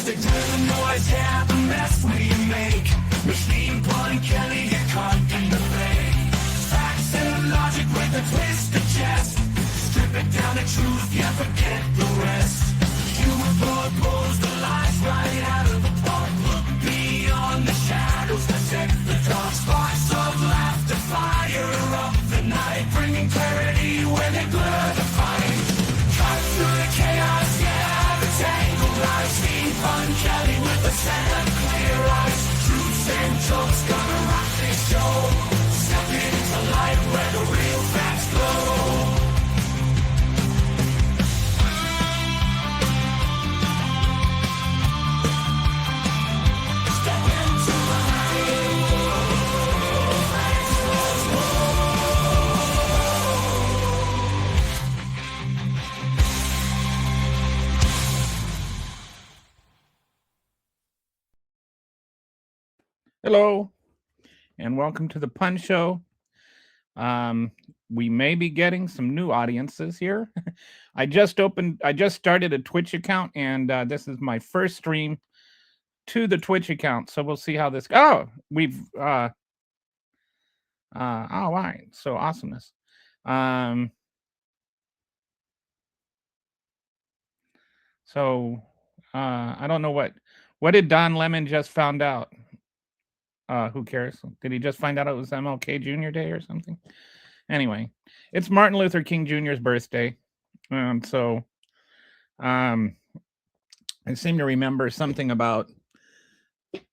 music to the noise, yeah, the mess we make. Machine Pun Kelly get caught in the fake. Facts and logic with a twist of chest. Strip it down to truth, yeah, forget the rest. Human blood pulls the lies right out of the park. Look beyond the shadows, protect the dark. Sparks of laughter fire up the night, bringing clarity when they blur the fight. Cut through the chaos, yeah, the tangled lies. Machine Pun Kelly with a set of clear eyes. Truths and jokes gonna rock this show. Step into light where the real facts glow. Hello, and welcome to the Pun Show. We may be getting some new audiences here. I just started a Twitch account, and this is my first stream to the Twitch account. So we'll see how this. Oh, we've. Oh, right. So awesomeness. I don't know what did Don Lemon just found out. Who cares? Did he just find out it was MLK Jr. Day or something? Anyway, it's Martin Luther King Jr.'s birthday. I seem to remember something about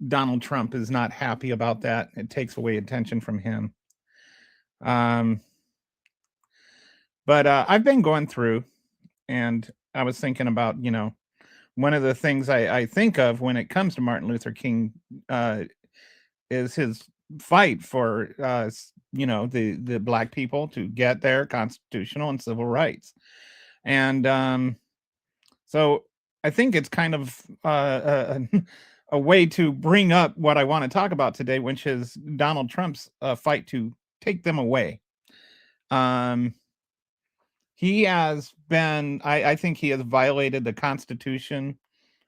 Donald Trump is not happy about that. It takes away attention from him. But I've been going through, and I was thinking about, one of the things I think of when it comes to Martin Luther King is his fight for the black people to get their constitutional and civil rights. And so I think it's kind of a way to bring up what I want to talk about today, which is Donald Trump's fight to take them away. He has been, I think he has violated the Constitution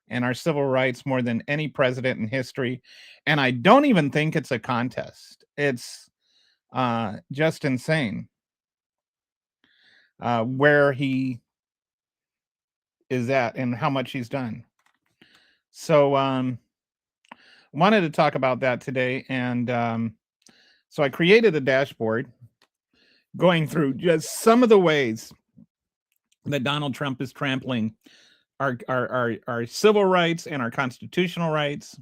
and our civil rights more than any president in history. And I don't even think it's a contest. It's just insane where he is at and how much he's done. So wanted to talk about that today. And so I created a dashboard going through just some of the ways that Donald Trump is trampling our civil rights and our constitutional rights.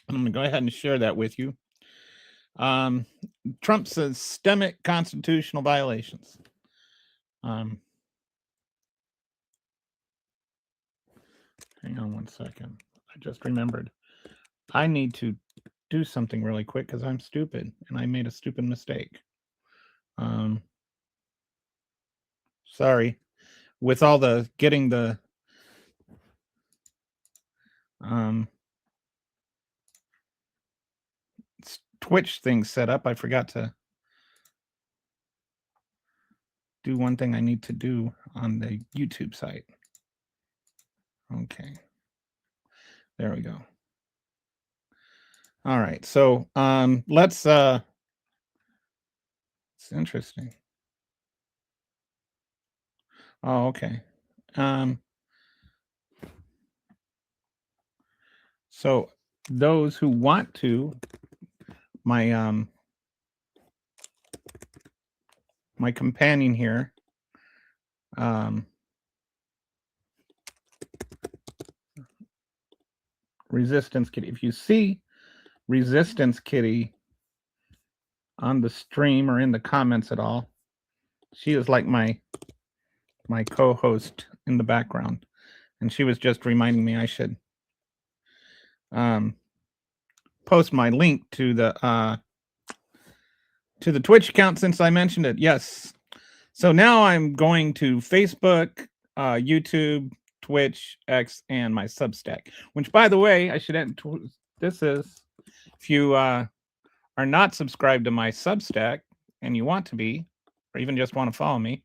I'm going to go ahead and share that with you. Trump's systemic constitutional violations. Hang on one second. I just remembered. I need to do something really quick because I'm stupid and I made a stupid mistake. Sorry. With all the getting the Twitch thing set up, I forgot to do one thing I need to do on the YouTube site. Okay. There we go. All right. So let's it's interesting. Oh, okay. So those who want to, my companion here, Resistance Kitty. If you see Resistance Kitty on the stream or in the comments at all, she is like my co-host in the background, and she was just reminding me I should post my link to the Twitch account since I mentioned it. Yes. So now I'm going to Facebook, YouTube, Twitch, X, and my Substack, which, by the way, I should end. This is, if you are not subscribed to my Substack and you want to be, or even just want to follow me,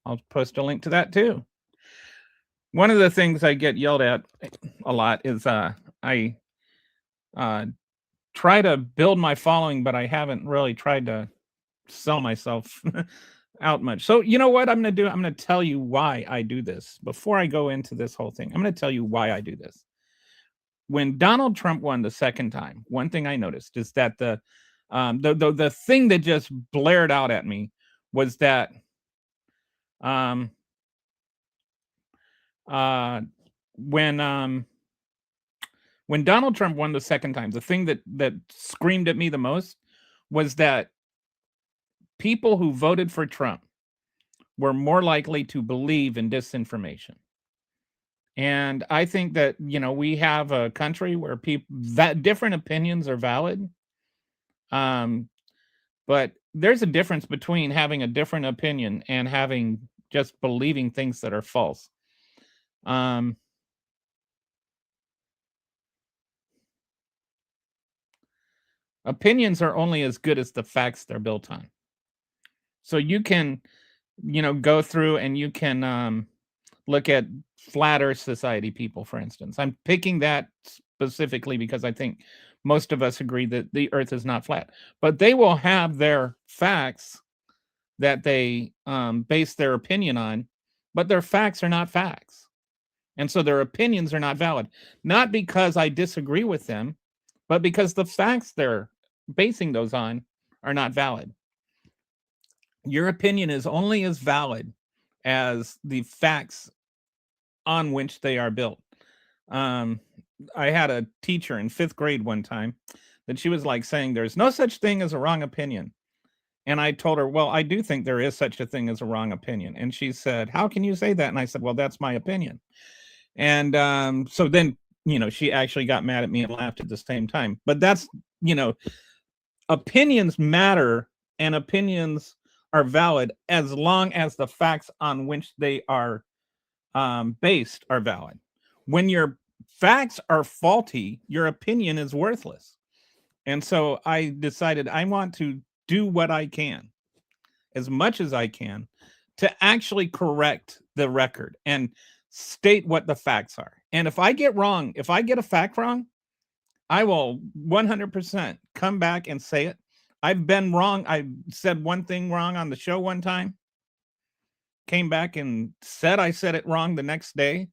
I'll post a link to that too. One of the things I get yelled at a lot is I uh, try to build my following, but I haven't really tried to sell myself out much. So you know what I'm going to do? I'm going to tell you why I do this. Before I go into this whole thing, I'm going to tell you why I do this. When Donald Trump won the second time, one thing I noticed is that the thing that just blared out at me was that um, uh, when when Donald Trump won the second time, the thing that screamed at me the most was that people who voted for Trump were more likely to believe in disinformation. And I think that, we have a country where people that different opinions are valid. Um, but there's a difference between having a different opinion and having just believing things that are false. Um, Opinions are only as good as the facts they're built on. So you can, go through and you can look at flat earth society people, for instance. I'm picking that specifically because I think most of us agree that the earth is not flat, but they will have their facts that they base their opinion on, but their facts are not facts. And so their opinions are not valid, not because I disagree with them, but because the facts they're basing those on are not valid. Your opinion is only as valid as the facts on which they are built. Um, I had a teacher in fifth grade one time that she was like saying, "There's no such thing as a wrong opinion." And I told her, "Well, I do think there is such a thing as a wrong opinion." And she said, "How can you say that?" And I said, "Well, that's my opinion." And so then, she actually got mad at me and laughed at the same time. But that's, opinions matter and opinions are valid as long as the facts on which they are based are valid. When your facts are faulty, your opinion is worthless. And so I decided I want to do what I can, as much as I can, to actually correct the record and state what the facts are. And if I get a fact wrong, I will 100% come back and say it. I've been wrong. I said one thing wrong on the show one time, came back and said I said it wrong the next day.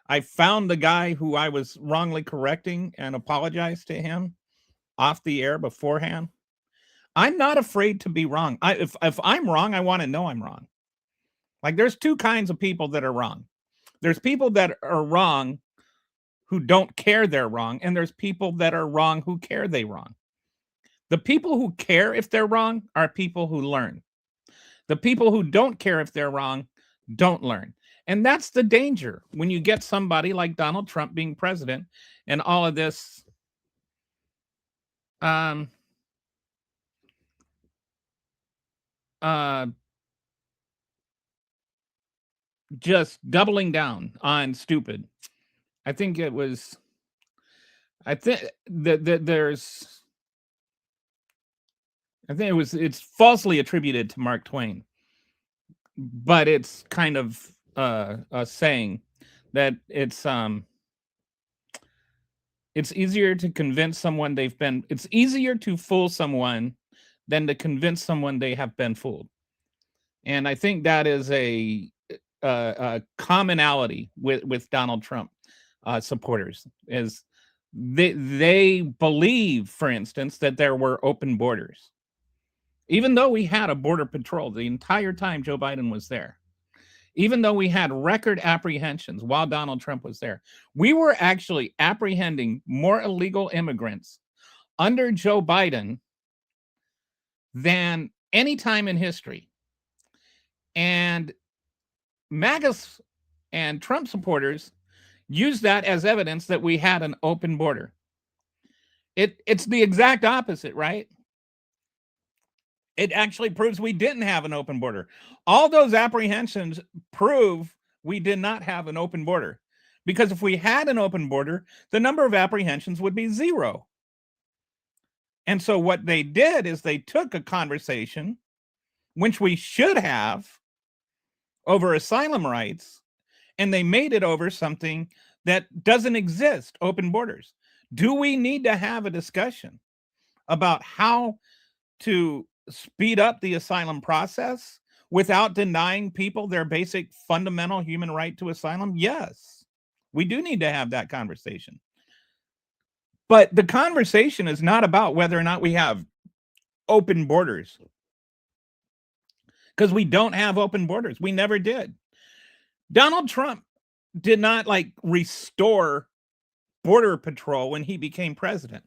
I found the guy who I was wrongly correcting and apologized to him off the air beforehand. I'm not afraid to be wrong. If I'm wrong, I want to know I'm wrong. Like there's two kinds of people that are wrong. There's people that are wrong who don't care they're wrong, and there's people that are wrong who care they wrong. The people who care if they're wrong are people who learn. The people who don't care if they're wrong don't learn. And that's the danger when you get somebody like Donald Trump being president and all of this um uh just doubling down on stupid. I think it was I think that there's I think it's falsely attributed to Mark Twain, but it's kind of a saying that it's easier to convince someone it's easier to fool someone than to convince someone they have been fooled. And I think that is a commonality with Donald Trump supporters is they believe, for instance, that there were open borders, even though we had a border patrol the entire time Joe Biden was there. Even though we had record apprehensions while Donald Trump was there, we were actually apprehending more illegal immigrants under Joe Biden than any time in history. And MAGAs and Trump supporters use that as evidence that we had an open border. It's the exact opposite, right? It actually proves we didn't have an open border. All those apprehensions prove we did not have an open border. Because if we had an open border, the number of apprehensions would be zero. And so what they did is they took a conversation, which we should have over asylum rights, and they made it over something that doesn't exist, open borders. Do we need to have a discussion about how to speed up the asylum process without denying people their basic fundamental human right to asylum? Yes, we do need to have that conversation. But the conversation is not about whether or not we have open borders, because we don't have open borders. We never did. Donald Trump did not like restore border patrol when he became president.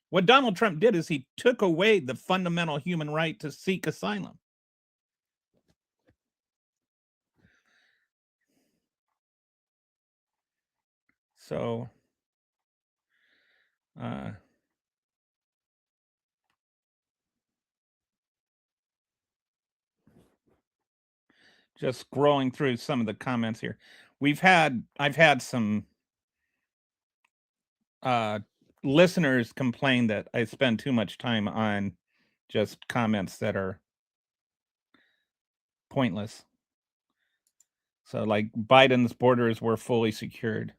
What Donald Trump did is he took away the fundamental human right to seek asylum. So, uh, just scrolling through some of the comments here. I've had some uh, listeners complain that I spend too much time on just comments that are pointless. So, like, Biden's borders were fully secured.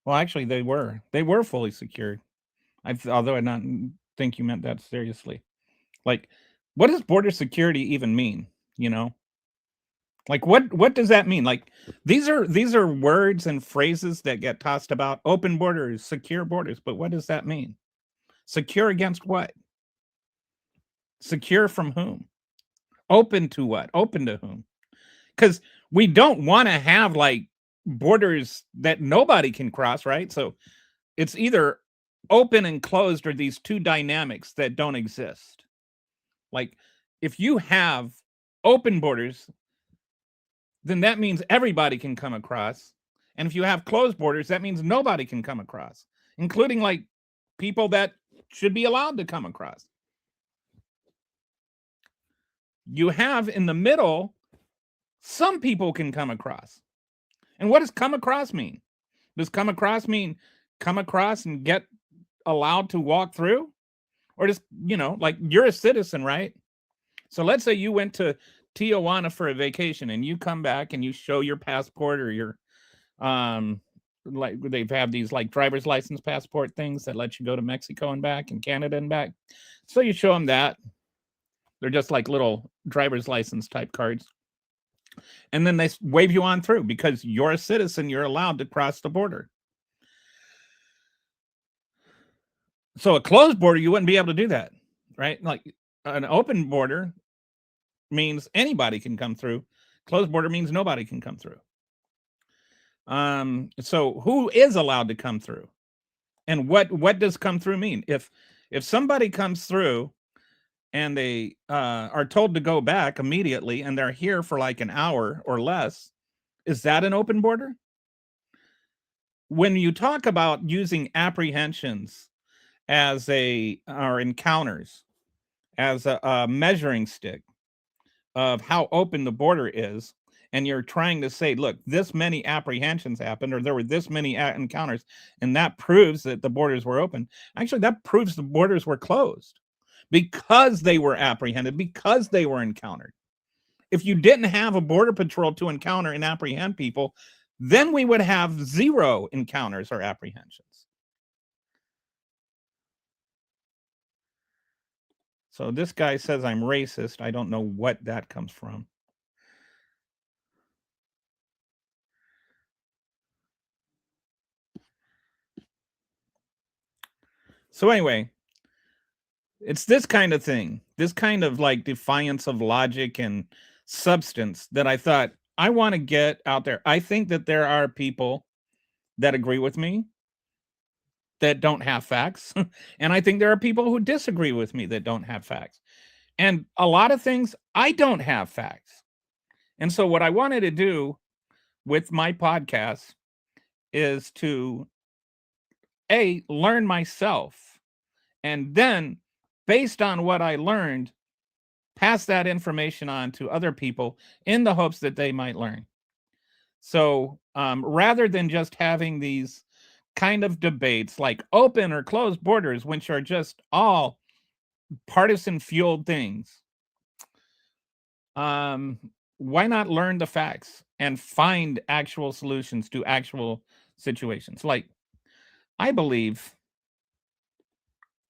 Well, actually, they were. They were fully secured. Although I not think you meant that seriously. Like, what does border security even mean? You know, like what does that mean? Like, these are words and phrases that get tossed about: open borders, secure borders. But what does that mean? Secure against what? Secure from whom? Open to what? Open to whom? Because we don't want to have like borders that nobody can cross, right? So it's either open and closed or these two dynamics that don't exist. Like, if you have open borders, then that means everybody can come across. And if you have closed borders, that means nobody can come across, including like people that should be allowed to come across. You have in the middle, some people can come across. And what does come across mean? Does come across mean come across and get allowed to walk through? Or just, like, you're a citizen, right? So let's say you went to Tijuana for a vacation and you come back and you show your passport or your like they've have these like driver's license passport things that let you go to Mexico and back and Canada and back. So you show them that. They're just like little driver's license type cards. And then they wave you on through because you're a citizen, you're allowed to cross the border. So a closed border, you wouldn't be able to do that, right? Like an open border means anybody can come through. Closed border means nobody can come through. So who is allowed to come through? And what does come through mean? If somebody comes through and they are told to go back immediately and they're here for like an hour or less, is that an open border? When you talk about using apprehensions as or encounters as a measuring stick of how open the border is, and you're trying to say, look, this many apprehensions happened, or there were this many encounters, and that proves that the borders were open. Actually, that proves the borders were closed because they were apprehended, because they were encountered. If you didn't have a border patrol to encounter and apprehend people, then we would have zero encounters or apprehensions. So this guy says I'm racist. I don't know what that comes from. So anyway, it's this kind of thing, this kind of like defiance of logic and substance that I thought I want to get out there. I think that there are people that agree with me that don't have facts. And I think there are people who disagree with me that don't have facts. And a lot of things, I don't have facts. And so what I wanted to do with my podcast is to learn myself, and then based on what I learned, pass that information on to other people in the hopes that they might learn. So rather than just having these kind of debates like open or closed borders, which are just all partisan fueled things, why not learn the facts and find actual solutions to actual situations. Like, I believe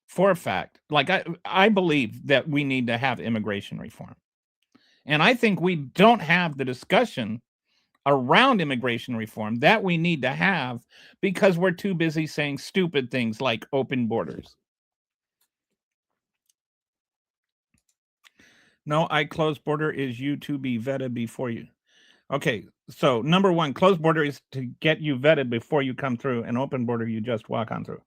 for a fact, like I believe that we need to have immigration reform. And I think we don't have the discussion around immigration reform that we need to have because we're too busy saying stupid things like open borders. No, I closed border is you to be vetted before you. Okay, so number one, closed border is to get you vetted before you come through. An open border, you just walk on through.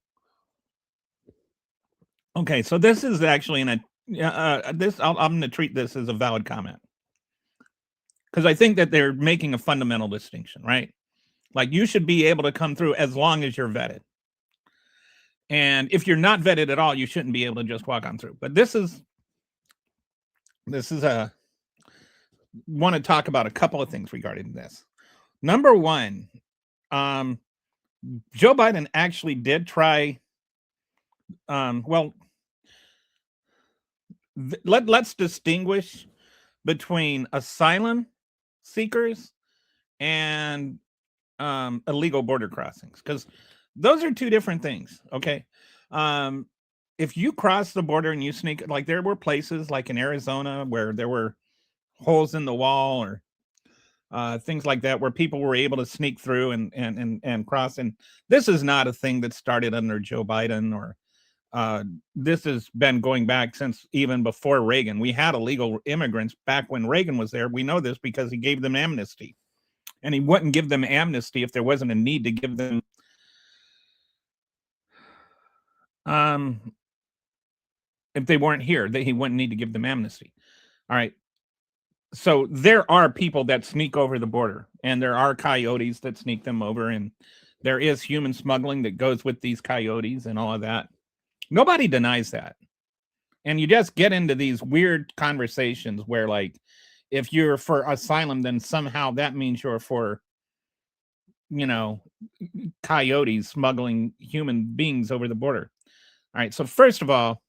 Okay, so this is actually I'm going to treat this as a valid comment because I think that they're making a fundamental distinction, right? Like you should be able to come through as long as you're vetted. And if you're not vetted at all, you shouldn't be able to just walk on through. But this is a want to talk about a couple of things regarding this. Number one, Joe Biden actually did try. Let's distinguish between asylum seekers and illegal border crossings because those are two different things. Okay. If you cross the border and you sneak, like there were places like in Arizona where there were holes in the wall or things like that where people were able to sneak through and cross. And this is not a thing that started under Joe Biden or this has been going back since even before Reagan. We had illegal immigrants back when Reagan was there. We know this because he gave them amnesty. And he wouldn't give them amnesty if there wasn't a need to give them if they weren't here, that he wouldn't need to give them amnesty. All right. So there are people that sneak over the border, and there are coyotes that sneak them over, and there is human smuggling that goes with these coyotes and all of that. Nobody denies that. And you just get into these weird conversations where, like, if you're for asylum, then somehow that means you're for, coyotes smuggling human beings over the border. All right. So first of all,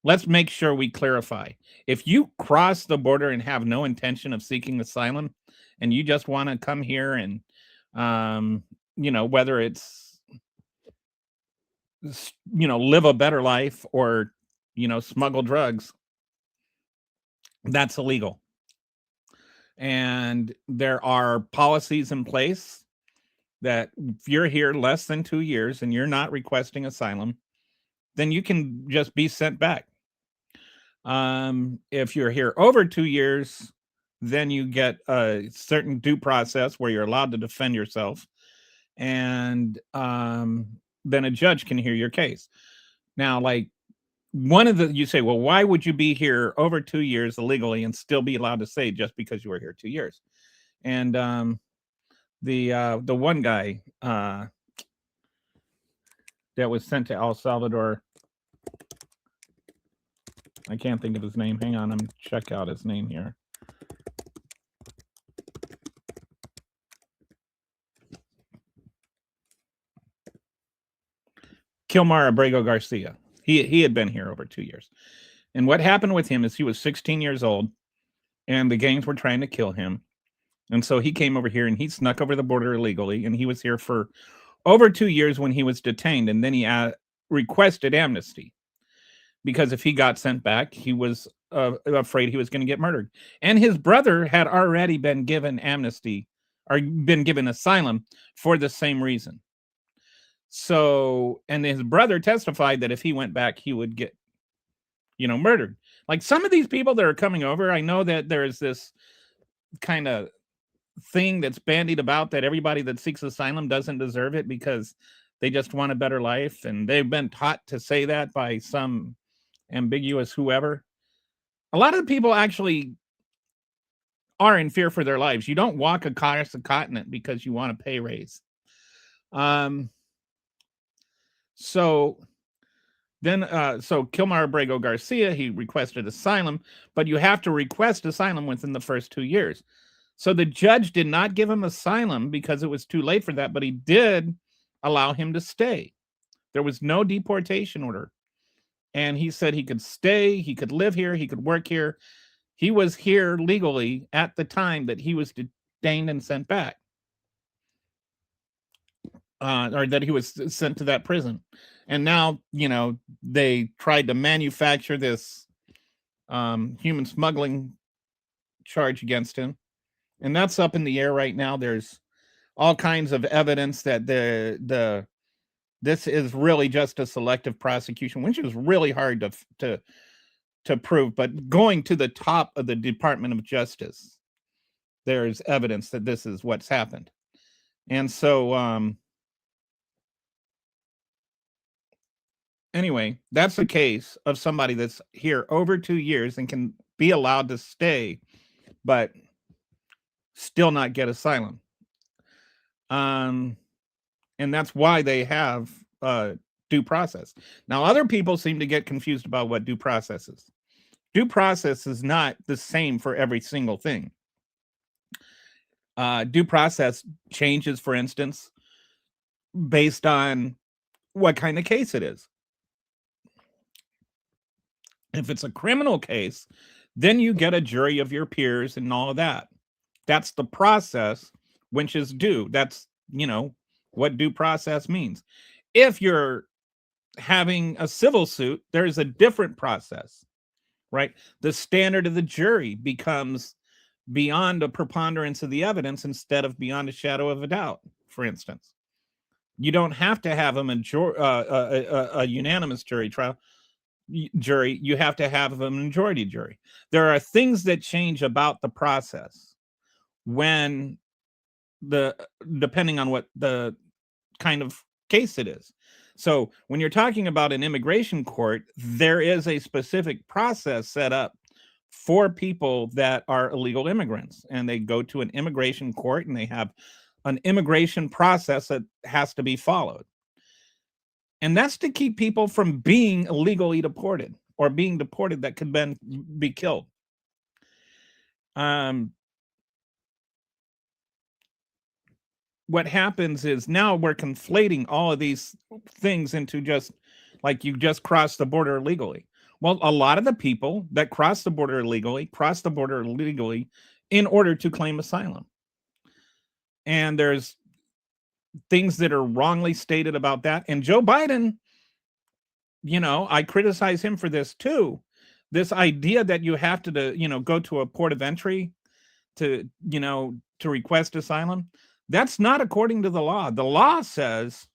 let's make sure we clarify. If you cross the border and have no intention of seeking asylum and you just want to come here and, whether it's, live a better life or, smuggle drugs, that's illegal. And there are policies in place that if you're here less than 2 years and you're not requesting asylum, then you can just be sent back. If you're here over 2 years, then you get a certain due process where you're allowed to defend yourself. And then a judge can hear your case. Now, like you say, well, why would you be here over 2 years illegally and still be allowed to say just because you were here 2 years? And the one guy that was sent to El Salvador, I can't think of his name. Hang on, I'm check out his name here. Kilmar Abrego Garcia. He had been here over 2 years. And what happened with him is he was 16 years old and the gangs were trying to kill him. And so he came over here and he snuck over the border illegally. And he was here for over 2 years when he was detained. And then he requested amnesty because if he got sent back, he was afraid he was going to get murdered. And his brother had already been given amnesty or been given asylum for the same reason. So, and his brother testified that if he went back, he would get, murdered. Like some of these people that are coming over, I know that there's this kind of thing that's bandied about that everybody that seeks asylum doesn't deserve it because they just want a better life. And they've been taught to say that by some ambiguous whoever. A lot of the people actually are in fear for their lives. You don't walk across the continent because you want a pay raise. So Kilmar Abrego Garcia, he requested asylum, but you have to request asylum within the first 2 years. So the judge did not give him asylum because it was too late for that, but he did allow him to stay. There was no deportation order. And he said he could stay, he could live here, he could work here. He was here legally at the time that he was detained and sent back, or that he was sent to that prison. And now, they tried to manufacture this human smuggling charge against him, and that's up in the air right now. There's all kinds of evidence that this is really just a selective prosecution, which is really hard to prove. But going to the top of the Department of Justice, there's evidence that this is what's happened. And so, anyway, that's the case of somebody that's here over 2 years and can be allowed to stay, but still not get asylum. And that's why they have due process. Now, other people seem to get confused about what due process is. Due process is not the same for every single thing. Due process changes, for instance, based on what kind of case it is. If it's a criminal case, then you get a jury of your peers and all of that. That's the process, which is due. That's, what due process means. If you're having a civil suit, there's a different process, right? The standard of the jury becomes beyond a preponderance of the evidence instead of beyond a shadow of a doubt, for instance. You don't have to have a unanimous jury. You have to have a majority jury. There are things that change about the process when depending on what the kind of case it is. So when you're talking about an immigration court, there is a specific process set up for people that are illegal immigrants, and they go to an immigration court and they have an immigration process that has to be followed. And that's to keep people from being illegally deported or being deported that could then be killed. What happens is now we're conflating all of these things into just like you just crossed the border illegally. Well, a lot of the people that cross the border illegally in order to claim asylum. And there's things that are wrongly stated about that. And Joe Biden, I criticize him for this too. This idea that you have to go to a port of entry to request asylum. That's not according to the law. The law says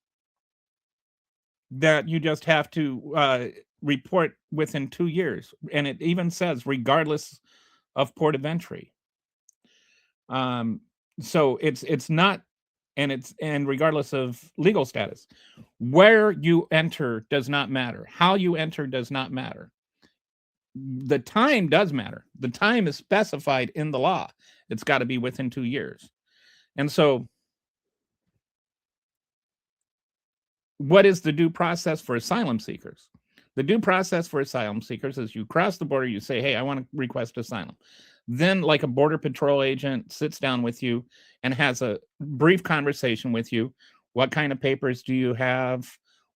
that you just have to report within 2 years. And it even says regardless of port of entry. So it's not, and regardless of legal status, where you enter does not matter. How you enter does not matter. The time does matter. The time is specified in the law. It's got to be within 2 years. And so what is the due process for asylum seekers? The due process for asylum seekers is you cross the border, you say, hey, I want to request asylum. Then, like a border patrol agent sits down with you and has a brief conversation with you. What kind of papers do you have?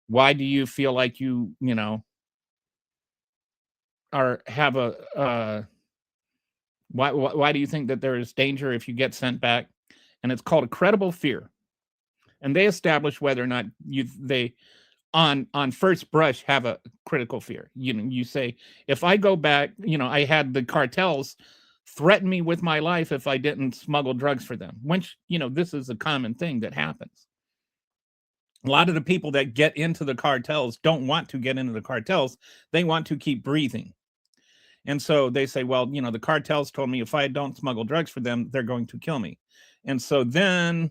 Why do you feel like you have why do you think that there is danger if you get sent back? And it's called a credible fear. And they establish whether or not they on first brush have a critical fear. You say, if I go back, I had the cartels threaten me with my life if I didn't smuggle drugs for them, which, this is a common thing that happens. A lot of the people that get into the cartels don't want to get into the cartels. They want to keep breathing. And so they say, well, the cartels told me if I don't smuggle drugs for them, they're going to kill me. And so then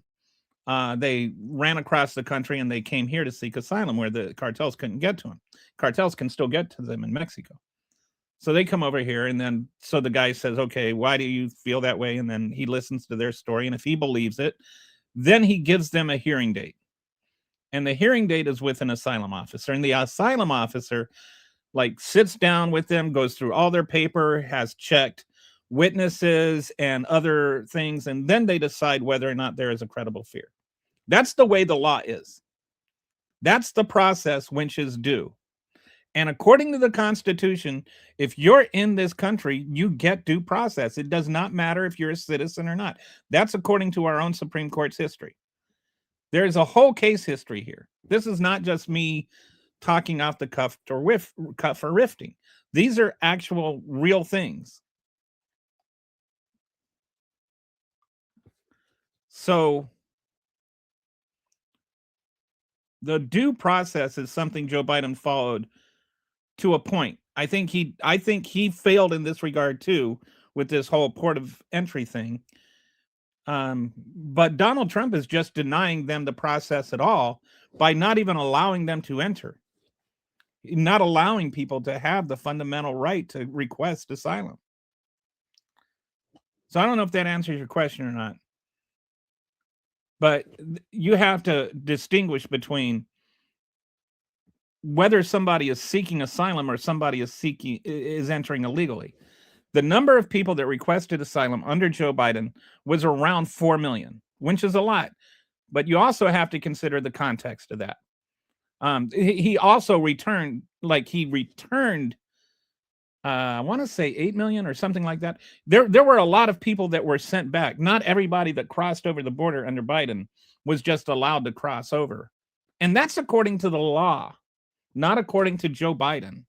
they ran across the country and they came here to seek asylum where the cartels couldn't get to them. Cartels can still get to them in Mexico. So they come over here, and then so the guy says, okay, why do you feel that way? And then he listens to their story. And if he believes it, then he gives them a hearing date. And the hearing date is with an asylum officer. And the asylum officer sits down with them, goes through all their paper, has checked witnesses and other things, and then they decide whether or not there is a credible fear. That's the way the law is. That's the process which is due. And according to the Constitution, if you're in this country, you get due process. It does not matter if you're a citizen or not. That's according to our own Supreme Court's history. There's a whole case history here. This is not just me talking off the cuff or riffing. These are actual real things. So the due process is something Joe Biden followed to a point. I think he failed in this regard too with this whole port of entry thing. But Donald Trump is just denying them the process at all by not even allowing them to enter, not allowing people to have the fundamental right to request asylum. So I don't know if that answers your question or not, but you have to distinguish between whether somebody is seeking asylum or somebody is entering illegally. The number of people that requested asylum under Joe Biden was around 4 million, which is a lot. But you also have to consider the context of that. He also returned, I want to say 8 million or something like that. There were a lot of people that were sent back. Not everybody that crossed over the border under Biden was just allowed to cross over. And that's according to the law, not according to Joe Biden.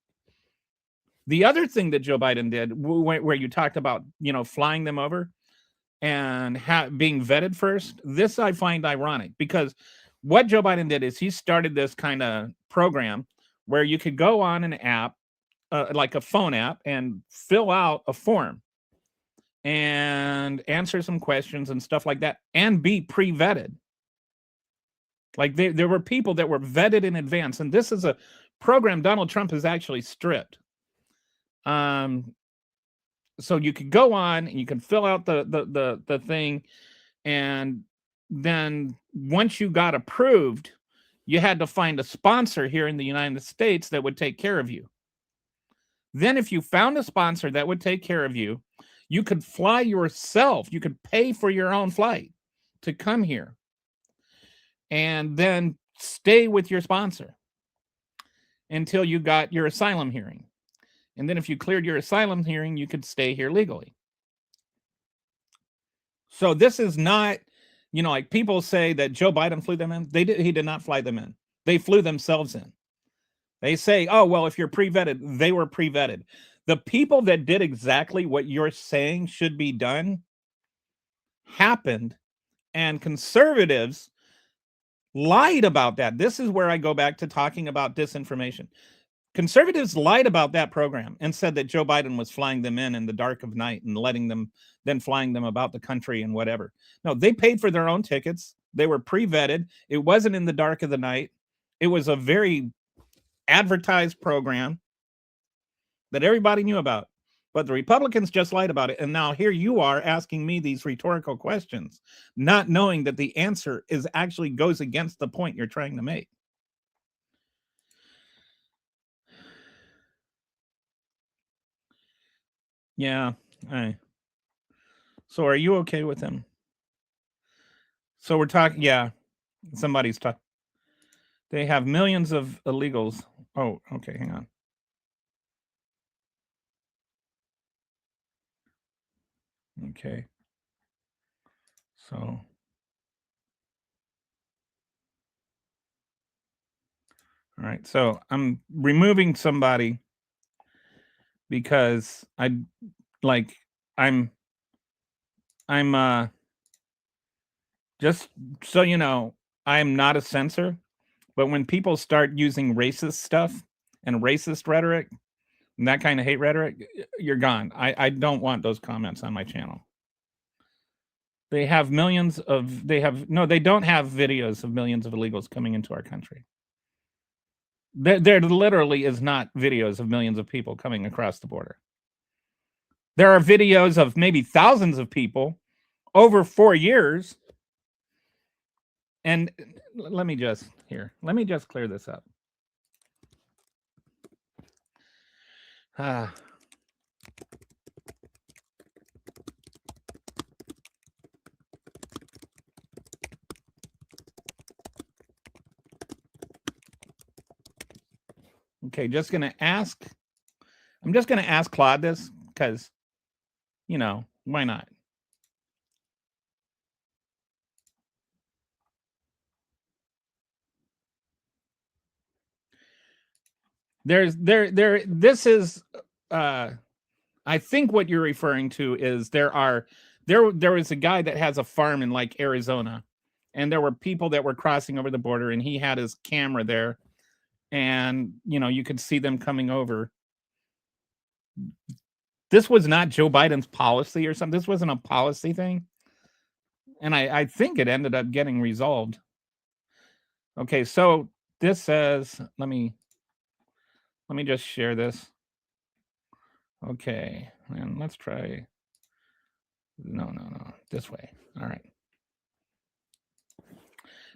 The other thing that Joe Biden did, where you talked about, flying them over and being vetted first, this I find ironic because what Joe Biden did is he started this kind of program where you could go on an app, like a phone app, and fill out a form and answer some questions and stuff like that and be pre-vetted. Like there were people that were vetted in advance, and this is a program Donald Trump has actually stripped. So you could go on and you can fill out the thing, and then once you got approved, you had to find a sponsor here in the United States that would take care of you. Then if you found a sponsor that would take care of you, you could fly yourself. You could pay for your own flight to come here and then stay with your sponsor until you got your asylum hearing. And then if you cleared your asylum hearing, you could stay here legally. So this is not, like people say that Joe Biden flew them in. He did not fly them in. They flew themselves in. They say, oh, well, if you're pre-vetted, they were pre-vetted. The people that did exactly what you're saying should be done happened, and conservatives lied about that. This is where I go back to talking about disinformation. Conservatives lied about that program and said that Joe Biden was flying them in the dark of night and then flying them about the country and whatever. No, they paid for their own tickets. They were pre-vetted. It wasn't in the dark of the night. It was a very advertised program that everybody knew about. But the Republicans just lied about it. And now here you are asking me these rhetorical questions, not knowing that the answer actually goes against the point you're trying to make. Yeah. So are you okay with him? So we're talking, yeah, somebody's talking. They have millions of illegals. Oh, okay, hang on. Okay. So, all right. So I'm removing somebody because I'm just so you know, I'm not a censor, but when people start using racist stuff and racist rhetoric and that kind of hate rhetoric, you're gone. I don't want those comments on my channel. They have they don't have videos of millions of illegals coming into our country. There literally is not videos of millions of people coming across the border. There are videos of maybe thousands of people over 4 years. And let me just clear this up. Okay, just gonna ask. I'm just gonna ask Claude this because why not? This is uh I think what you're referring to is there was a guy that has a farm in like Arizona, and there were people that were crossing over the border, and he had his camera there, and you could see them coming over. This was not Joe Biden's policy or something. This wasn't a policy thing, and I think it ended up getting resolved. Okay, so this says, let me just share this. Okay, and let's try. No, this way. All right.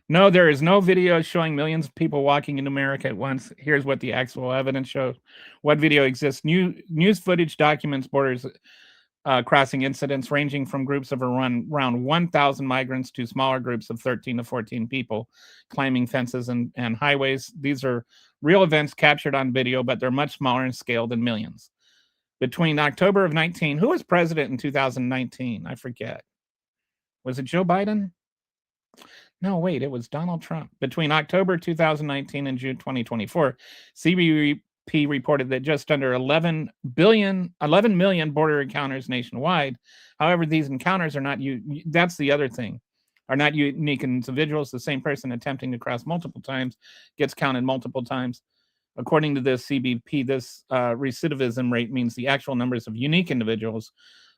No, there is no video showing millions of people walking into America at once. Here's what the actual evidence shows. What video exists? News footage documents borders crossing incidents ranging from groups of around 1,000 migrants to smaller groups of 13 to 14 people climbing fences and highways. These are real events captured on video, but they're much smaller in scale than millions. Between October of 19, who was president in 2019? I forget. Was it Joe Biden? No, wait, it was Donald Trump. Between October 2019 and June 2024, CBP reported that just under 11 million border encounters nationwide. However, these encounters are not that's the other thing. Are not unique individuals. The same person attempting to cross multiple times gets counted multiple times. According to this CBP, this recidivism rate means the actual numbers of unique individuals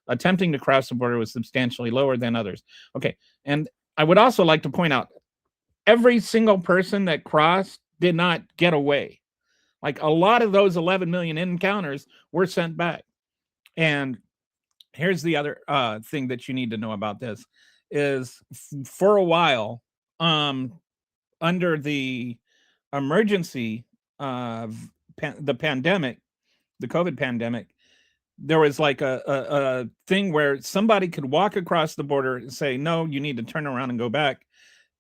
attempting to cross the border was substantially lower than others. Okay, and I would also like to point out every single person that crossed did not get away. Like a lot of those 11 million encounters were sent back. And here's the other thing that you need to know about this is for a while, under the emergency of the pandemic, the COVID pandemic, there was like a thing where somebody could walk across the border and say, no, you need to turn around and go back.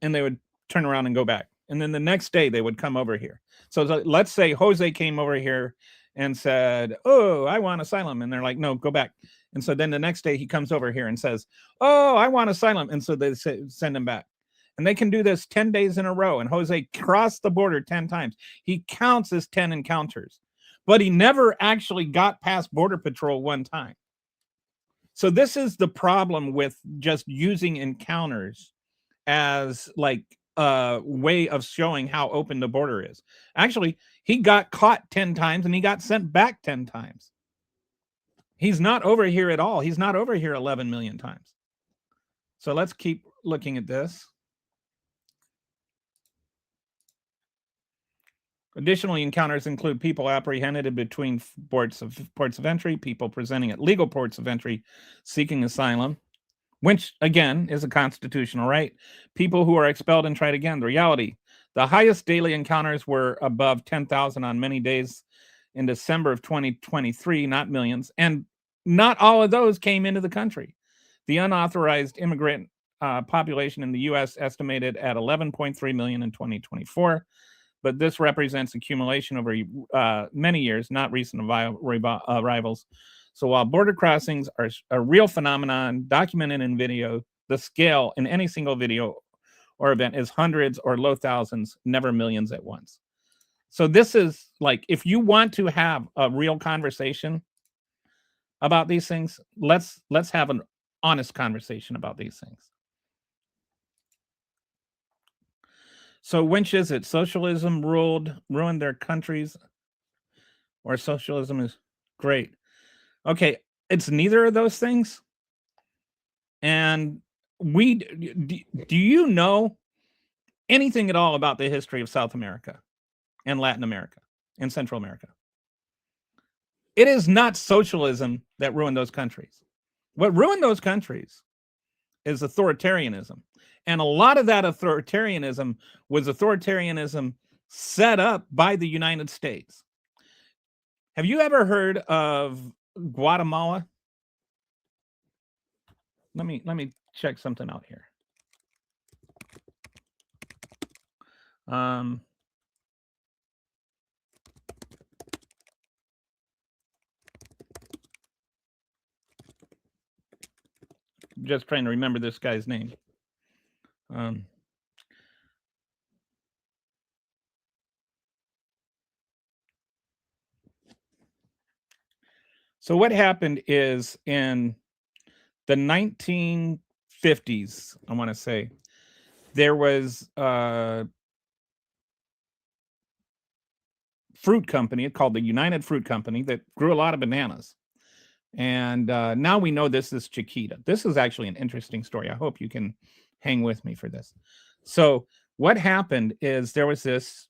And they would turn around and go back. And then the next day they would come over here. So let's say Jose came over here and said, oh, I want asylum. And they're like, no, go back. And so then the next day he comes over here and says, oh, I want asylum. And so they send him back. And they can do this 10 days in a row. And Jose crossed the border 10 times. He counts as 10 encounters, but he never actually got past Border Patrol one time. So this is the problem with just using encounters as like a way of showing how open the border is. Actually, he got caught 10 times and he got sent back 10 times. He's not over here at all. He's not over here 11 million times. So let's keep looking at this. Additionally, encounters include people apprehended between ports of entry, people presenting at legal ports of entry seeking asylum, which again is a constitutional right. People who are expelled and tried again. The reality, the highest daily encounters were above 10,000 on many days in December of 2023, not millions. And not all of those came into the country. The unauthorized immigrant population in the U.S. estimated at 11.3 million in 2024. But this represents accumulation over many years, not recent arrivals. So while border crossings are a real phenomenon documented in video, the scale in any single video or event is hundreds or low thousands, never millions at once. So this is like, if you want to have a real conversation about these things, let's have an honest conversation about these things. So which is it? Socialism ruined their countries, or socialism is great? Okay, it's neither of those things. And do you know anything at all about the history of South America and Latin America and Central America? It is not socialism that ruined those countries. What ruined those countries is authoritarianism. And a lot of that authoritarianism was authoritarianism set up by the United States. Have you ever heard of Guatemala? Let me check something out here. just trying to remember this guy's name. Um, so what happened is in the 1950s, I want to say, there was a fruit company called the United Fruit Company that grew a lot of bananas. And now we know this is Chiquita. This is actually an interesting story. I hope you can hang with me for this. So, what happened is there was this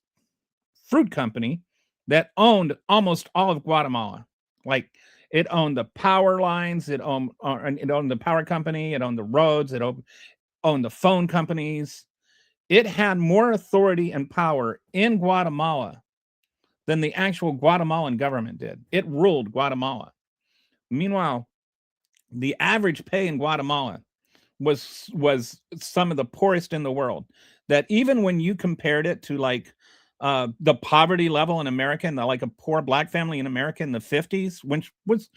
fruit company that owned almost all of Guatemala. Like, it owned the power lines, it owned the power company, it owned the roads, it owned the phone companies. It had more authority and power in Guatemala than the actual Guatemalan government did. It ruled Guatemala. Meanwhile, the average pay in Guatemala was some of the poorest in the world. That even when you compared it to like the poverty level in America, and like a poor black family in America in the 50s, which was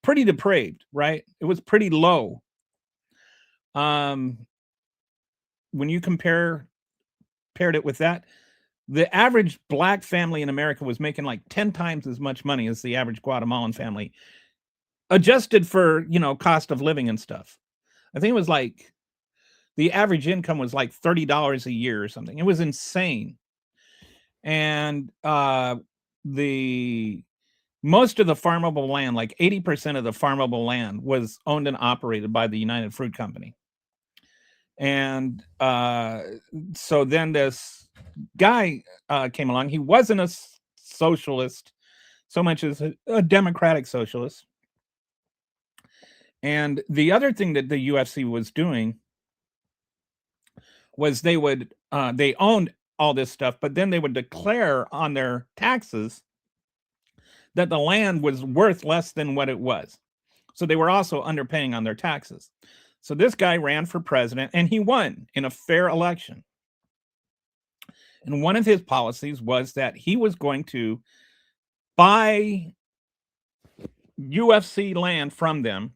pretty depraved, right? It was pretty low. When you compared it with that, the average black family in America was making like 10 times as much money as the average Guatemalan family, adjusted for, cost of living and stuff. I think it was like the average income was like $30 a year or something. It was insane. And the most of the farmable land, like 80% of the farmable land, was owned and operated by the United Fruit Company. And so then this guy came along. He wasn't a socialist so much as a democratic socialist. And the other thing that the UFC was doing was they owned all this stuff, but then they would declare on their taxes that the land was worth less than what it was. So they were also underpaying on their taxes. So this guy ran for president and he won in a fair election. And one of his policies was that he was going to buy UFC land from them,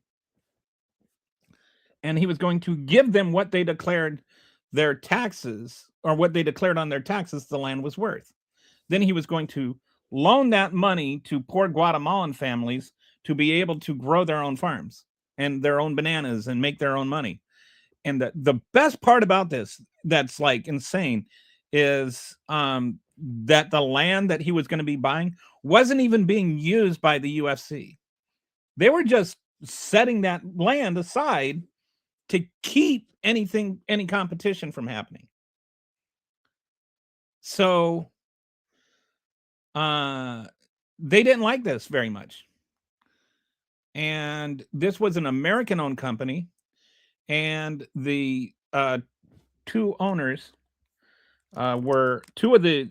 and he was going to give them what they declared their taxes, or what they declared on their taxes the land was worth. Then he was going to loan that money to poor Guatemalan families to be able to grow their own farms and their own bananas and make their own money. And the best part about this, that's like insane, is that the land that he was going to be buying wasn't even being used by the UFC. They were just setting that land aside to keep any competition from happening. So they didn't like this very much. And this was an American-owned company, and the two owners were two of the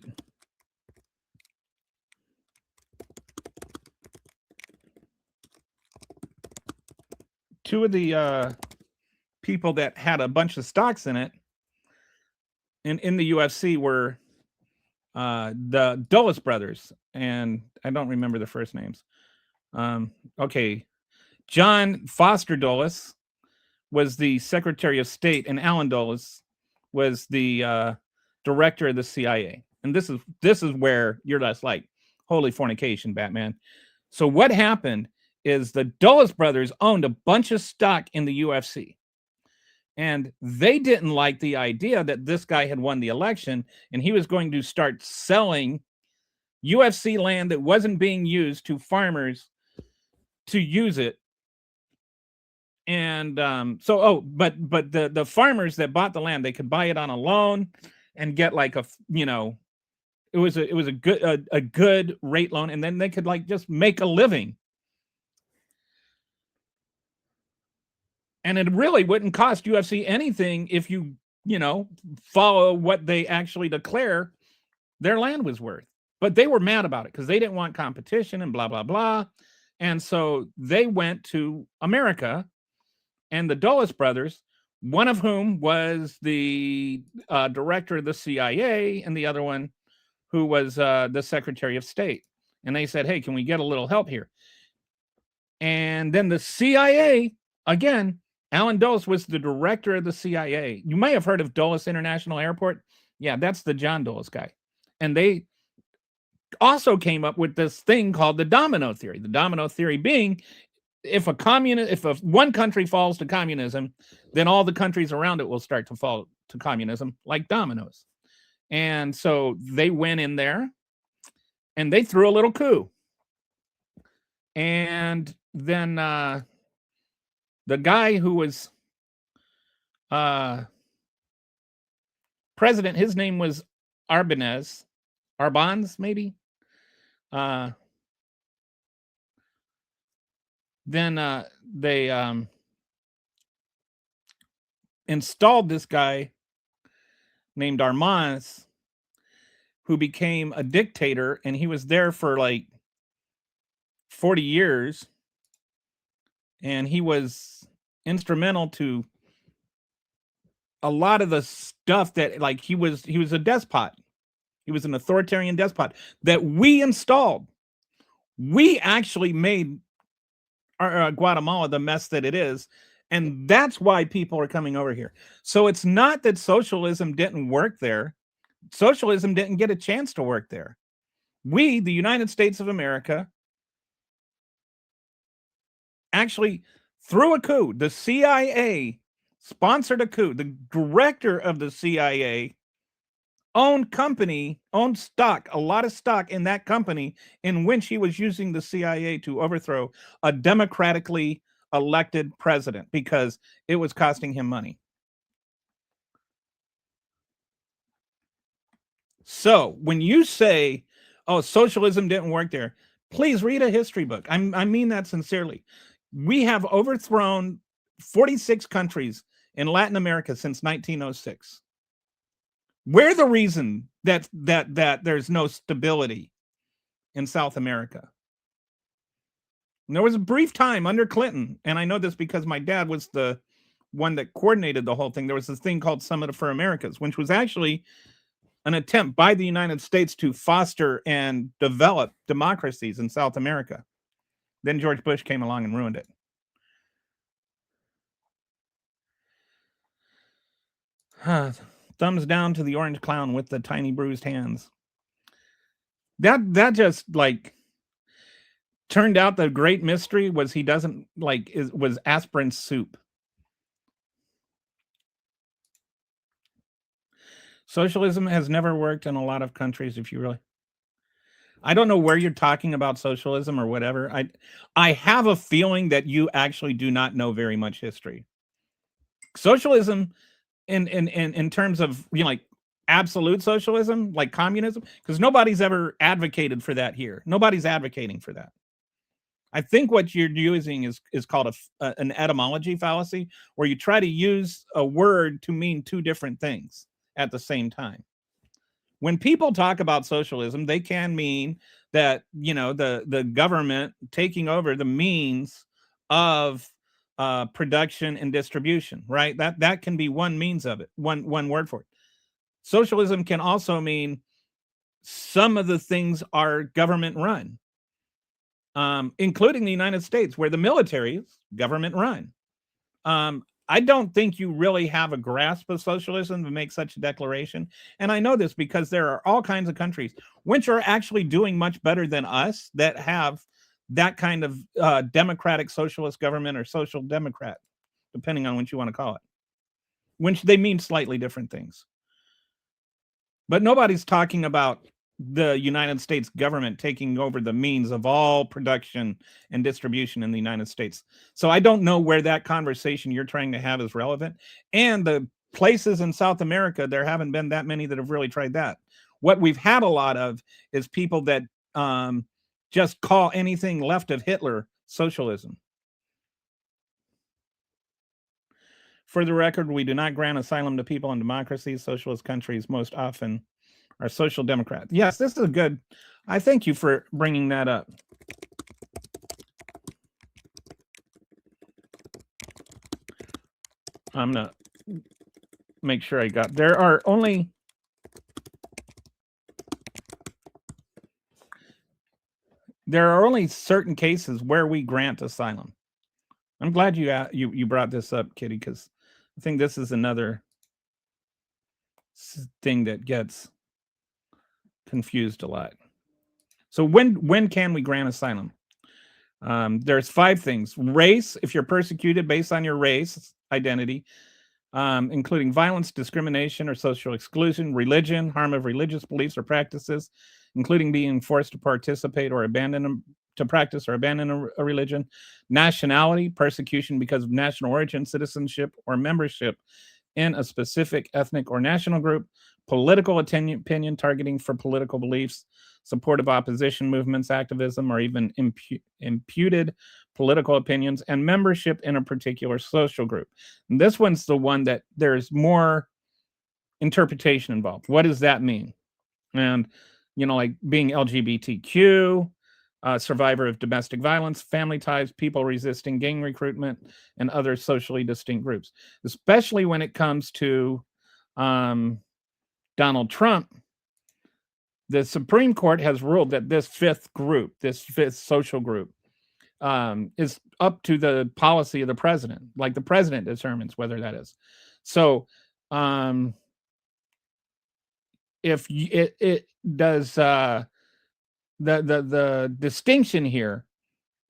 people that had a bunch of stocks in it in the UFC were the Dulles brothers, and I don't remember the first names. Okay, John Foster Dulles was the Secretary of State, and Alan Dulles was the director of the CIA. And this is where you're just like, holy fornication, Batman. So what happened is the Dulles brothers owned a bunch of stock in the UFC. And they didn't like the idea that this guy had won the election and he was going to start selling UFC land that wasn't being used to farmers to use it. And but the farmers that bought the land, they could buy it on a loan and get like it was a good rate loan, and then they could like just make a living. And it really wouldn't cost UFC anything if you follow what they actually declare their land was worth. But they were mad about it because they didn't want competition and blah, blah, blah. And so they went to America, and the Dulles brothers, one of whom was the director of the CIA, and the other one who was the Secretary of State. And they said, hey, can we get a little help here? And then the CIA, again, Alan Dulles was the director of the CIA. You may have heard of Dulles International Airport. Yeah, that's the John Dulles guy. And they also came up with this thing called the domino theory. The domino theory being if one country falls to communism, then all the countries around it will start to fall to communism like dominoes. And so they went in there and they threw a little coup. And then the guy who was president, his name was Arbonez, maybe. Then they installed this guy named Armanz, who became a dictator, and he was there for like 40 years, and he was instrumental to a lot of the stuff that, like, he was a despot. He was an authoritarian despot that we installed. We actually made Guatemala the mess that it is, and that's why people are coming over here. So it's not that socialism didn't work there. Socialism didn't get a chance to work there. We, the United States of America, actually threw a coup. The CIA sponsored a coup. The director of the CIA owned stock, a lot of stock in that company, in which he was using the CIA to overthrow a democratically elected president because it was costing him money. So when you say, oh, socialism didn't work there, please read a history book. I mean that sincerely. We have overthrown 46 countries in Latin America since 1906. We're the reason that there's no stability in South America. And there was a brief time under Clinton, and I know this because my dad was the one that coordinated the whole thing. There was this thing called Summit for Americas, which was actually an attempt by the United States to foster and develop democracies in South America. Then George Bush came along and ruined it. Thumbs down to the orange clown with the tiny bruised hands. That just like turned out the great mystery was he doesn't like was aspirin soup. Socialism has never worked in a lot of countries. If you really, I don't know where you're talking about socialism or whatever. I have a feeling that you actually do not know very much history. Socialism, in terms of, you know, like absolute socialism, like communism, because nobody's ever advocated for that here. Nobody's advocating for that. I think what you're using is called an etymology fallacy, where you try to use a word to mean two different things at the same time. When people talk about socialism, they can mean that, you know, the government taking over the means of production and distribution, right? That can be one means of it, one word for it. Socialism can also mean some of the things are government run, including the United States, where the military is government run. I don't think you really have a grasp of socialism to make such a declaration. And I know this because there are all kinds of countries which are actually doing much better than us that have that kind of democratic socialist government or social democrat, depending on what you want to call it, which they mean slightly different things. But nobody's talking about the United States government taking over the means of all production and distribution in the United States. So I don't know where that conversation you're trying to have is relevant. And the places in South America, there haven't been that many that have really tried that. What we've had a lot of is people that just call anything left of Hitler socialism. For the record, we do not grant asylum to people in democracies. Socialist countries most often are social democrats. Yes, this is good. I thank you for bringing that up. I'm going to make sure I got, there are only certain cases where we grant asylum. I'm glad you brought this up, Kitty, because I think this is another thing that gets confused a lot. So when can we grant asylum? There's 5 things: race, if you're persecuted based on your race identity, including violence, discrimination, or social exclusion; religion, harm of religious beliefs or practices, including being forced to participate or abandon to practice or abandon a religion; nationality, persecution because of national origin, citizenship, or membership in a specific ethnic or national group; political opinion targeting for political beliefs, support of opposition movements, activism, or even imputed political opinions; and membership in a particular social group. And this one's the one that there's more interpretation involved. What does that mean? And, like being LGBTQ, survivor of domestic violence, family ties, people resisting gang recruitment, and other socially distinct groups, especially when it comes to Donald Trump. The Supreme Court has ruled that this fifth social group, is up to the policy of the president. Like the president determines whether that is. So, if it does, the distinction here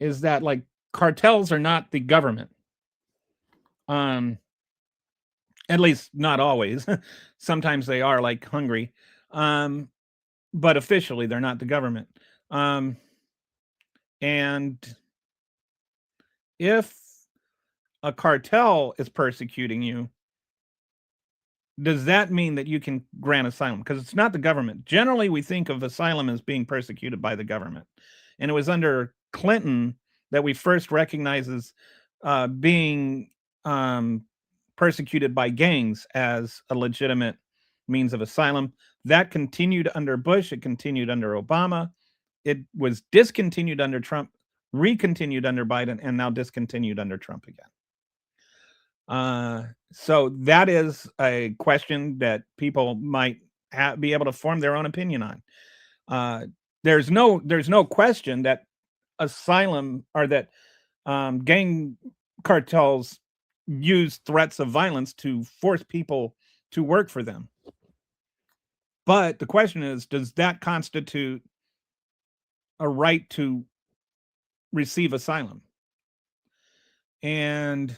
is that like cartels are not the government. At least not always. Sometimes they are, like Hungary. But officially they're not the government. And if a cartel is persecuting you, does that mean that you can grant asylum? Because it's not the government. Generally, we think of asylum as being persecuted by the government. And it was under Clinton that we first recognized as being persecuted by gangs as a legitimate means of asylum. That continued under Bush. It continued under Obama. It was discontinued under Trump, recontinued under Biden, and now discontinued under Trump again. So that is a question that people might be able to form their own opinion on. There's no question that asylum or that gang cartels use threats of violence to force people to work for them. But the question is, does that constitute a right to receive asylum? And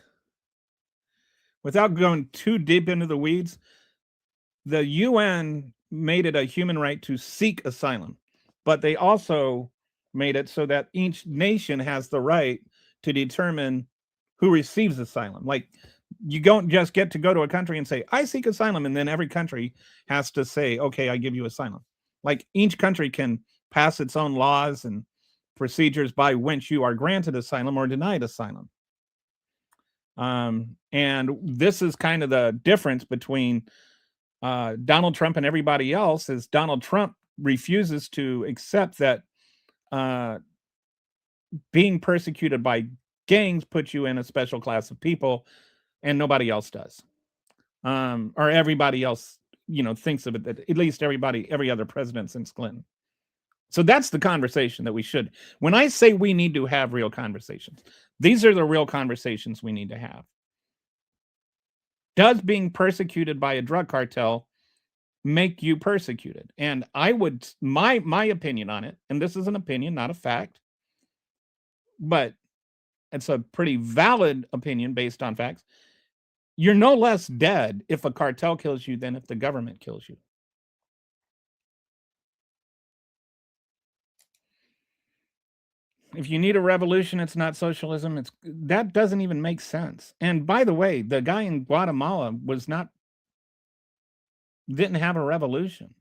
without going too deep into the weeds, the UN made it a human right to seek asylum, but they also made it so that each nation has the right to determine who receives asylum. Like, you don't just get to go to a country and say, I seek asylum, and then every country has to say, okay, I give you asylum. Like, each country can pass its own laws and procedures by which you are granted asylum or denied asylum. And this is kind of the difference between Donald Trump and everybody else. Is Donald Trump refuses to accept that being persecuted by gangs puts you in a special class of people, and nobody else does. Or everybody else, thinks of it that at least every other president since Clinton. So that's the conversation that we should. When I say we need to have real conversations, these are the real conversations we need to have. Does being persecuted by a drug cartel make you persecuted? And I would, my opinion on it, and this is an opinion, not a fact, but it's a pretty valid opinion based on facts. You're no less dead if a cartel kills you than if the government kills you. If you need a revolution, it's not socialism. That doesn't even make sense. And by the way, the guy in Guatemala didn't have a revolution.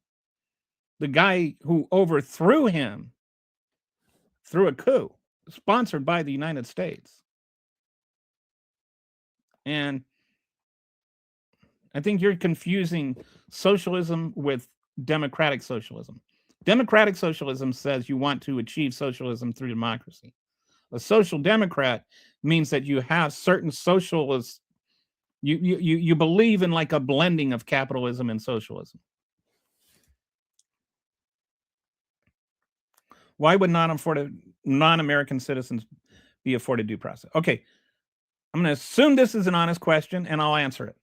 The guy who overthrew him through a coup sponsored by the United States. And I think you're confusing socialism with democratic socialism. Democratic socialism says you want to achieve socialism through democracy. A social democrat means that you have certain socialist, you believe in like a blending of capitalism and socialism. Why would non-American citizens be afforded due process? Okay, I'm going to assume this is an honest question and I'll answer it.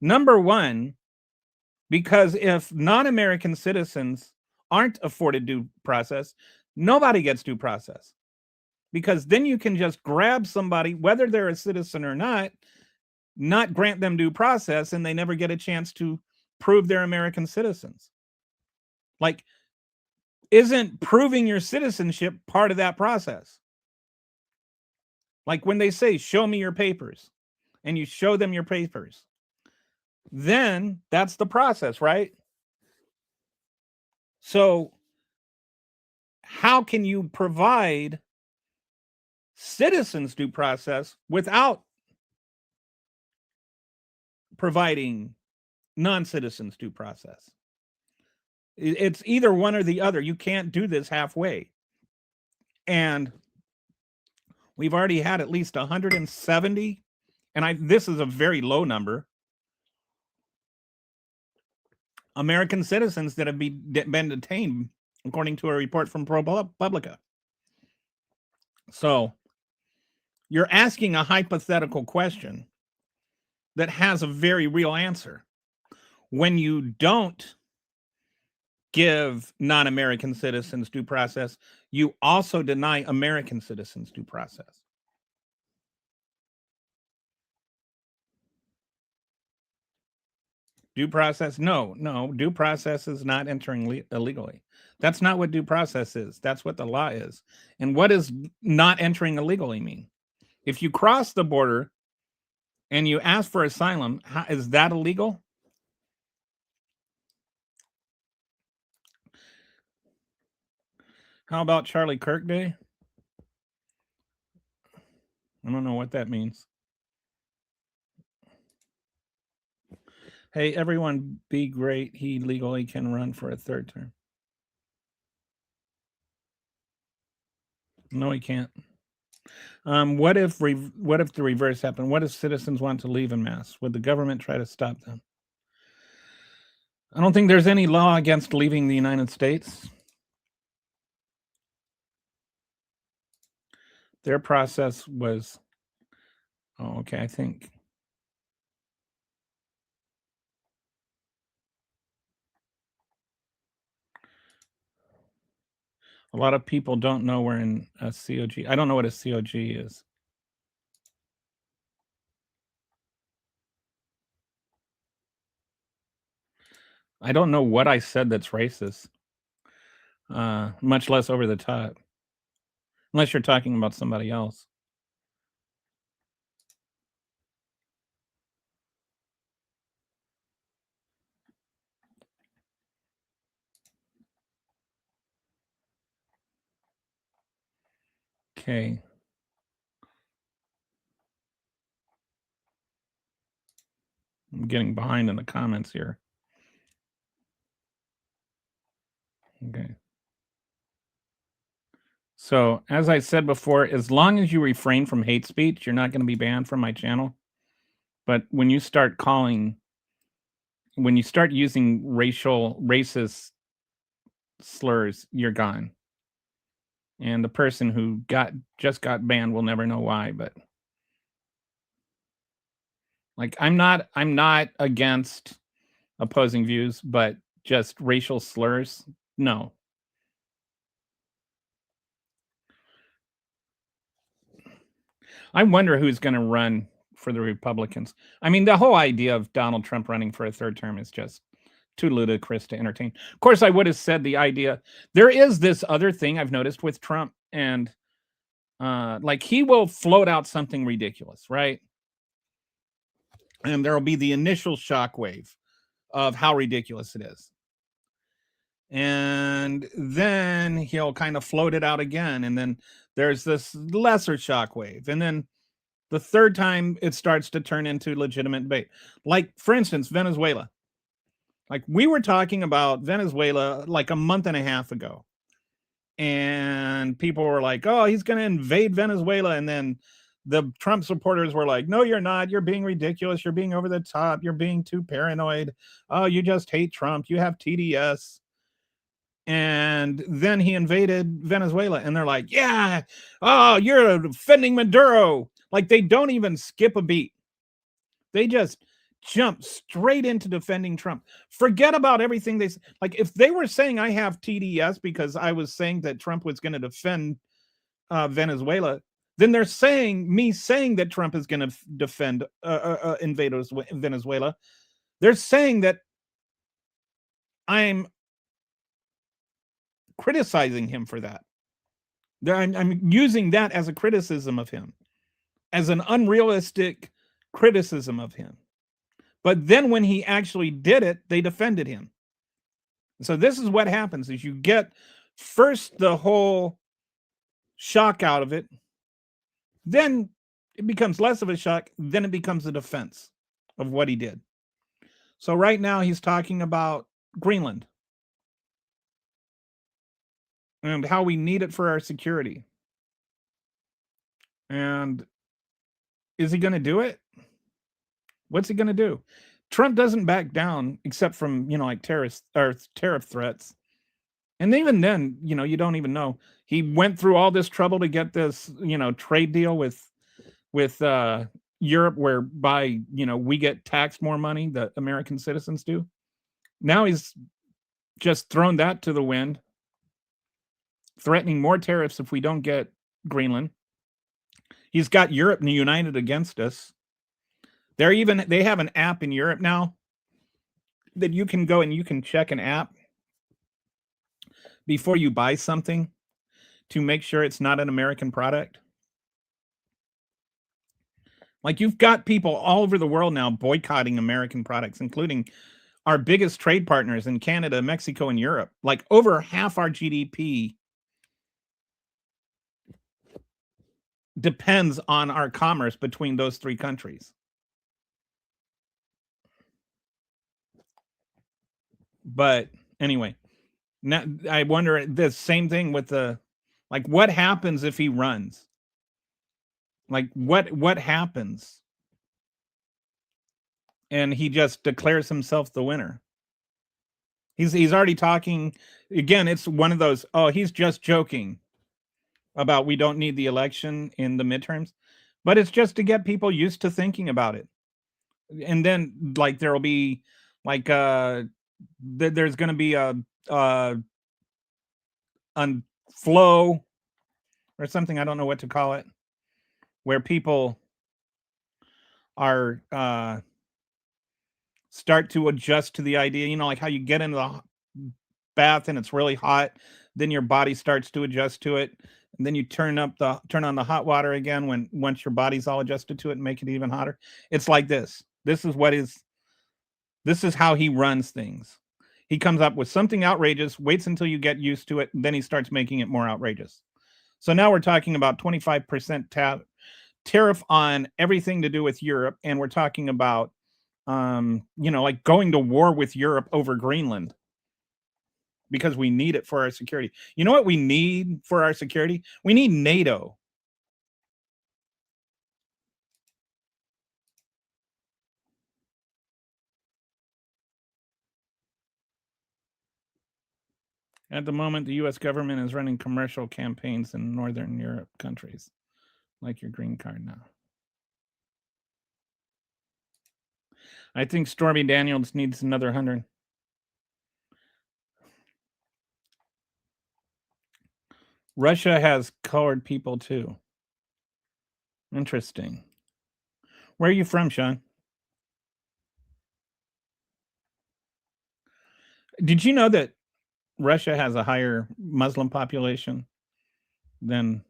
Number one, because if non-American citizens aren't afforded due process, nobody gets due process. Because then you can just grab somebody, whether they're a citizen or not grant them due process, and they never get a chance to prove they're American citizens. Like, isn't proving your citizenship part of that process? Like when they say, show me your papers, and you show them your papers, then that's the process, right? So how can you provide citizens due process without providing non-citizens due process? It's either one or the other. You can't do this halfway. And we've already had at least 170, and this is a very low number, American citizens that have been detained, according to a report from ProPublica. So you're asking a hypothetical question that has a very real answer. When you don't give non-American citizens due process, you also deny American citizens due process. Due process? No. Due process is not entering illegally. That's not what due process is. That's what the law is. And what does not entering illegally mean? If you cross the border and you ask for asylum, is that illegal? How about Charlie Kirk Day? I don't know what that means. Hey, everyone, be great. He legally can run for a third term. No, he can't. What if the reverse happened? What if citizens want to leave en masse? Would the government try to stop them? I don't think there's any law against leaving the United States. Their process was, okay, I think. A lot of people don't know we're in a COG. I don't know what a COG is. I don't know what I said that's racist, much less over the top. Unless you're talking about somebody else. Okay. I'm getting behind in the comments here. Okay. So, as I said before, as long as you refrain from hate speech, you're not going to be banned from my channel. But when you start using racist slurs, you're gone. And the person who just got banned will never know why, but like I'm not against opposing views, but just racial slurs, no. I wonder who's going to run for the Republicans. I mean, the whole idea of Donald Trump running for a third term is just too ludicrous to entertain. Of course, I would have said the idea. There is this other thing I've noticed with Trump, and like he will float out something ridiculous, right? And there will be the initial shockwave of how ridiculous it is. And then he'll kind of float it out again. And then there's this lesser shockwave. And then the third time it starts to turn into legitimate debate. Like, for instance, Venezuela. Like, we were talking about Venezuela like a month and a half ago. And people were like, oh, he's going to invade Venezuela. And then the Trump supporters were like, no, you're not. You're being ridiculous. You're being over the top. You're being too paranoid. Oh, you just hate Trump. You have TDS. And then he invaded Venezuela. And they're like, yeah, oh, you're defending Maduro. Like they don't even skip a beat. They just jump straight into defending Trump. Forget about everything they like. If they were saying I have TDS because I was saying that Trump was going to defend Venezuela, then they're saying me saying that Trump is going to defend invaders Venezuela. They're saying that I'm criticizing him for that. I'm using that as a criticism of him, as an unrealistic criticism of him. But then when he actually did it, they defended him. So this is what happens: is you get first the whole shock out of it, then it becomes less of a shock, then it becomes a defense of what he did. So right now he's talking about Greenland and how we need it for our security. And is he going to do it? What's he going to do? Trump doesn't back down except from, like terrorist or tariff threats. And even then, you don't even know. He went through all this trouble to get this, trade deal with Europe, whereby, we get taxed more money that American citizens do. Now he's just thrown that to the wind, threatening more tariffs if we don't get Greenland. He's got Europe united against us. They have an app in Europe now that you can go and you can check an app before you buy something to make sure it's not an American product. Like you've got people all over the world now boycotting American products, including our biggest trade partners in Canada, Mexico, and Europe. Like over half our GDP depends on our commerce between those three countries. But anyway, now I wonder the same thing with what happens if he runs? Like what happens? And he just declares himself the winner. He's already talking again. It's one of those, he's just joking about we don't need the election in the midterms, but it's just to get people used to thinking about it. And then like there'll be like there's going to be a flow or something, I don't know what to call it, where people are start to adjust to the idea, like how you get into the bath and it's really hot, then your body starts to adjust to it, and then you turn on the hot water again once your body's all adjusted to it and make it even hotter. It's like this is how he runs things. He comes up with something outrageous, waits until you get used to it, and then he starts making it more outrageous. So now we're talking about 25% tariff on everything to do with Europe, and we're talking about like going to war with Europe over Greenland because we need it for our security. You know what we need for our security? We need NATO. At the moment, the U.S. government is running commercial campaigns in Northern Europe countries, like your green card now. I think Stormy Daniels needs another 100. Russia has colored people too. Interesting. Where are you from, Sean? Did you know that Russia has a higher Muslim population than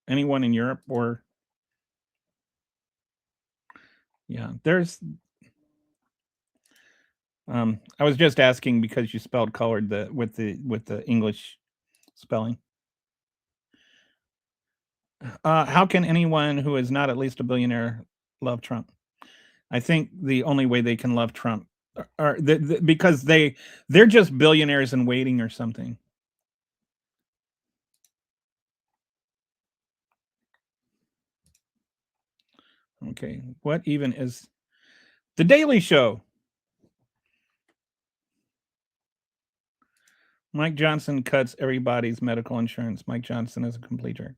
anyone in Europe? Or yeah, there's. I was just asking because you spelled colored with the English spelling. How can anyone who is not at least a billionaire love Trump? I think the only way they can love Trump are because they're just billionaires in waiting or something. Okay, what even is The Daily Show? Mike Johnson cuts everybody's medical insurance. Mike Johnson is a complete jerk.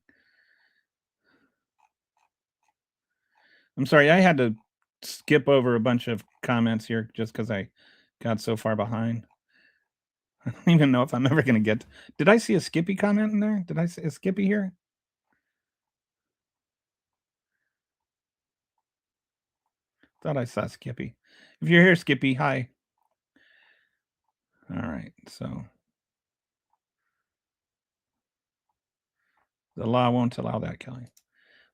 I'm sorry, I had to skip over a bunch of comments here just because I got so far behind. I don't even know if I'm ever gonna get. Did I see a Skippy comment in there? Did I see a Skippy here? Thought I saw Skippy. If you're here, Skippy, hi. All right, so the law won't allow that, Kelly.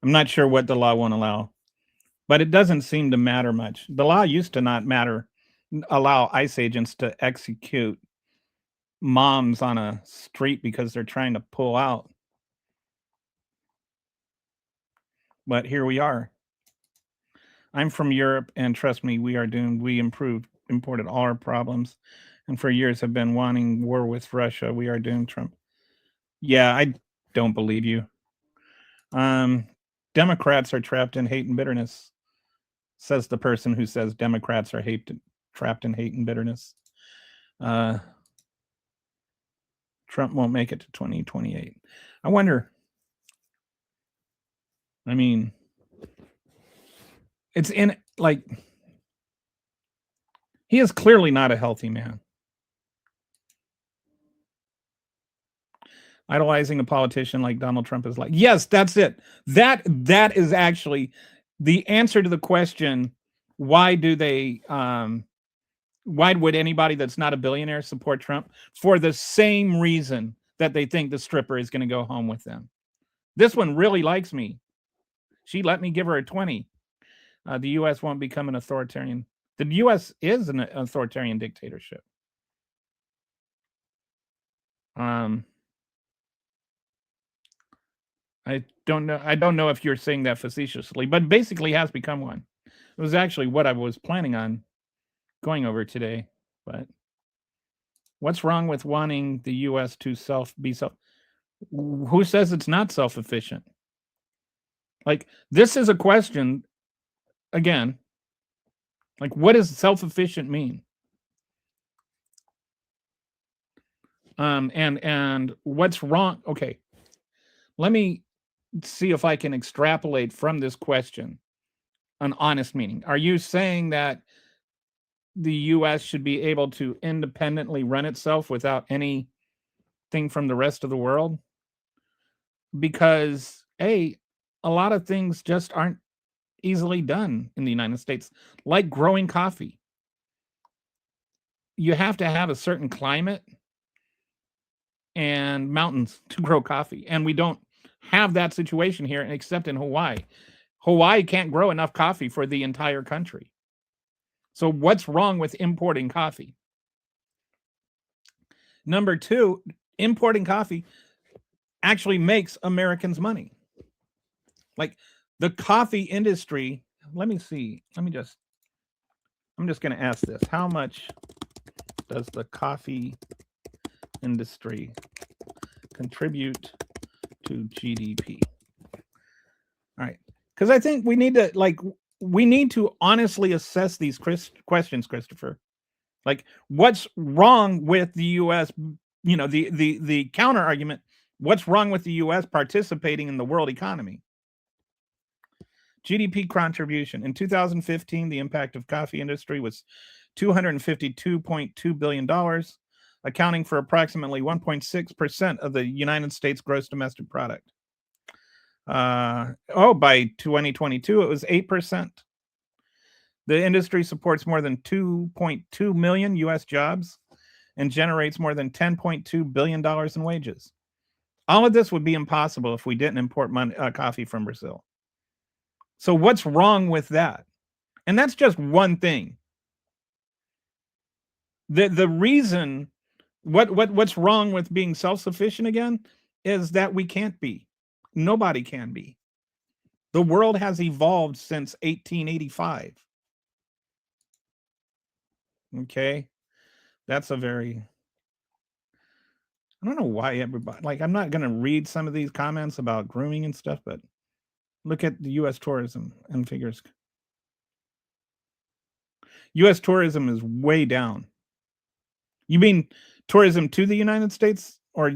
I'm not sure what the law won't allow, but it doesn't seem to matter much. The law used to not matter, allow ICE agents to execute moms on a street because they're trying to pull out. But here we are. I'm from Europe, and trust me, we are doomed. We imported all our problems, and for years have been wanting war with Russia. We are doomed, Trump. Yeah, I don't believe you. Um, Democrats are trapped in hate and bitterness, says the person who says Democrats are trapped in hate and bitterness. Trump won't make it to 2028. I wonder. I mean, it's in like he is clearly not a healthy man. Idolizing a politician like Donald Trump is like, yes, that's it. That is actually the answer to the question, why do they why would anybody that's not a billionaire support Trump? For the same reason that they think the stripper is going to go home with them. This one really likes me. She let me give her a 20. The U.S. won't become an authoritarian. The U.S. is an authoritarian dictatorship. I don't know. I don't know if you're saying that facetiously, but basically has become one. It was actually what I was planning on going over today. But what's wrong with wanting the U.S. to be self? Who says it's not self-efficient? Like, this is a question again. Like, what does self-efficient mean? And what's wrong? Okay, let me see if I can extrapolate from this question an honest meaning. Are you saying that the U.S. should be able to independently run itself without anything from the rest of the world? Because a lot of things just aren't easily done in the United States, like growing coffee. You have to have a certain climate and mountains to grow coffee, and we don't have that situation here except in Hawaii. Hawaii can't grow enough coffee for the entire country. So what's wrong with importing coffee? Number two, importing coffee actually makes Americans money. Like the coffee industry, let me see. I'm just going to ask this. How much does the coffee industry contribute to GDP? All right. Because I think we need to honestly assess these questions, Christopher. Like, what's wrong with the U.S.? You know, the counter argument. What's wrong with the U.S. participating in the world economy? GDP contribution in 2015, the impact of coffee industry was $252.2 billion, accounting for approximately 1.6% of the United States gross domestic product. By 2022, it was 8%. The industry supports more than 2.2 million U.S. jobs and generates more than $10.2 billion in wages. All of this would be impossible if we didn't import coffee from Brazil. So what's wrong with that? And that's just one thing. The reason what's wrong with being self-sufficient again is that we can't be. Nobody can be. The world has evolved since 1885. Okay? That's a very I don't know why everybody like I'm not going to read some of these comments about grooming and stuff, but look at the US tourism and figures. US tourism is way down. You mean tourism to the United States or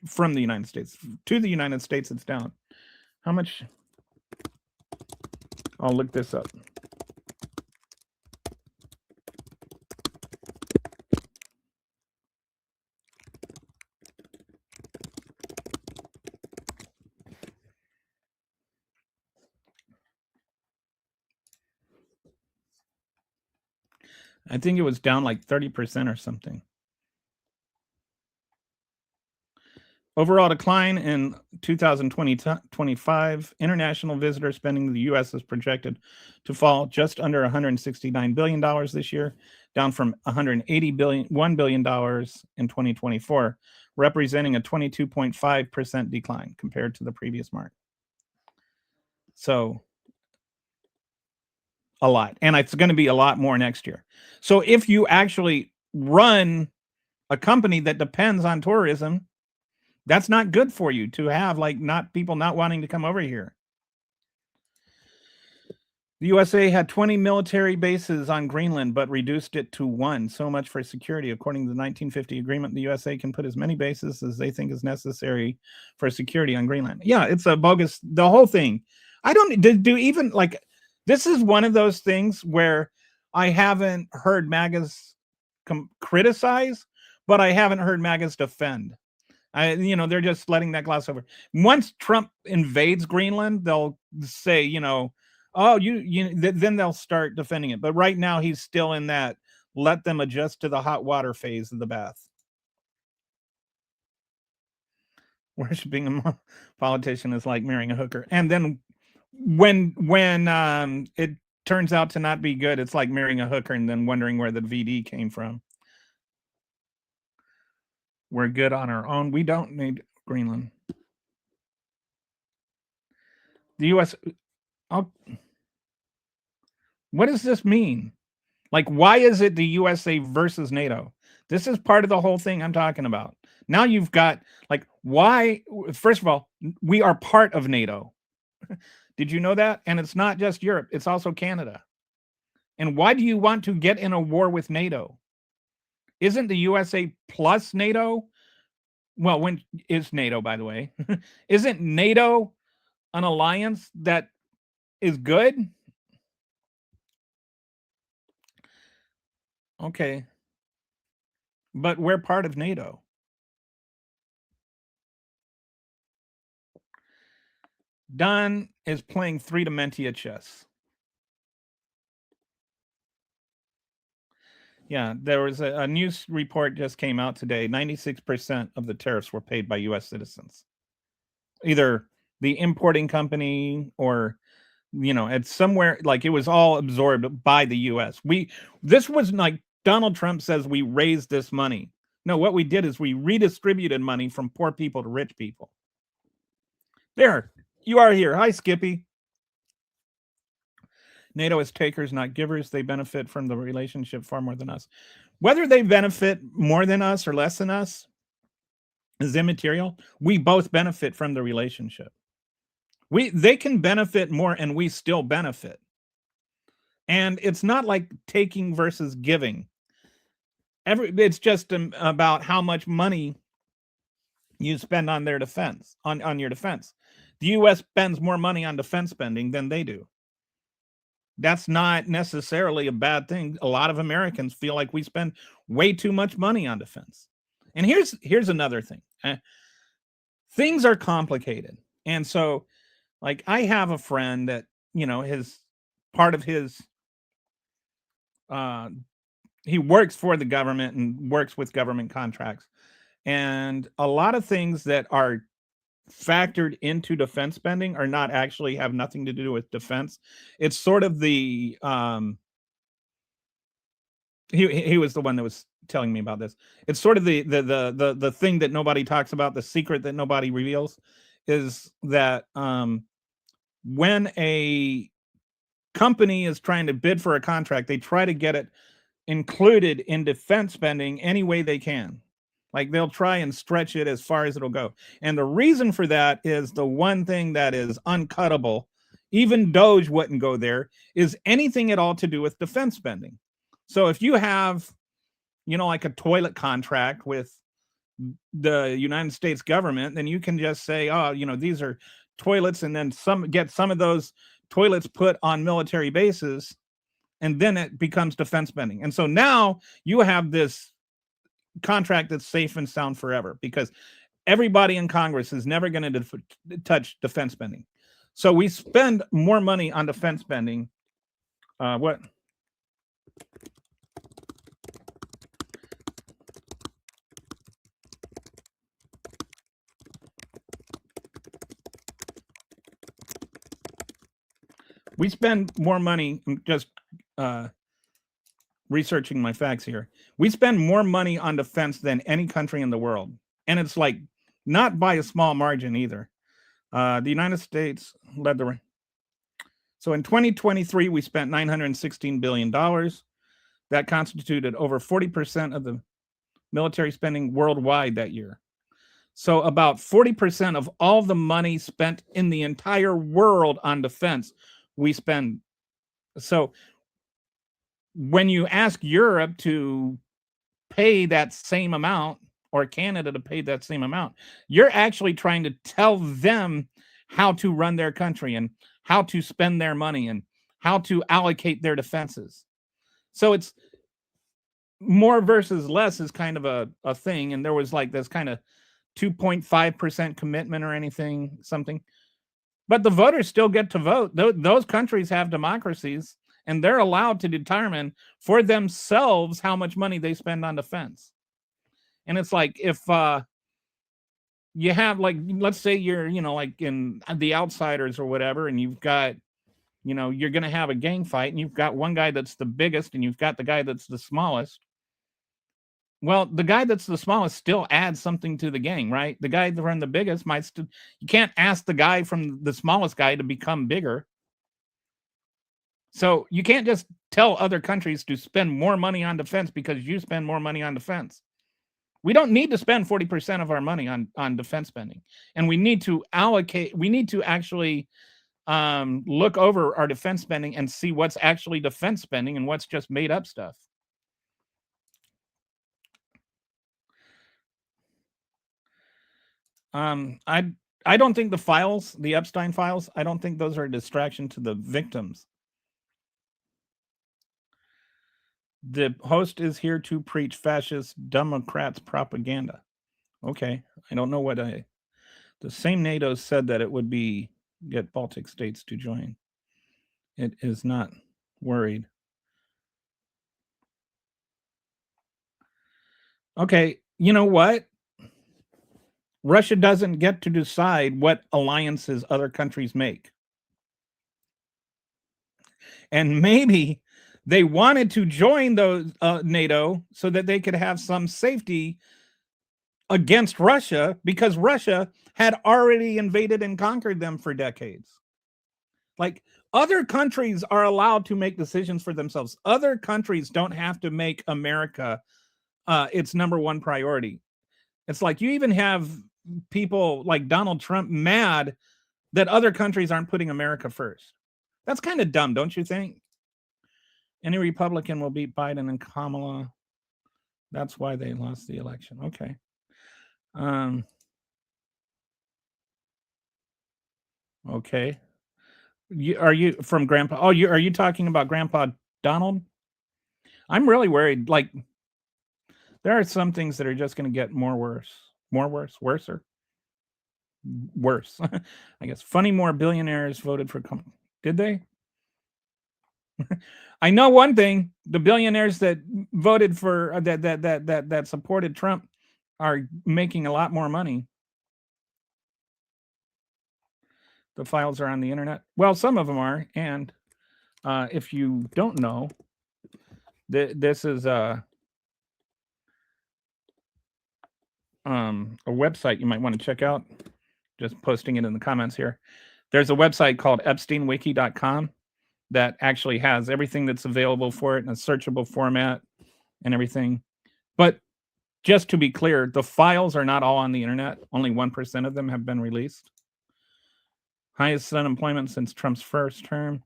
from the United States? To the United States, it's down. How much? I'll look this up. I think it was down like 30% or something. Overall decline in 2025, international visitor spending in the U.S. is projected to fall just under $169 billion this year, down from $181 billion in 2024, representing a 22.5% decline compared to the previous mark. So a lot. And it's going to be a lot more next year. So if you actually run a company that depends on tourism, that's not good for you to have like not people not wanting to come over here. The USA had 20 military bases on Greenland, but reduced it to 1. So much for security. According to the 1950 agreement, the USA can put as many bases as they think is necessary for security on Greenland. Yeah, it's a bogus, the whole thing. I don't do even like, this is one of those things where I haven't heard MAGAs criticize, but I haven't heard MAGAs defend. They're just letting that gloss over. Once Trump invades Greenland, they'll say, oh, then they'll start defending it. But right now, he's still in that let them adjust to the hot water phase of the bath. Worshipping a politician is like marrying a hooker. And then when it turns out to not be good, it's like marrying a hooker and then wondering where the VD came from. We're good on our own. We don't need Greenland. The U.S. What does this mean? Like, why is it the USA versus NATO? This is part of the whole thing I'm talking about. Now you've got, like, why? First of all, we are part of NATO. Did you know that? And it's not just Europe, it's also Canada. And why do you want to get in a war with NATO? Isn't the USA plus NATO? Well, when is NATO, by the way? Isn't NATO an alliance that is good? Okay. But we're part of NATO. Don is playing 3 Dementia chess. Yeah, there was a news report just came out today. 96% of the tariffs were paid by U.S. citizens. Either the importing company or, it's somewhere, like it was all absorbed by the U.S. This was like Donald Trump says we raised this money. No, what we did is we redistributed money from poor people to rich people. There, you are here. Hi, Skippy. NATO is takers, not givers. They benefit from the relationship far more than us. Whether they benefit more than us or less than us is immaterial. We both benefit from the relationship. They can benefit more and we still benefit. And it's not like taking versus giving. It's just about how much money you spend on their defense, on your defense. The U.S. spends more money on defense spending than they do. That's not necessarily a bad thing. A lot of Americans feel like we spend way too much money on defense. And here's another thing. Things are complicated. And so, like, I have a friend that, his part of his he works for the government and works with government contracts. And a lot of things that are factored into defense spending are not actually have nothing to do with defense. It's sort of the he was the one that was telling me about this. It's sort of the thing that nobody talks about, the secret that nobody reveals, is that when a company is trying to bid for a contract, they try to get it included in defense spending any way they can. Like they'll try and stretch it as far as it'll go. And the reason for that is the one thing that is uncuttable, even Doge wouldn't go there, is anything at all to do with defense spending. So if you have, like a toilet contract with the United States government, then you can just say, oh, these are toilets, and then get some of those toilets put on military bases, and then it becomes defense spending. And so now you have this contract that's safe and sound forever because everybody in Congress is never going to touch defense spending. So we spend more money on defense spending. What? We spend more money. I'm just researching my facts here. We spend more money on defense than any country in the world. And it's like not by a small margin either. The United States led the. So in 2023, we spent $916 billion. That constituted over 40% of the military spending worldwide that year. So about 40% of all the money spent in the entire world on defense, we spend. So when you ask Europe to pay that same amount or Canada to pay that same amount, you're actually trying to tell them how to run their country and how to spend their money and how to allocate their defenses. So it's more versus less is kind of a thing. And there was like this kind of 2.5% commitment or anything, something. But the voters still get to vote. Those countries have democracies, and they're allowed to determine for themselves how much money they spend on defense. And it's like if you have, like, let's say you're, like in The Outsiders or whatever, and you've got, you're going to have a gang fight, and you've got one guy that's the biggest, and you've got the guy that's the smallest. Well, the guy that's the smallest still adds something to the gang, right? The guy from the biggest might still. You can't ask the guy from the smallest guy to become bigger. So you can't just tell other countries to spend more money on defense because you spend more money on defense. We don't need to spend 40% of our money on defense spending. And we need to allocate, we need to actually look over our defense spending and see what's actually defense spending and what's just made up stuff. I don't think the files, the Epstein files, I don't think those are a distraction to the victims. The host is here to preach fascist Democrats propaganda. Okay, I don't know what the same NATO said that it would be get Baltic states to join. It is not worried. Okay, you know what? Russia doesn't get to decide what alliances other countries make. And maybe they wanted to join those NATO so that they could have some safety against Russia because Russia had already invaded and conquered them for decades. Like, other countries are allowed to make decisions for themselves. Other countries don't have to make America its number one priority. It's like you even have people like Donald Trump mad that other countries aren't putting America first. That's kind of dumb, don't you think? Any Republican will beat Biden and Kamala. That's why they lost the election. Okay. Okay. Are you from Grandpa? Oh, are you talking about Grandpa Donald? I'm really worried. Like, there are some things that are just going to get worse. I guess. Funny more billionaires voted for. Did they? I know one thing: the billionaires that voted for that supported Trump are making a lot more money. The files are on the internet. Well, some of them are, and if you don't know, this is a website you might want to check out. Just posting it in the comments here. There's a website called EpsteinWiki.com that actually has everything that's available for it in a searchable format and everything. But just to be clear, the files are not all on the internet. Only 1% of them have been released. Highest unemployment since Trump's first term.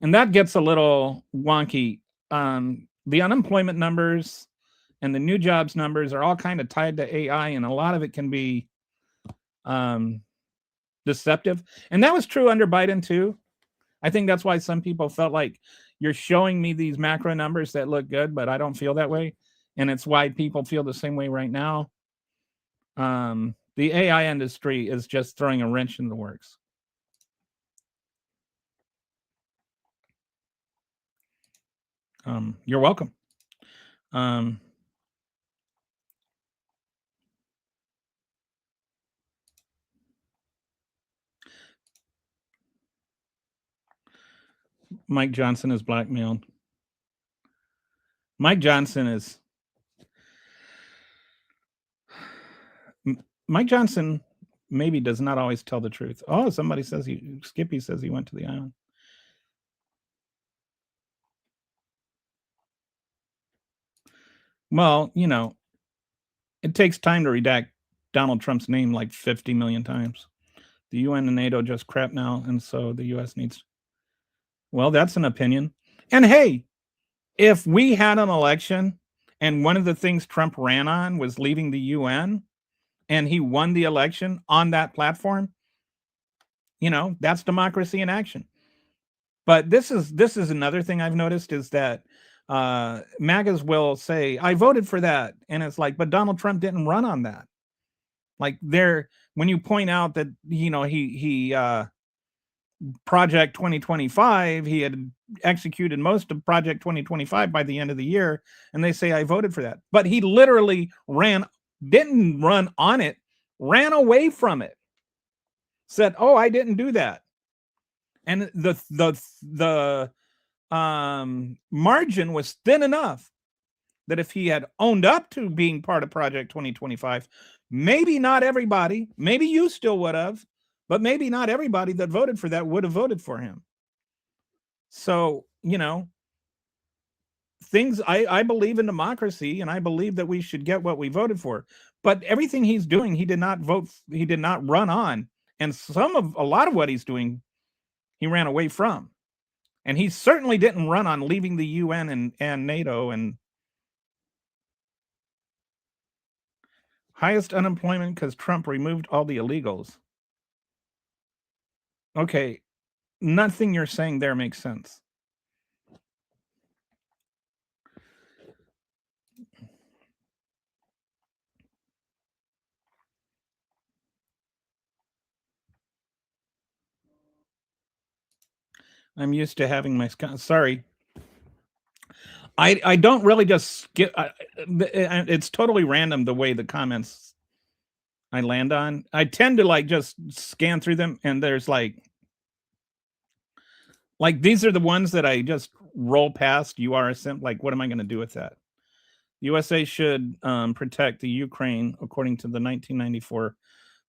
And that gets a little wonky. The unemployment numbers and the new jobs numbers are all kind of tied to AI, and a lot of it can be deceptive. And that was true under Biden too. I think that's why some people felt like you're showing me these macro numbers that look good, but I don't feel that way. And it's why people feel the same way right now. The AI industry is just throwing a wrench in the works. You're welcome. Mike Johnson is blackmailed. Mike Johnson is Mike Johnson maybe does not always tell the truth. Oh, somebody says Skippy says he went to the island. Well, it takes time to redact Donald Trump's name like 50 million times. The UN and NATO just crap now, and so the US needs. Well, that's an opinion. And hey, if we had an election and one of the things Trump ran on was leaving the UN and he won the election on that platform, that's democracy in action. But this is another thing I've noticed is that MAGAs will say, I voted for that. And it's like, but Donald Trump didn't run on that. Like when you point out that, he Project 2025, he had executed most of Project 2025 by the end of the year. And they say, I voted for that. But he literally didn't run on it, ran away from it, said, oh, I didn't do that. And the margin was thin enough that if he had owned up to being part of Project 2025, maybe not everybody, maybe you still would have, but maybe not everybody that voted for that would have voted for him. So, things, I believe in democracy and I believe that we should get what we voted for. But everything he's doing, he did not run on. And a lot of what he's doing, he ran away from. And he certainly didn't run on leaving the UN and NATO and highest unemployment because Trump removed all the illegals. Okay, nothing you're saying there makes sense. I'm used to having my sorry. I don't really just skip. It's totally random the way the comments I land on. I tend to just scan through them, and there's like these are the ones that I just roll past. You are a simp. Like, what am I going to do with that? USA should protect the Ukraine, according to the 1994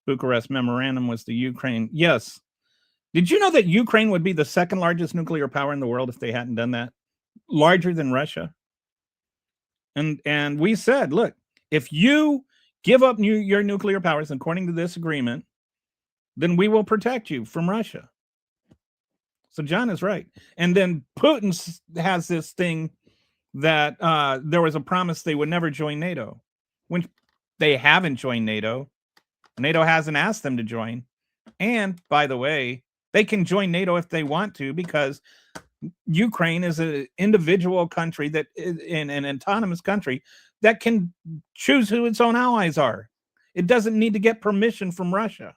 Bucharest Memorandum. Was the Ukraine? Yes. Did you know that Ukraine would be the second largest nuclear power in the world if they hadn't done that? Larger than Russia. And we said, look, if you give up your nuclear powers, according to this agreement, then we will protect you from Russia. So John is right. And then Putin has this thing that there was a promise they would never join NATO. When they haven't joined NATO, NATO hasn't asked them to join. And by the way, they can join NATO if they want to, because Ukraine is an individual country that is in an autonomous country that can choose who its own allies are. It doesn't need to get permission from Russia.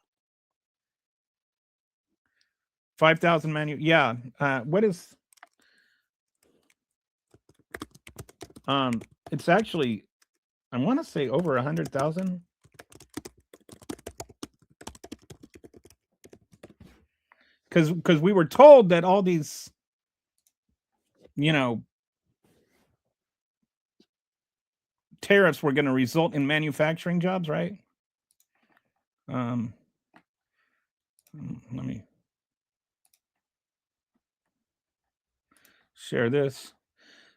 5,000 yeah. What is it's actually, I want to say over 100,000. Because we were told that all these, tariffs were going to result in manufacturing jobs, right? Let me share this.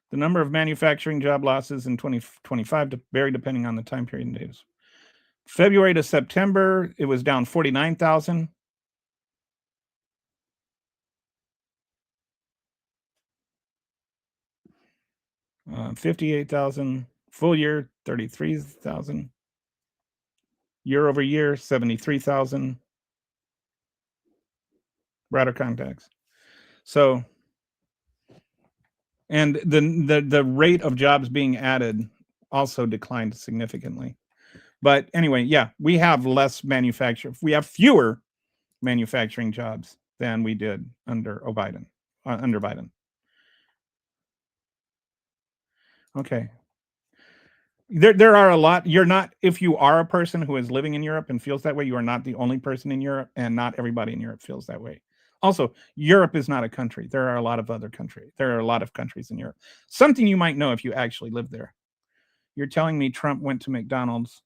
The number of manufacturing job losses in 2025 vary depending on the time period and days. February to September, it was down 49,000. Uh, 58,000. Full year, 33,000. Year over year, 73,000. Router contacts. So, and the rate of jobs being added also declined significantly. But anyway, yeah, we have less manufacture. We have fewer manufacturing jobs than we did under Biden. Under Biden. Okay. There are a lot. You're not, if you are a person who is living in Europe and feels that way, you are not the only person in Europe, and not everybody in Europe feels that way. Also, Europe is not a country. There are a lot of other countries. There are a lot of countries in Europe. Something you might know if you actually live there. You're telling me Trump went to McDonald's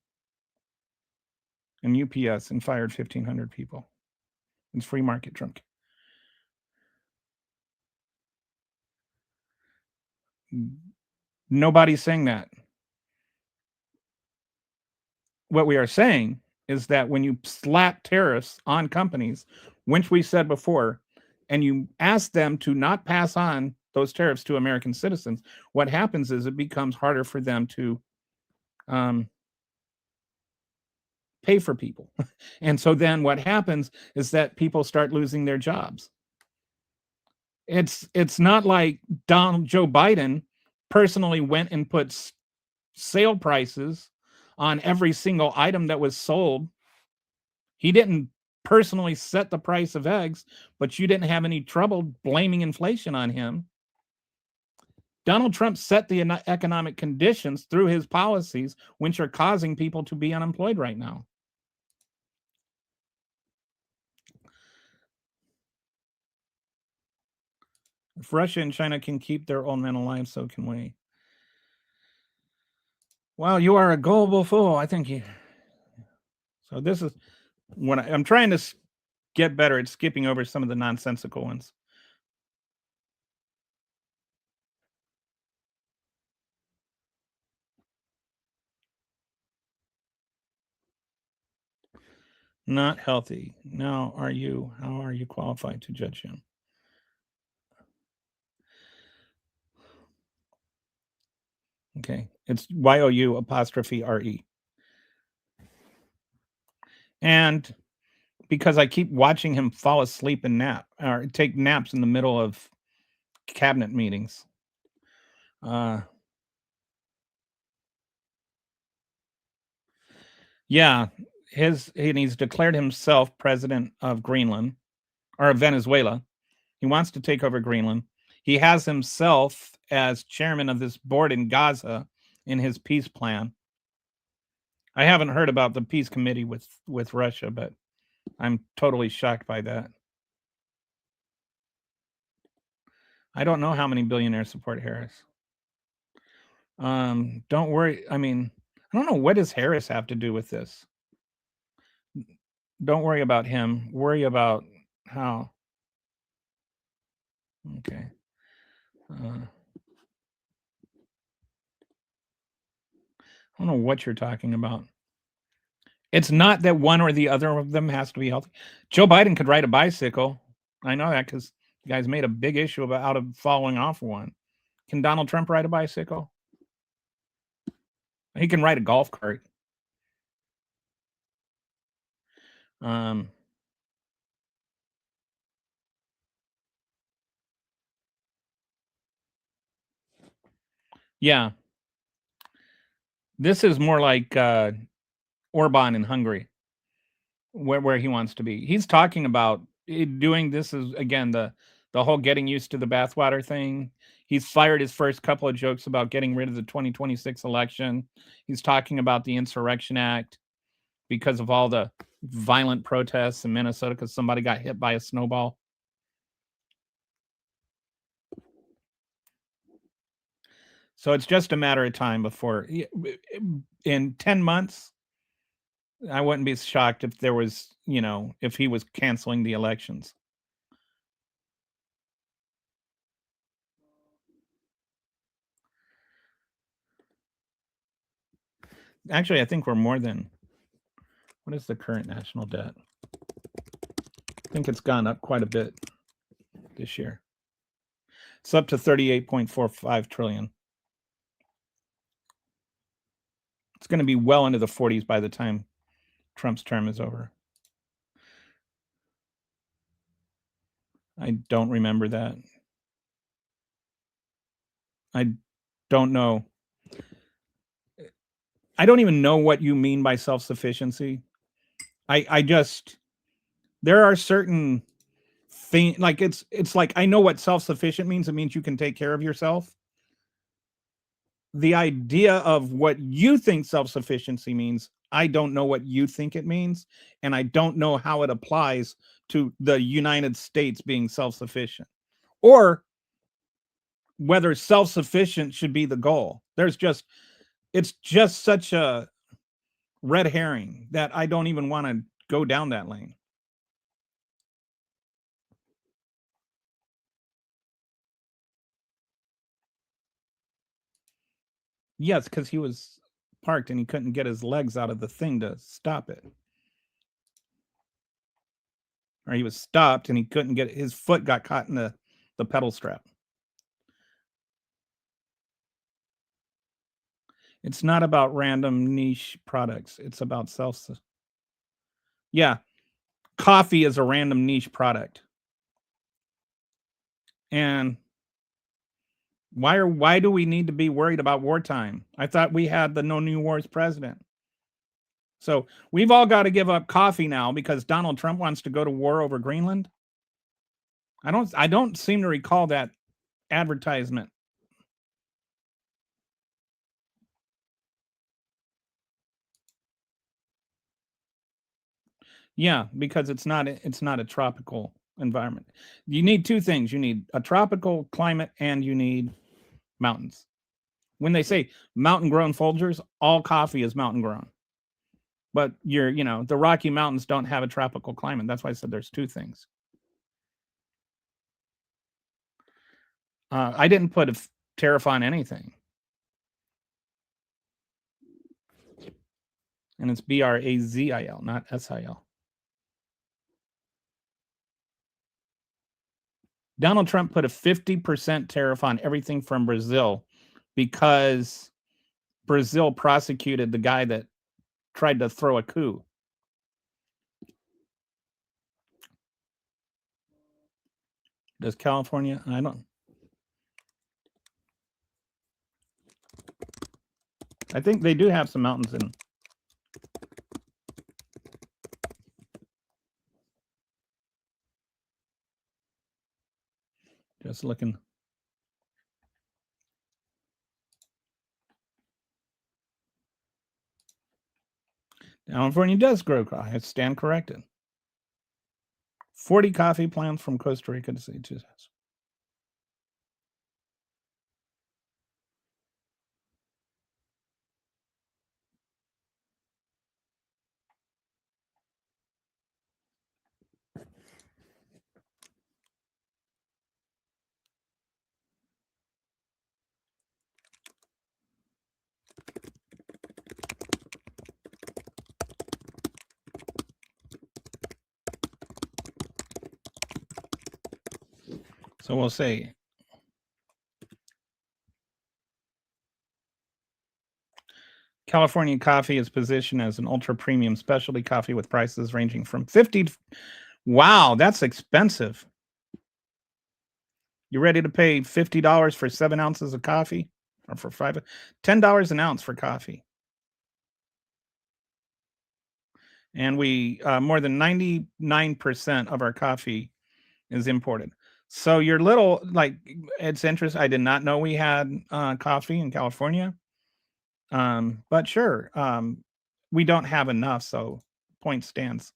and UPS and fired 1,500 people. It's free market, Trump. Nobody's saying that. What we are saying is that when you slap tariffs on companies, which we said before, and you ask them to not pass on those tariffs to American citizens, what happens is it becomes harder for them to um, pay for people. And so then what happens is that people start losing their jobs. It's not like Joe Biden personally went and put sale prices on every single item that was sold. He didn't personally set the price of eggs, but you didn't have any trouble blaming inflation on him. Donald Trump set the economic conditions through his policies, which are causing people to be unemployed right now. If Russia and China can keep their own men alive, so can we. Well, you are a gullible fool. I think you. So this is when I'm trying to get better at skipping over some of the nonsensical ones. Not healthy. Now, are you? How are you qualified to judge him? Okay, it's YOU''RE. And because I keep watching him fall asleep and nap or take naps in the middle of cabinet meetings. Yeah, he's declared himself president of Greenland or of Venezuela. He wants to take over Greenland. He has himself as chairman of this board in Gaza in his peace plan. I haven't heard about the peace committee with Russia, but I'm totally shocked by that. I don't know how many billionaires support Harris. Don't worry. I mean, I don't know, what does Harris have to do with this? Don't worry about him. Worry about how. Okay. I don't know what you're talking about. It's not that one or the other of them has to be healthy. Joe Biden could ride a bicycle. I know that because you guys made a big issue about out of falling off one. Can Donald Trump ride a bicycle? He can ride a golf cart. Um, yeah, this is more like Orban in Hungary, where he wants to be. He's talking about doing this is again the whole getting used to the bathwater thing. He's fired his first couple of jokes about getting rid of the 2026 election. He's talking about the Insurrection Act because of all the violent protests in Minnesota because somebody got hit by a snowball. So it's just a matter of time before, in 10 months, I wouldn't be shocked if there was, if he was canceling the elections. Actually, I think we're more than, what is the current national debt? I think it's gone up quite a bit this year. It's up to 38.45 trillion. It's going to be well into the 40s by the time Trump's term is over. I don't remember that. I don't know. I don't even know what you mean by self-sufficiency. I just there are certain things like it's like I know what self-sufficient means. It means you can take care of yourself. The idea of what you think self-sufficiency means, I don't know what you think it means, and I don't know how it applies to the United States being self-sufficient or whether self-sufficient should be the goal. It's just such a red herring that I don't even want to go down that lane. Yes, because he was parked and he couldn't get his legs out of the thing to stop it. Or he was stopped and he couldn't get his foot got caught in the pedal strap. It's not about random niche products. It's about self. Yeah, coffee is a random niche product. And why do we need to be worried about wartime? I thought we had the no new wars president. So we've all got to give up coffee now because Donald Trump wants to go to war over Greenland. I don't seem to recall that advertisement. Yeah, because it's not a tropical environment. You need two things. You need a tropical climate and you need mountains. When they say mountain grown Folgers, all coffee is mountain grown. But the Rocky Mountains don't have a tropical climate. That's why I said there's two things. I didn't put a tariff on anything. And it's BRAZIL, not SIL. Donald Trump put a 50% tariff on everything from Brazil because Brazil prosecuted the guy that tried to throw a coup. Does California? I don't. I think they do have some mountains in. Just looking. California does grow coffee. I stand corrected. 40 coffee plants from Costa Rica to see. So we'll say California coffee is positioned as an ultra premium specialty coffee with prices ranging from 50 to, wow, that's expensive. You ready to pay $50 for 7 ounces of coffee? Or for $10 an ounce for coffee? And we more than 99% of our coffee is imported. So your little it's interesting. I did not know we had coffee in California. But sure, we don't have enough, so point stands.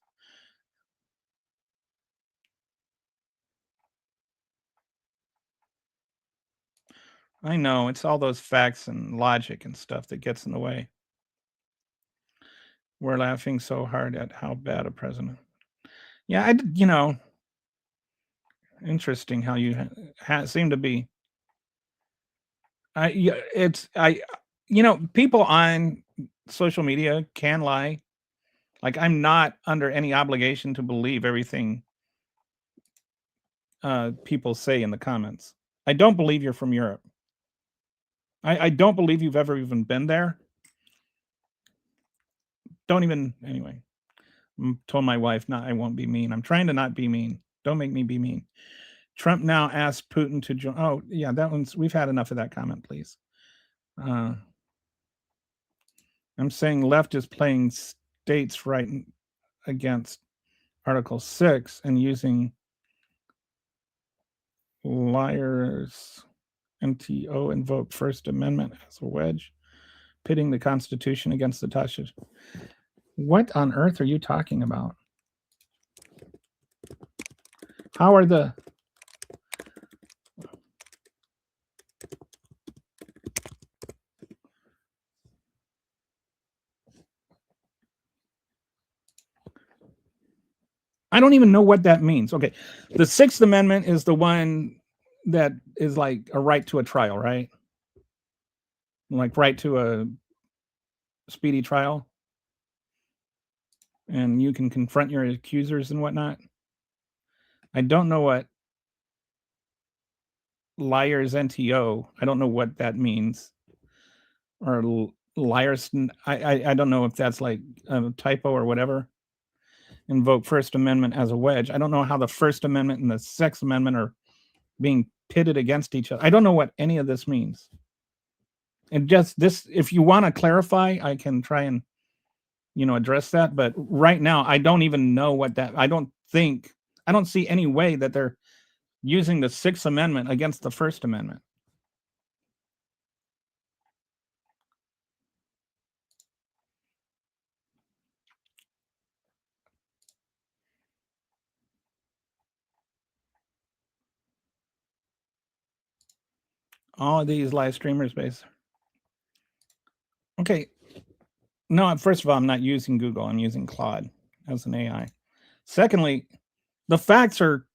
I know it's all those facts and logic and stuff that gets in the way. We're laughing so hard at how bad a president. Yeah, interesting how you seem to be. Yeah, people on social media can lie. Like I'm not under any obligation to believe everything people say in the comments. I don't believe you're from Europe. I don't believe you've ever even been there. Don't even anyway. Told my wife, "No, I won't be mean. I'm trying to not be mean. Don't make me be mean." Trump now asks Putin to join. Oh, yeah, that one's, we've had enough of that comment, please. I'm saying left is playing states' right against Article 6 and using liars NTO invoke First Amendment as a wedge, pitting the Constitution against the touches. What on earth are you talking about? How are the I don't even know what that means. Okay. The Sixth Amendment is the one that is like a right to a trial, right? Like right to a speedy trial. And you can confront your accusers and whatnot. I don't know what liars NTO. I don't know what that means. Or liars. I don't know if that's like a typo or whatever. Invoke First Amendment as a wedge. I don't know how the First Amendment and the Sixth Amendment are being pitted against each other. I don't know what any of this means. And just this, if you want to clarify, I can try and, address that. But right now, I don't even know what that, I don't see any way that they're using the Sixth Amendment against the First Amendment. All of these live streamers base. Okay. No, first of all, I'm not using Google. I'm using Claude as an AI. Secondly, the facts are,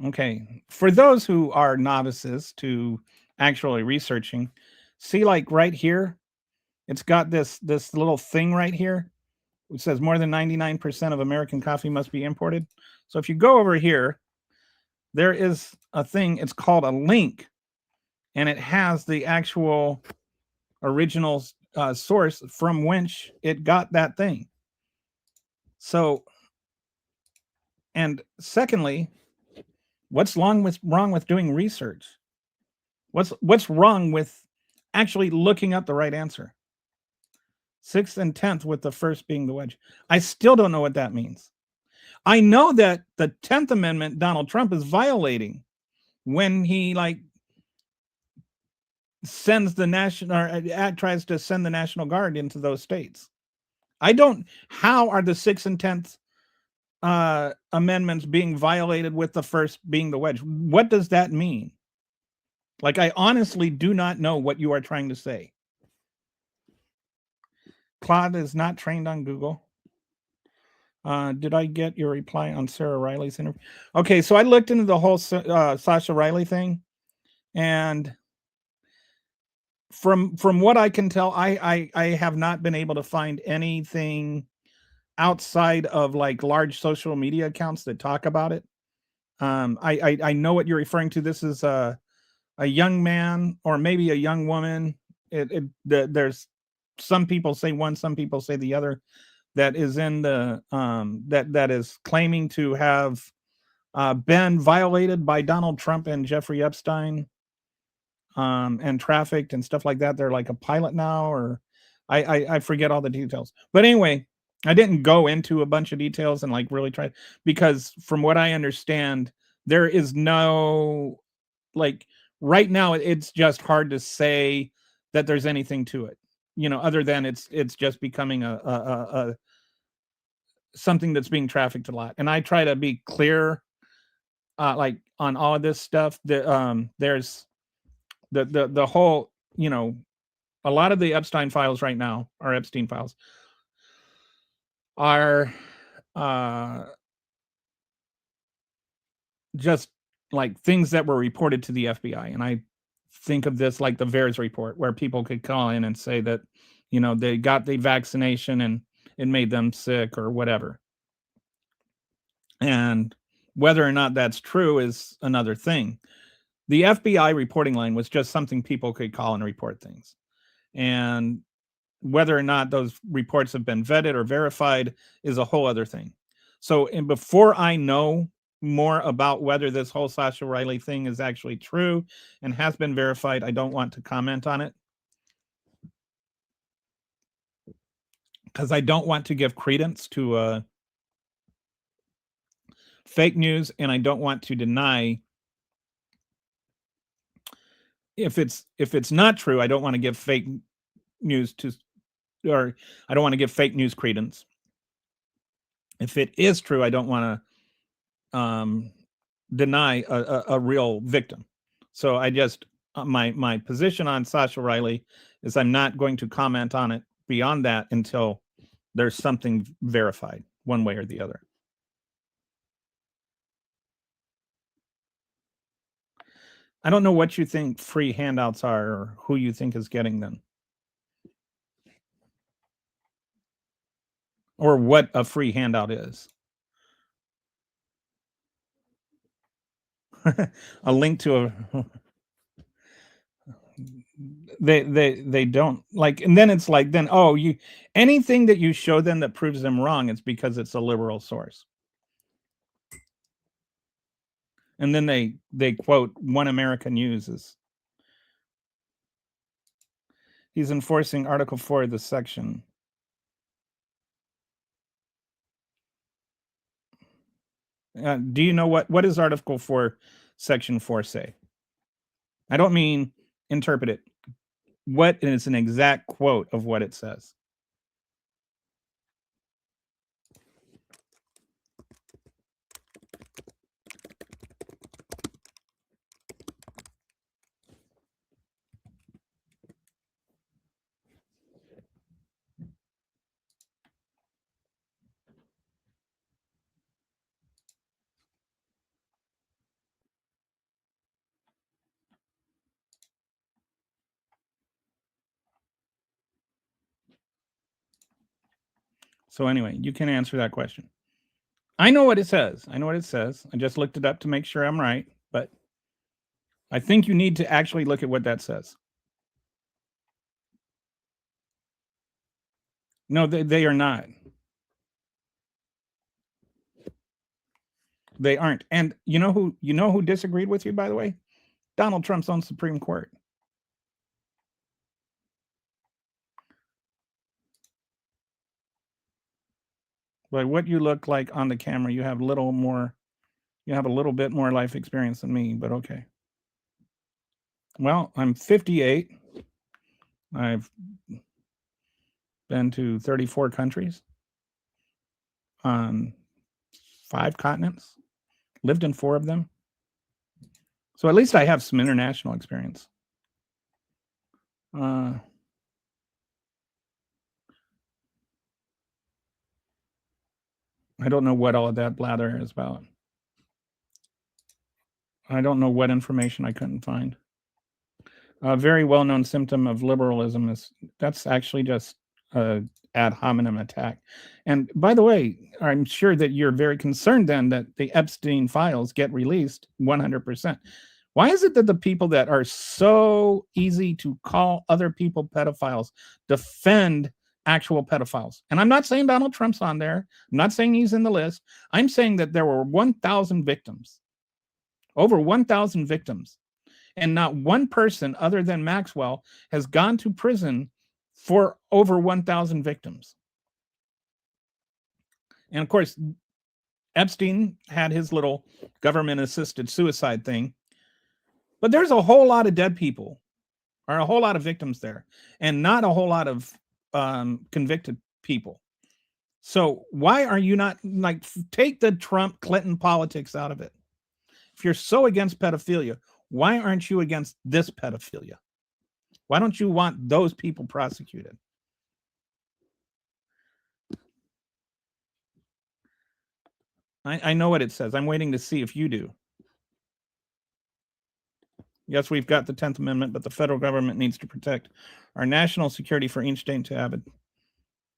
okay. For those who are novices to actually researching, see like right here, it's got this little thing right here. It says more than 99% of American coffee must be imported. So if you go over here, there is a thing, it's called a link, and it has the actual original source from which it got that thing. So, and secondly, what's wrong with doing research? What's wrong with actually looking up the right answer? 6th and 10th, with the first being the wedge. I still don't know what that means. I know that the 10th Amendment Donald Trump is violating when he sends the national, or tries to send the National Guard into those states. How are the 6th and 10th amendments being violated with the first being the wedge? What does that mean? Like, I honestly do not know what you are trying to say. Claude is not trained on Google. Did I get your reply on Sarah Riley's interview? Okay, so I looked into the whole Sasha Riley thing, and from what I can tell, I have not been able to find anything outside of like large social media accounts that talk about it. I know what you're referring to. This is a young man or maybe a young woman. There's some people say one, some people say the other, that is in the that is claiming to have been violated by Donald Trump and Jeffrey Epstein, and trafficked and stuff like that. They're like a pilot now, or I forget all the details. But anyway, I didn't go into a bunch of details and like really try, because from what I understand, there is no, like, right now it's just hard to say that there's anything to it, other than it's just becoming a something that's being trafficked a lot. And I try to be clear, like on all of this stuff. There's the whole, a lot of the Epstein files right now, or Epstein files, are just like things that were reported to the FBI. And I think of this like the VAERS report, where people could call in and say that, they got the vaccination and it made them sick or whatever. And whether or not that's true is another thing. The FBI reporting line was just something people could call and report things. And whether or not those reports have been vetted or verified is a whole other thing. So, and before I know more about whether this whole Sasha Riley thing is actually true and has been verified, I don't want to comment on it because I don't want to give credence to fake news, and I don't want to deny if it's not true. I don't want to give fake news to, or I don't want to give fake news credence. If it is true, I don't want to deny a real victim. So I just my position on Sasha Riley is I'm not going to comment on it beyond that until there's something verified one way or the other. I don't know what you think free handouts are or who you think is getting them. Or what a free handout is. A link to a they don't like, and then it's like, then you anything that you show them that proves them wrong, it's because it's a liberal source. And then they quote One America News as he's enforcing Article 4 of the section. Do you know what is Article 4, Section 4 say? I don't mean interpret it. What is an exact quote of what it says? So anyway, you can answer that question. I know what it says. I know what it says. I just looked it up to make sure I'm right, but I think you need to actually look at what that says. No, they are not. They aren't. And you know who disagreed with you, by the way? Donald Trump's own Supreme Court. Like what you look like on the camera, you have a little bit more life experience than me, but okay. Well, I'm 58. I've been to 34 countries on 5 continents, lived in 4 of them. So at least I have some international experience. I don't know what all of that blather is about. I don't know what information I couldn't find. A very well-known symptom of liberalism is that's actually just an ad hominem attack. And by the way, I'm sure that you're very concerned then that the Epstein files get released 100%. Why is it that the people that are so easy to call other people pedophiles defend actual pedophiles? And I'm not saying Donald Trump's on there. I'm not saying he's in the list. I'm saying that there were 1,000 victims, over 1,000 victims. And not one person other than Maxwell has gone to prison for over 1,000 victims. And of course, Epstein had his little government-assisted suicide thing. But there's a whole lot of dead people, or a whole lot of victims there, and not a whole lot of convicted people. So why are you not, like, take the Trump Clinton politics out of it? If you're so against pedophilia, why aren't you against this pedophilia? Why don't you want those people prosecuted? I know what it says. I'm waiting to see if you do. Yes, we've got the 10th Amendment, but the federal government needs to protect our national security for each state to have it.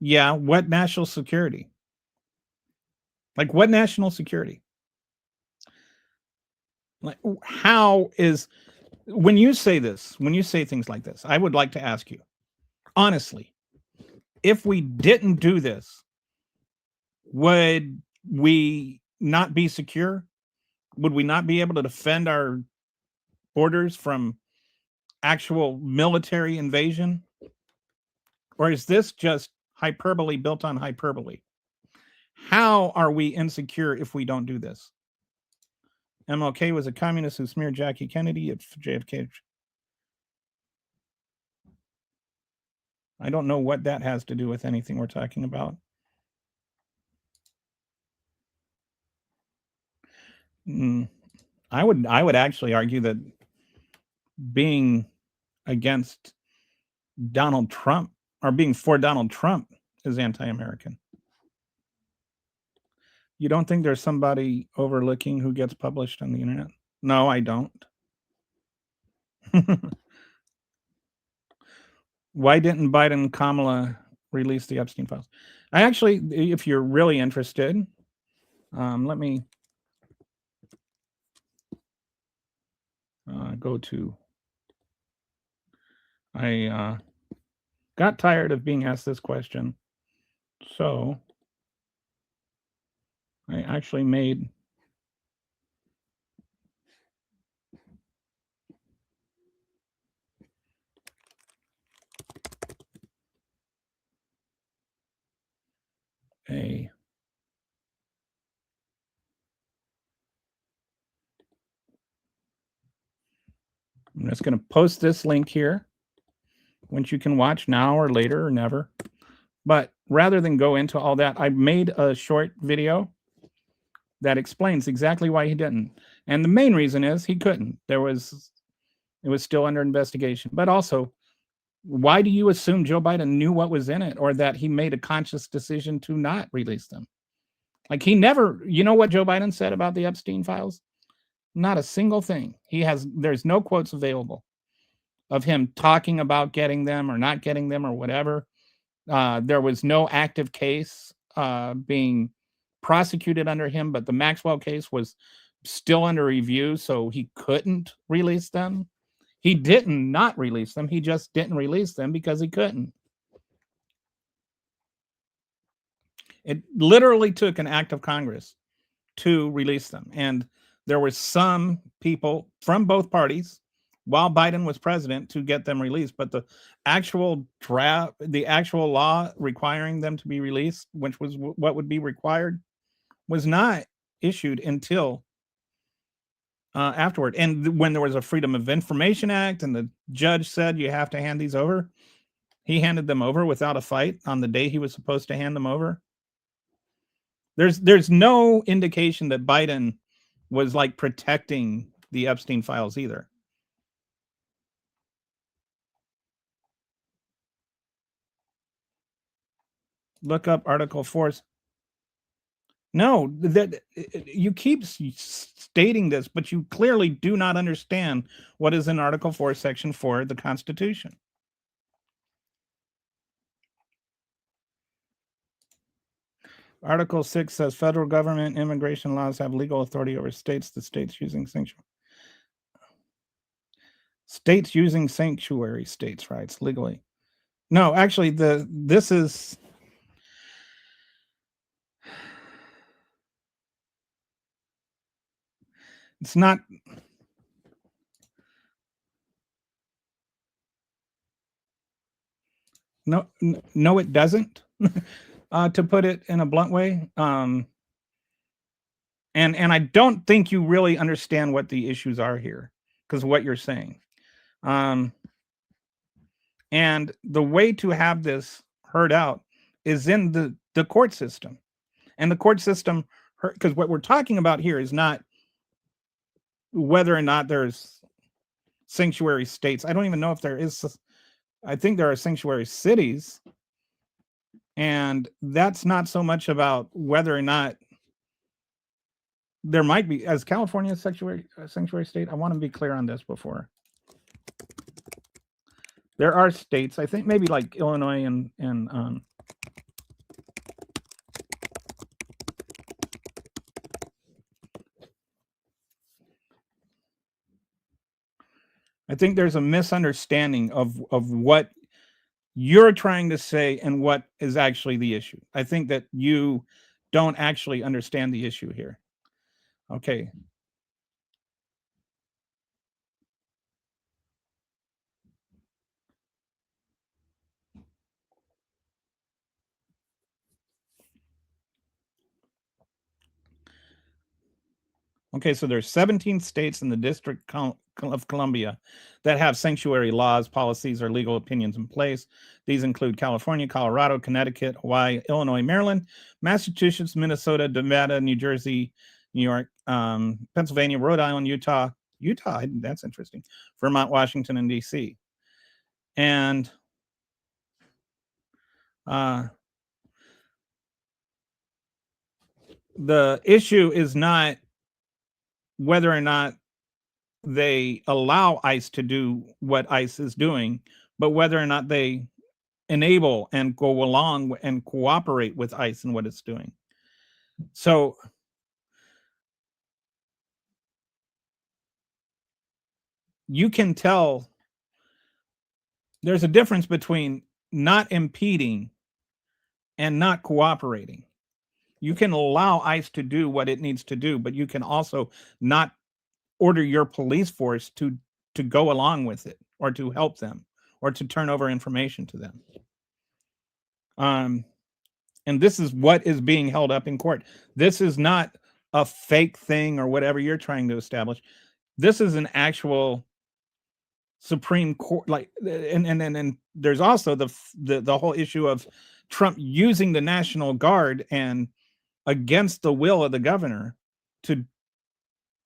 Yeah, what national security? Like, what national security? Like, how is, when you say this, when you say things like this, I would like to ask you, honestly, if we didn't do this, would we not be secure? Would we not be able to defend our borders from actual military invasion? Or is this just hyperbole built on hyperbole? How are we insecure if we don't do this? MLK was a communist who smeared Jackie Kennedy at JFK. I don't know what that has to do with anything we're talking about. I would actually argue that being against Donald Trump or being for Donald Trump is anti-American. You don't think there's somebody overlooking who gets published on the internet? No, I don't. Why didn't Biden and Kamala release the Epstein files? I actually, if you're really interested, let me go to. I got tired of being asked this question, so I actually made a I'm just going to post this link here, which you can watch now or later or never. But rather than go into all that, I made a short video that explains exactly why he didn't. And the main reason is he couldn't. It was still under investigation. But also, why do you assume Joe Biden knew what was in it or that he made a conscious decision to not release them? Like he never, you know what Joe Biden said about the Epstein files? Not a single thing. There's no quotes available of him talking about getting them or not getting them or whatever. There was no active case being prosecuted under him, but the Maxwell case was still under review, so he couldn't release them. He didn't not release them. He just didn't release them because he couldn't. It literally took an act of Congress to release them. And there were some people from both parties while Biden was president to get them released. But the actual draft, the actual law requiring them to be released, which was what would be required, was not issued until afterward. And when there was a Freedom of Information Act and the judge said you have to hand these over, he handed them over without a fight on the day he was supposed to hand them over. There's no indication that Biden was like protecting the Epstein files either. Look up Article 4. No, that you keep stating this, but you clearly do not understand what is in Article 4, Section 4 of the Constitution. Article 6 says federal government immigration laws have legal authority over states. The states using sanctuary states' rights legally. No, actually, this is. It's not. No, it doesn't. To put it in a blunt way, and I don't think you really understand what the issues are here because of what you're saying. And the way to have this heard out is in the court system, and the court system, because what we're talking about here is not whether or not there's sanctuary states. I don't even know if there is. I think there are sanctuary cities, and that's not so much about whether or not there might be, as California sanctuary state. I want to be clear on this before. There are states, I think maybe like Illinois and I think there's a misunderstanding of what you're trying to say and what is actually the issue. I think that you don't actually understand the issue here. Okay. Okay, so there's 17 states in the District of Columbia that have sanctuary laws, policies, or legal opinions in place. These include California, Colorado, Connecticut, Hawaii, Illinois, Maryland, Massachusetts, Minnesota, Nevada, New Jersey, New York, Pennsylvania, Rhode Island, Utah, that's interesting, Vermont, Washington, and DC. And the issue is not whether or not they allow ICE to do what ICE is doing, but whether or not they enable and go along and cooperate with ICE in what it's doing. So you can tell there's a difference between not impeding and not cooperating. You can allow ICE to do what it needs to do, but you can also not order your police force to go along with it or to help them or to turn over information to them. And this is what is being held up in court. This is not a fake thing or whatever you're trying to establish. This is an actual Supreme Court, like, and there's also the whole issue of Trump using the National Guard and against the will of the governor to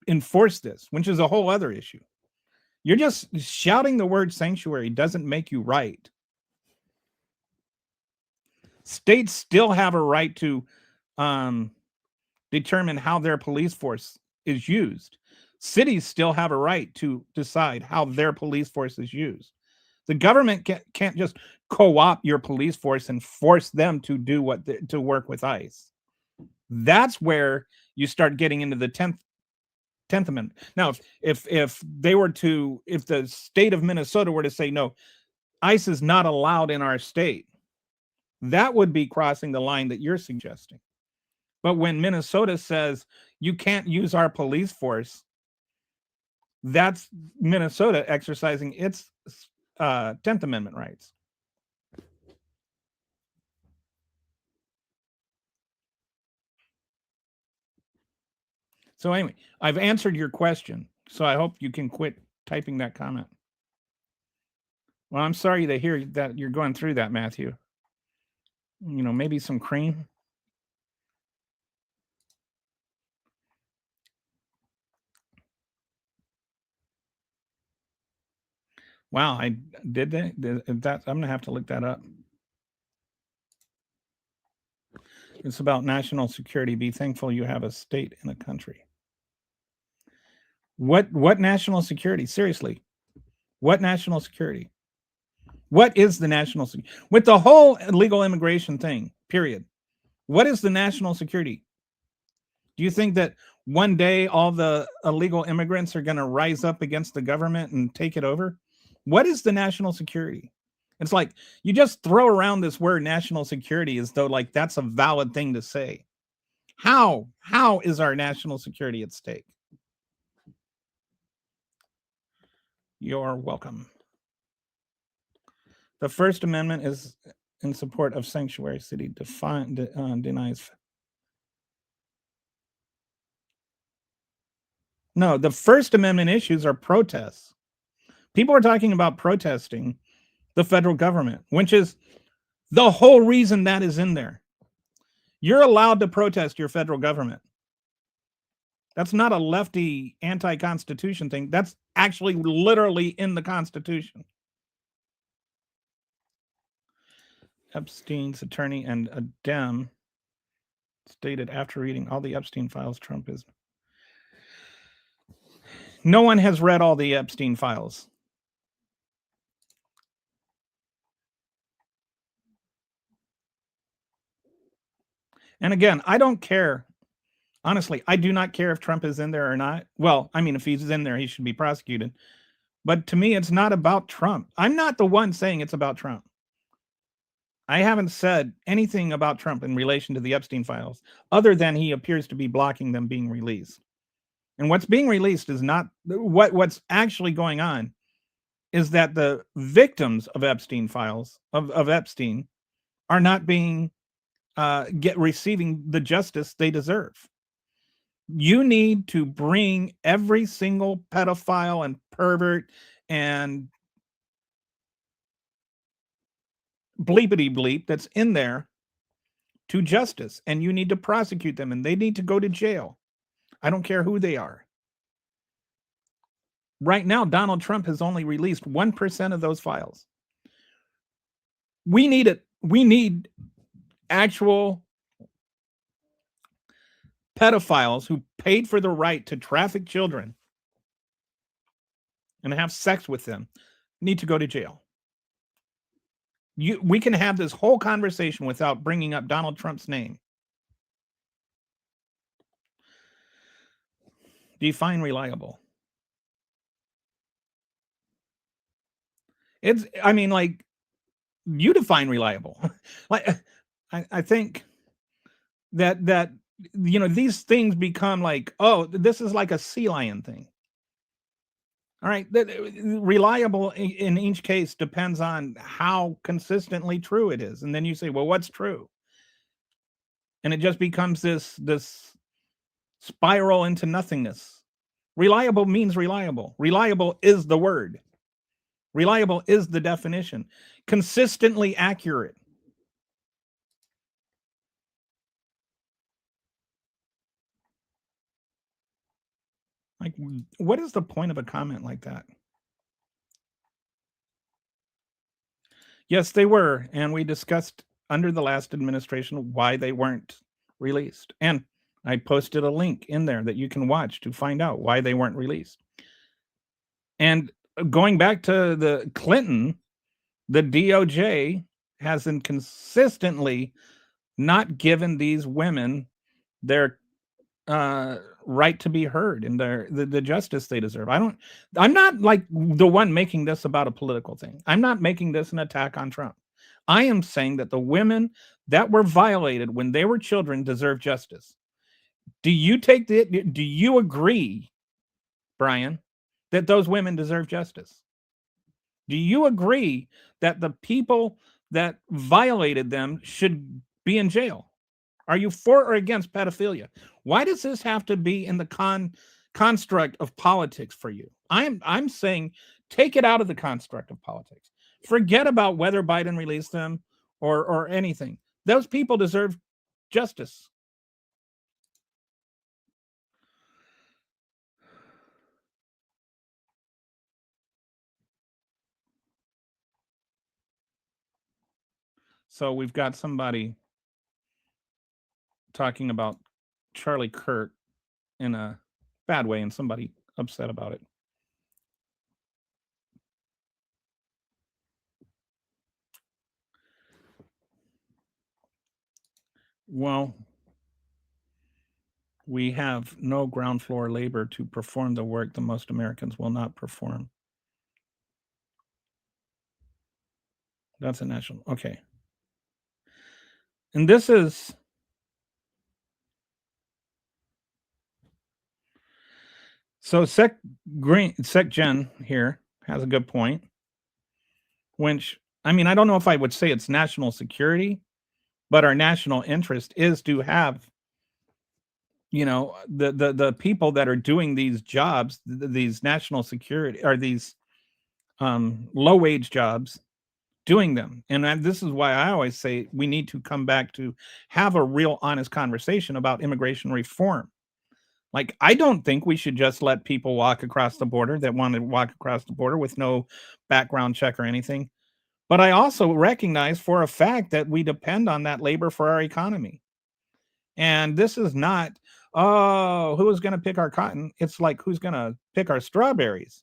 enforce this, which is a whole other issue. You're just shouting the word sanctuary doesn't make you right. States still have a right to determine how their police force is used. Cities still have a right to decide how their police force is used. The government can't just co-opt your police force and force them to do to work with ICE. That's where you start getting into the 10th Amendment. Now, if the state of Minnesota were to say, no, ICE is not allowed in our state, that would be crossing the line that you're suggesting. But when Minnesota says you can't use our police force, that's Minnesota exercising its 10th Amendment rights. So anyway, I've answered your question. So I hope you can quit typing that comment. Well, I'm sorry to hear that you're going through that, Matthew. Maybe some cream. Wow, I did that. I'm gonna have to look that up. It's about national security. Be thankful you have a state and a country. What national security? Seriously, what national security? What is the national security? With the whole illegal immigration thing, period. What is the national security? Do you think that one day all the illegal immigrants are going to rise up against the government and take it over? What is the national security? It's like you just throw around this word national security as though like that's a valid thing to say. How is our national security at stake? You're welcome. The First Amendment is in support of sanctuary city, denies. No, the First Amendment issues are protests. People are talking about protesting the federal government, which is the whole reason that is in there. You're allowed to protest your federal government. That's not a lefty anti-Constitution thing. That's actually literally in the Constitution. Epstein's attorney and a Dem stated after reading all the Epstein files, Trump is... No one has read all the Epstein files. And again, I don't care. Honestly, I do not care if Trump is in there or not. Well, I mean, if he's in there, he should be prosecuted. But to me, it's not about Trump. I'm not the one saying it's about Trump. I haven't said anything about Trump in relation to the Epstein files, other than he appears to be blocking them being released. And what's being released is not what's actually going on is that the victims of Epstein files of Epstein are not being receiving the justice they deserve. You need to bring every single pedophile and pervert and bleepity bleep that's in there to justice, and you need to prosecute them, and they need to go to jail. I don't care who they are. Right now, Donald Trump has only released 1% of those files. We need it. We need actual pedophiles who paid for the right to traffic children and have sex with them need to go to jail. We can have this whole conversation without bringing up Donald Trump's name. Define reliable. It's, I mean, like, you define reliable. Like, I think that you know, these things become like, oh, this is like a sea lion thing. All right, reliable in each case depends on how consistently true it is, and then you say, well, what's true? And it just becomes this spiral into nothingness. Reliable means reliable. Reliable is the word. Reliable is the definition. Consistently accurate. Like, what is the point of a comment like that? Yes, they were. And we discussed under the last administration why they weren't released. And I posted a link in there that you can watch to find out why they weren't released. And going back to the Clinton, the DOJ hasn't consistently not given these women their right to be heard and the justice they deserve. I'm not like the one making this about a political thing. I'm not making this an attack on Trump. I am saying that the women that were violated when they were children deserve justice. Do you agree, Brian, that those women deserve justice? Do you agree that the people that violated them should be in jail? Are you for or against pedophilia? Why does this have to be in the construct of politics for you? I'm saying take it out of the construct of politics. Forget about whether Biden released them or anything. Those people deserve justice. So we've got somebody talking about Charlie Kirk in a bad way and somebody upset about it. Well, we have no ground floor labor to perform the work that most Americans will not perform. That's a national. Okay. And this is so Sec Gen here has a good point. Which, I mean, I don't know if I would say it's national security, but our national interest is to have, you know, the people that are doing these jobs, these national security or these low wage jobs, doing them. And this is why I always say we need to come back to have a real honest conversation about immigration reform. Like, I don't think we should just let people walk across the border that want to walk across the border with no background check or anything. But I also recognize for a fact that we depend on that labor for our economy. And this is not, oh, who is going to pick our cotton? It's like, who's going to pick our strawberries?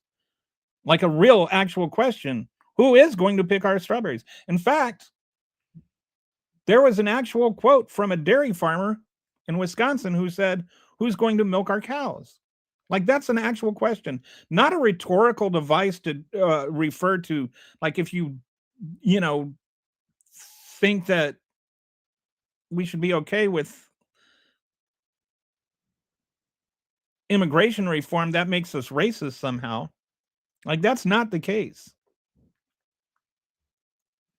Like a real actual question. Who is going to pick our strawberries? In fact, there was an actual quote from a dairy farmer in Wisconsin who said, who's going to milk our cows? Like, that's an actual question, not a rhetorical device to refer to, like, if you know, think that we should be okay with immigration reform, that makes us racist somehow. Like, that's not the case.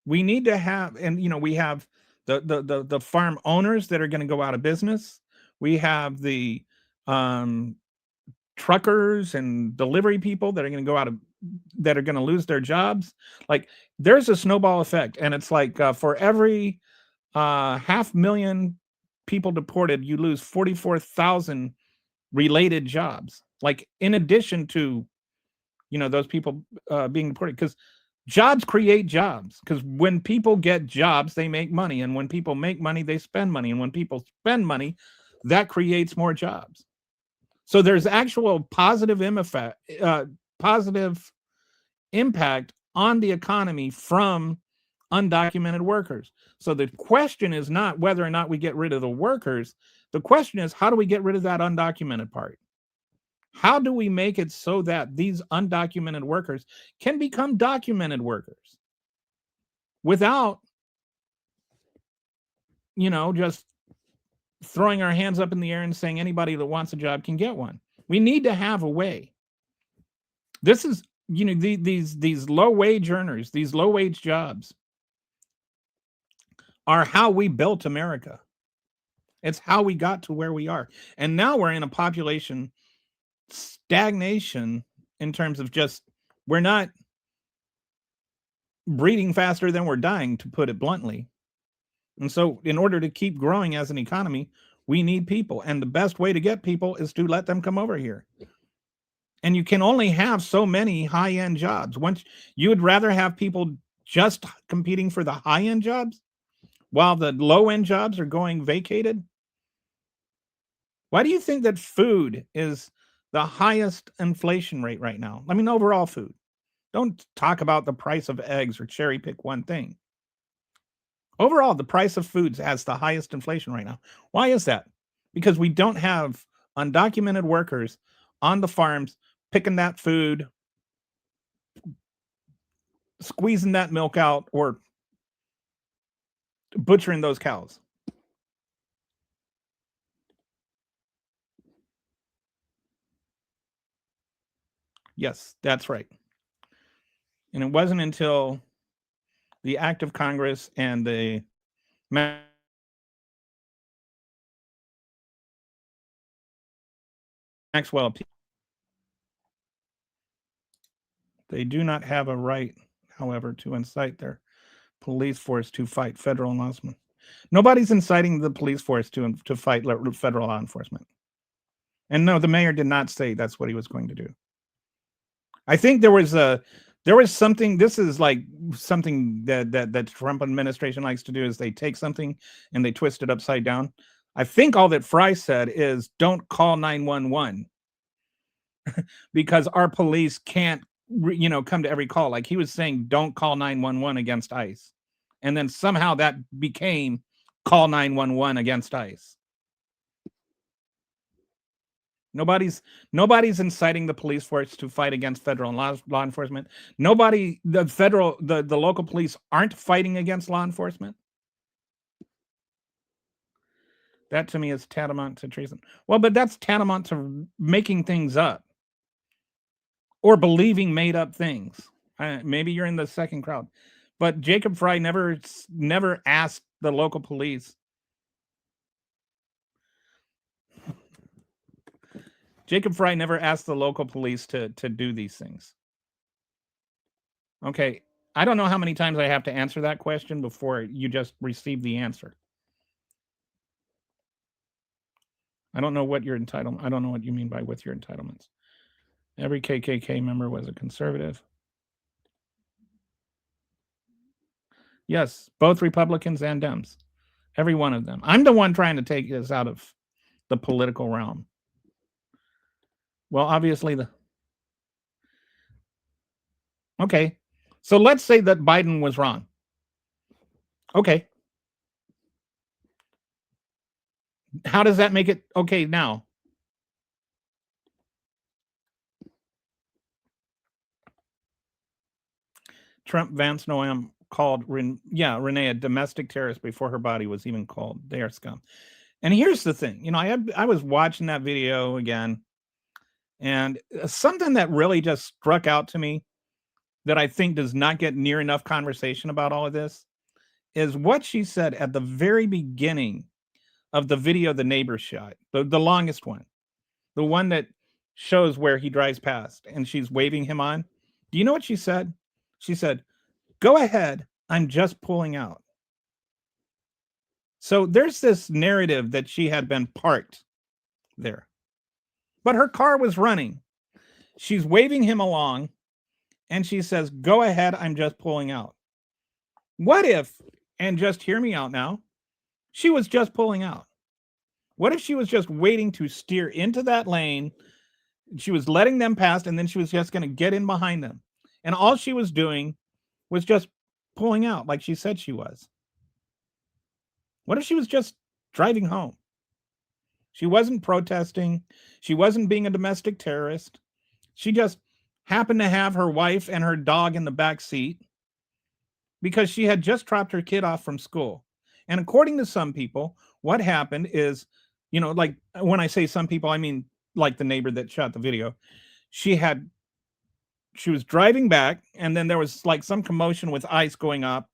We need to have, and we have the farm owners that are going to go out of business. We have the um, truckers and delivery people that are going to go out of that are going to lose their jobs. Like, there's a snowball effect, and it's like for every 500,000 people deported, you lose 44,000 related jobs. Like, in addition to those people being deported, because jobs create jobs. Because when people get jobs, they make money, and when people make money, they spend money, and when people spend money, that creates more jobs. So there's actual positive positive impact on the economy from undocumented workers. So the question is not whether or not we get rid of the workers. The question is, how do we get rid of that undocumented part? How do we make it so that these undocumented workers can become documented workers without, just throwing our hands up in the air and saying anybody that wants a job can get one? We need to have a way. This is, these low wage earners, these low wage jobs are how we built America. It's how we got to where we are. And now we're in a population stagnation in terms of just, we're not breeding faster than we're dying, to put it bluntly. And so in order to keep growing as an economy, we need people. And the best way to get people is to let them come over here. And you can only have so many high-end jobs. Once you would rather have people just competing for the high-end jobs while the low-end jobs are going vacated. Why do you think that food is the highest inflation rate right now? I mean, overall food. Don't talk about the price of eggs or cherry pick one thing. Overall, the price of foods has the highest inflation right now. Why is that? Because we don't have undocumented workers on the farms picking that food, squeezing that milk out, or butchering those cows. Yes, that's right. And it wasn't until the act of Congress and the Maxwell, they do not have a right, however, to incite their police force to fight federal law enforcement. Nobody's inciting the police force to fight federal law enforcement. And no, the mayor did not say that's what he was going to do. I think there was something. This is like something that Trump administration likes to do, is they take something and they twist it upside down. I think all that Fry said is, don't call 911 because our police can't come to every call. Like, he was saying, don't call 911 against ICE. And then somehow that became call 911 against ICE. Nobody's inciting the police force to fight against federal law enforcement. The local police aren't fighting against law enforcement. That to me is tantamount to treason. Well, but that's tantamount to making things up or believing made up things. Maybe you're in the second crowd, but Jacob Fry never asked the local police. Jacob Fry never asked the local police to do these things. Okay, I don't know how many times I have to answer that question before you just receive the answer. I don't know what your entitlement. I don't know what you mean by with your entitlements. Every KKK member was a conservative. Yes, both Republicans and Dems. Every one of them. I'm the one trying to take this out of the political realm. Well, obviously okay. So let's say that Biden was wrong. Okay. How does that make it okay now? Trump, Vance, Noam, called Renee a domestic terrorist before her body was even called. They are scum. And here's the thing, I was watching that video again, and something that really just struck out to me that I think does not get near enough conversation about all of this is what she said at the very beginning of the video the neighbor shot, the longest one, the one that shows where he drives past and she's waving him on. Do you know what she said? She said, "Go ahead, I'm just pulling out." So there's this narrative that she had been parked there, but her car was running. She's waving him along and she says, "Go ahead, I'm just pulling out." What if, and just hear me out now, she was just pulling out? What if she was just waiting to steer into that lane? She was letting them pass and then she was just going to get in behind them. And all she was doing was just pulling out like she said she was. What if she was just driving home? She wasn't protesting. She wasn't being a domestic terrorist. She just happened to have her wife and her dog in the back seat because she had just dropped her kid off from school. And according to some people, what happened is, like when I say some people, I mean like the neighbor that shot the video. She was driving back, and then there was like some commotion with ice going on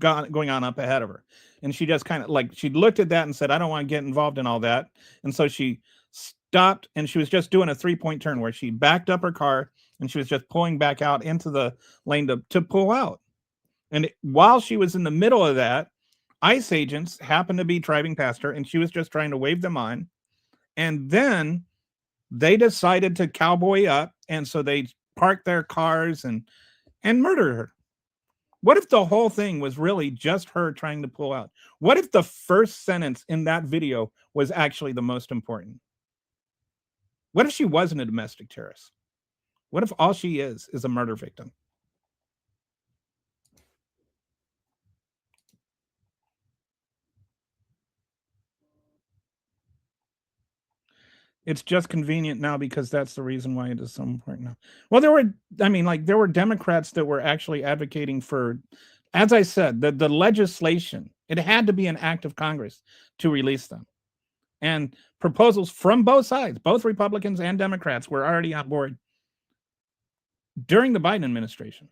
up ahead of her. And she just kind of like, she looked at that and said, "I don't want to get involved in all that." And so she stopped, and she was just doing a 3-point turn where she backed up her car and she was just pulling back out into the lane to pull out. And while she was in the middle of that, ICE agents happened to be driving past her, and she was just trying to wave them on. And then they decided to cowboy up, and so they parked their cars and murdered her. What if the whole thing was really just her trying to pull out? What if the first sentence in that video was actually the most important? What if she wasn't a domestic terrorist? What if all she is a murder victim? It's just convenient now because that's the reason why it is so important now. Well, there were Democrats that were actually advocating for, as I said, the legislation. It had to be an act of Congress to release them. And proposals from both sides, both Republicans and Democrats, were already on board during the Biden administration.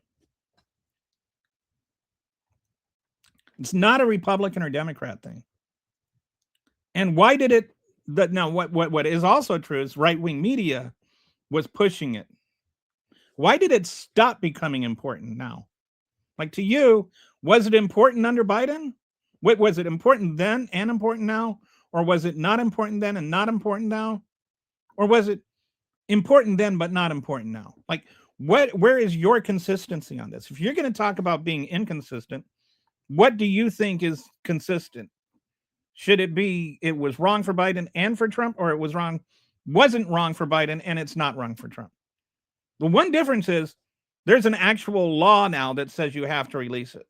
It's not a Republican or Democrat thing. And why did it? Now, what is also true is right-wing media was pushing it. Why did it stop becoming important now? Like, to you, was it important under Biden? Was it important then and important now? Or was it not important then and not important now? Or was it important then but not important now? Like, where is your consistency on this? If you're going to talk about being inconsistent, what do you think is consistent? Should it be it was wrong for Biden and for Trump, or it wasn't wrong for Biden and it's not wrong for Trump? The one difference is there's an actual law now that says you have to release it,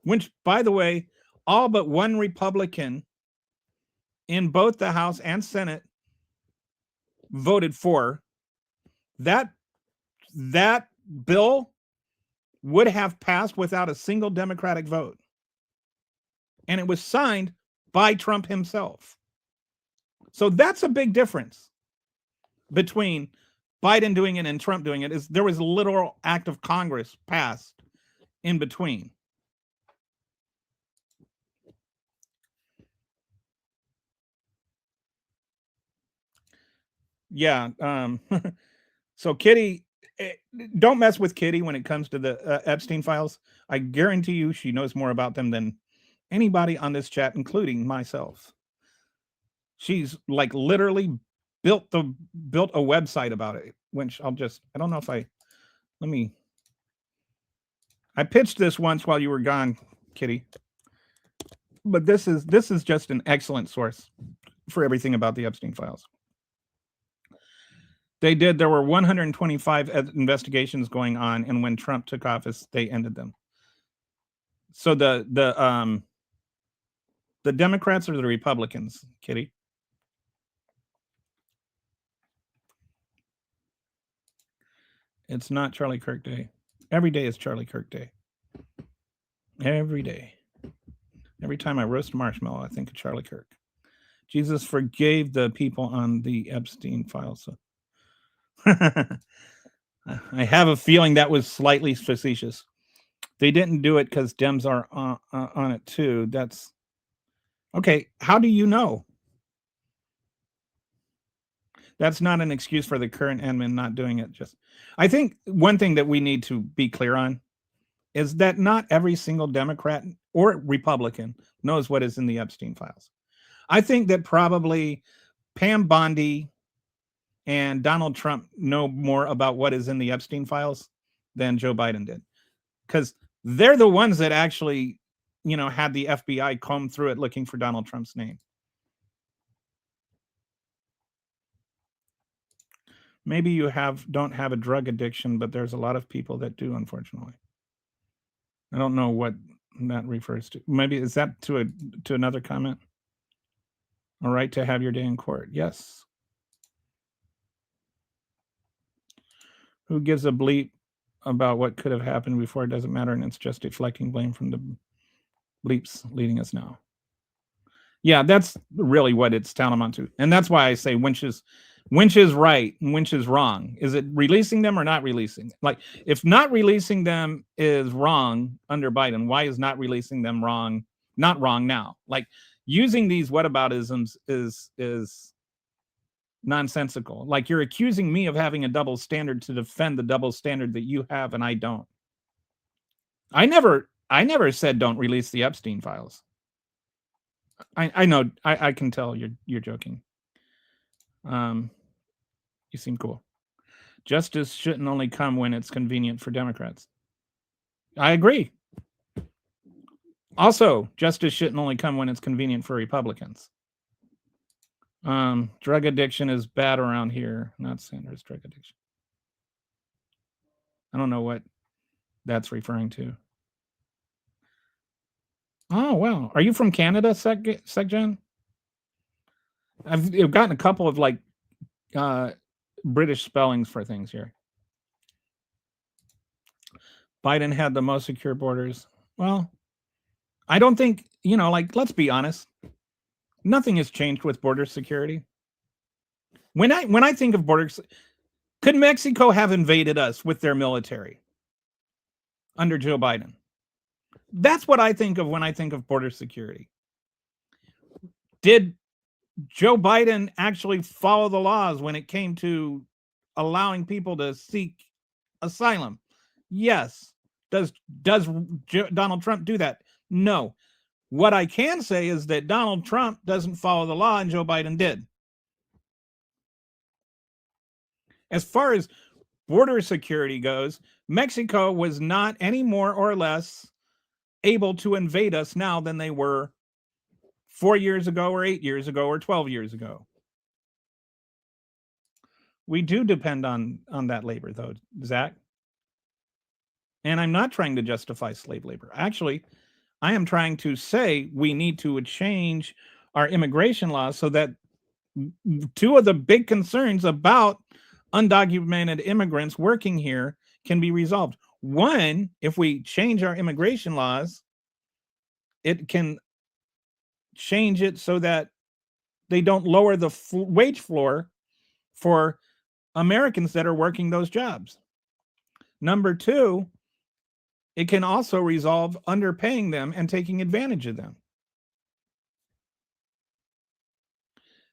which, by the way, all but one Republican in both the House and Senate voted for. That bill would have passed without a single Democratic vote. And it was signed by Trump himself. So that's a big difference between Biden doing it and Trump doing it. Is there was a literal act of Congress passed in between. Yeah. So Kitty, don't mess with Kitty when it comes to the Epstein files. I guarantee you she knows more about them than anybody on this chat, including myself. She's like literally built a website about it, which I don't know if I pitched this once while you were gone, Kitty. But this is just an excellent source for everything about the Epstein files. There were 125 investigations going on, and when Trump took office, they ended them. So the Democrats or the Republicans, Kitty? It's not Charlie Kirk Day. Every day is Charlie Kirk Day. Every day. Every time I roast a marshmallow, I think of Charlie Kirk. Jesus forgave the people on the Epstein files. So. I have a feeling that was slightly facetious. They didn't do it because Dems are on it too. That's okay. How do you know? That's not an excuse for the current admin not doing it. Just, I think one thing that we need to be clear on is that not every single Democrat or Republican knows what is in the Epstein files. I think that probably Pam Bondi and Donald Trump know more about what is in the Epstein files than Joe Biden did, because they're the ones that actually, had the FBI comb through it looking for Donald Trump's name. Maybe you don't have a drug addiction, but there's a lot of people that do, unfortunately. I don't know what that refers to. Maybe is that to another comment? All right, to have your day in court. Yes. Who gives a bleep about what could have happened before? It doesn't matter, and it's just deflecting blame from the bleeps leading us now. Yeah, that's really what it's tantamount to. And that's why I say Winch is right and Winch is wrong. Is it releasing them or not releasing? Like, if not releasing them is wrong under Biden, why is not releasing them wrong? Not wrong now. Like, using these whataboutisms is nonsensical. Like, you're accusing me of having a double standard to defend the double standard that you have and I don't. I never said don't release the Epstein files. I know. I can tell you're joking. You seem cool. Justice shouldn't only come when it's convenient for Democrats. I agree. Also, justice shouldn't only come when it's convenient for Republicans. Drug addiction is bad around here. Not Sanders' drug addiction. I don't know what that's referring to. Oh, wow. Are you from Canada, SecGen? I've gotten a couple of British spellings for things here. Biden had the most secure borders. Well, I don't think, let's be honest. Nothing has changed with border security. When I think of borders, could Mexico have invaded us with their military under Joe Biden? That's what I think of when I think of border security. Did Joe Biden actually follow the laws when it came to allowing people to seek asylum? Yes. Does Donald Trump do that? No. What I can say is that Donald Trump doesn't follow the law and Joe Biden did. As far as border security goes, Mexico was not any more or less able to invade us now than they were 4 years ago or 8 years ago or 12 years ago. We do depend on that labor, though, Zach. And I'm not trying to justify slave labor. Actually, I am trying to say we need to change our immigration laws so that two of the big concerns about undocumented immigrants working here can be resolved. One, if we change our immigration laws, it can change it so that they don't lower the wage floor for Americans that are working those jobs. Number two, it can also resolve underpaying them and taking advantage of them.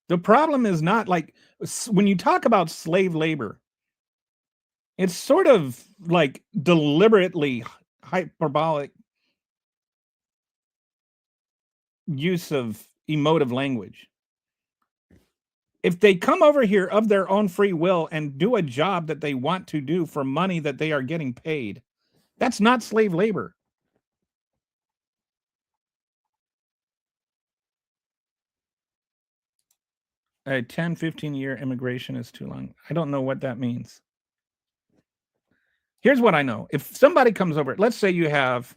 The problem is not like when you talk about slave labor, it's sort of like deliberately hyperbolic use of emotive language. If they come over here of their own free will and do a job that they want to do for money that they are getting paid, that's not slave labor. A 10, 15-year immigration is too long. I don't know what that means. Here's what I know. If somebody comes over, let's say you have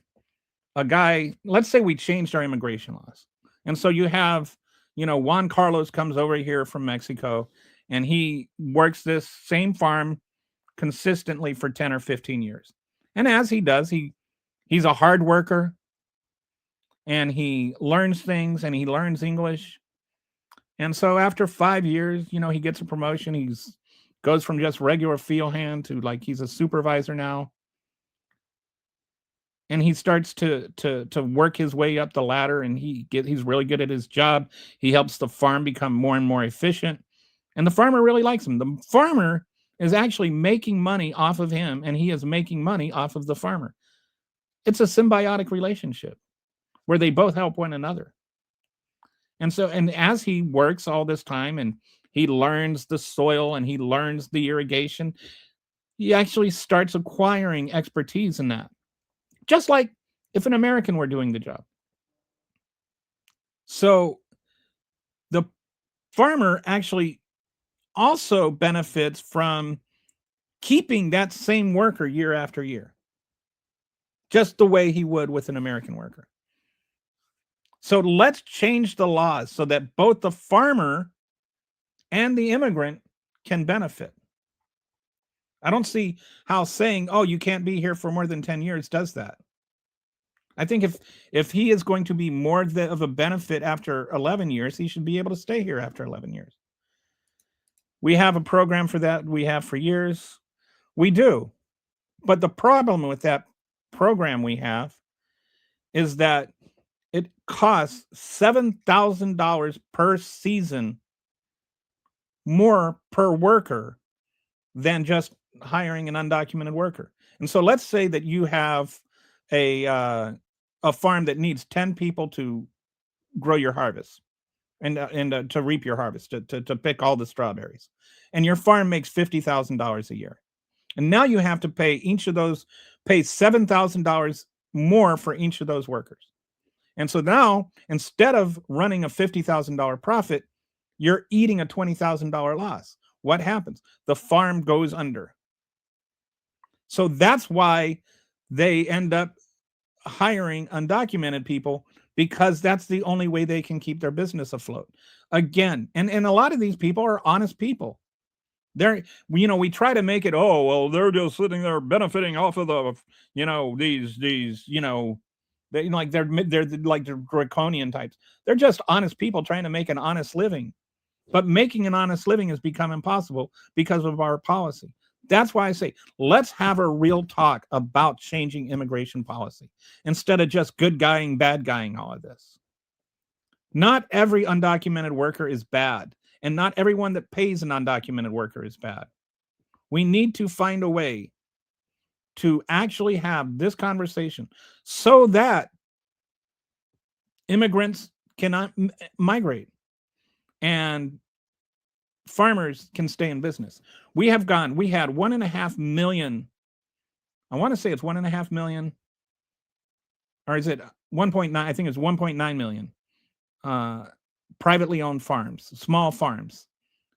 a guy, let's say we changed our immigration laws. And so you have, Juan Carlos comes over here from Mexico and he works this same farm consistently for 10 or 15 years. And as he does, he's a hard worker, and he learns things, and he learns English. And so after 5 years, he gets a promotion. He's goes from just regular field hand to like he's a supervisor now. And he starts to work his way up the ladder, and he's really good at his job. He helps the farm become more and more efficient. And the farmer really likes him. The farmer is actually making money off of him, and he is making money off of the farmer. It's a symbiotic relationship where they both help one another. And as he works all this time and he learns the soil and he learns the irrigation, he actually starts acquiring expertise in that. Just like if an American were doing the job. So the farmer actually also benefits from keeping that same worker year after year, just the way he would with an American worker. So let's change the laws so that both the farmer and the immigrant can benefit. I don't see how saying, "Oh, you can't be here for more than 10 years" does that. I think if he is going to be more of a benefit after 11 years, he should be able to stay here after 11 years. We have a program for that. We have for years. We do. But the problem with that program we have is that it costs $7,000 per season more per worker than just hiring an undocumented worker. And so let's say that you have a farm that needs 10 people to grow your harvest and to reap your harvest, to pick all the strawberries. And your farm makes $50,000 a year. And now you have to pay $7,000 more for each of those workers. And so now, instead of running a $50,000 profit, you're eating a $20,000 loss. What happens? The farm goes under. So that's why they end up hiring undocumented people, because that's the only way they can keep their business afloat. Again, and a lot of these people are honest people. We try to make it, oh, well, they're just sitting there benefiting off of these they like they're like the draconian types. They're just honest people trying to make an honest living. But making an honest living has become impossible because of our policy. That's why I say, let's have a real talk about changing immigration policy instead of just good guying, bad guying all of this. Not every undocumented worker is bad, and not everyone that pays an undocumented worker is bad. We need to find a way to actually have this conversation so that immigrants cannot migrate and farmers can stay in business. We had 1.5 million. I want to say it's 1.5 million, or is it 1.9? I think it's 1.9 million privately owned farms, small farms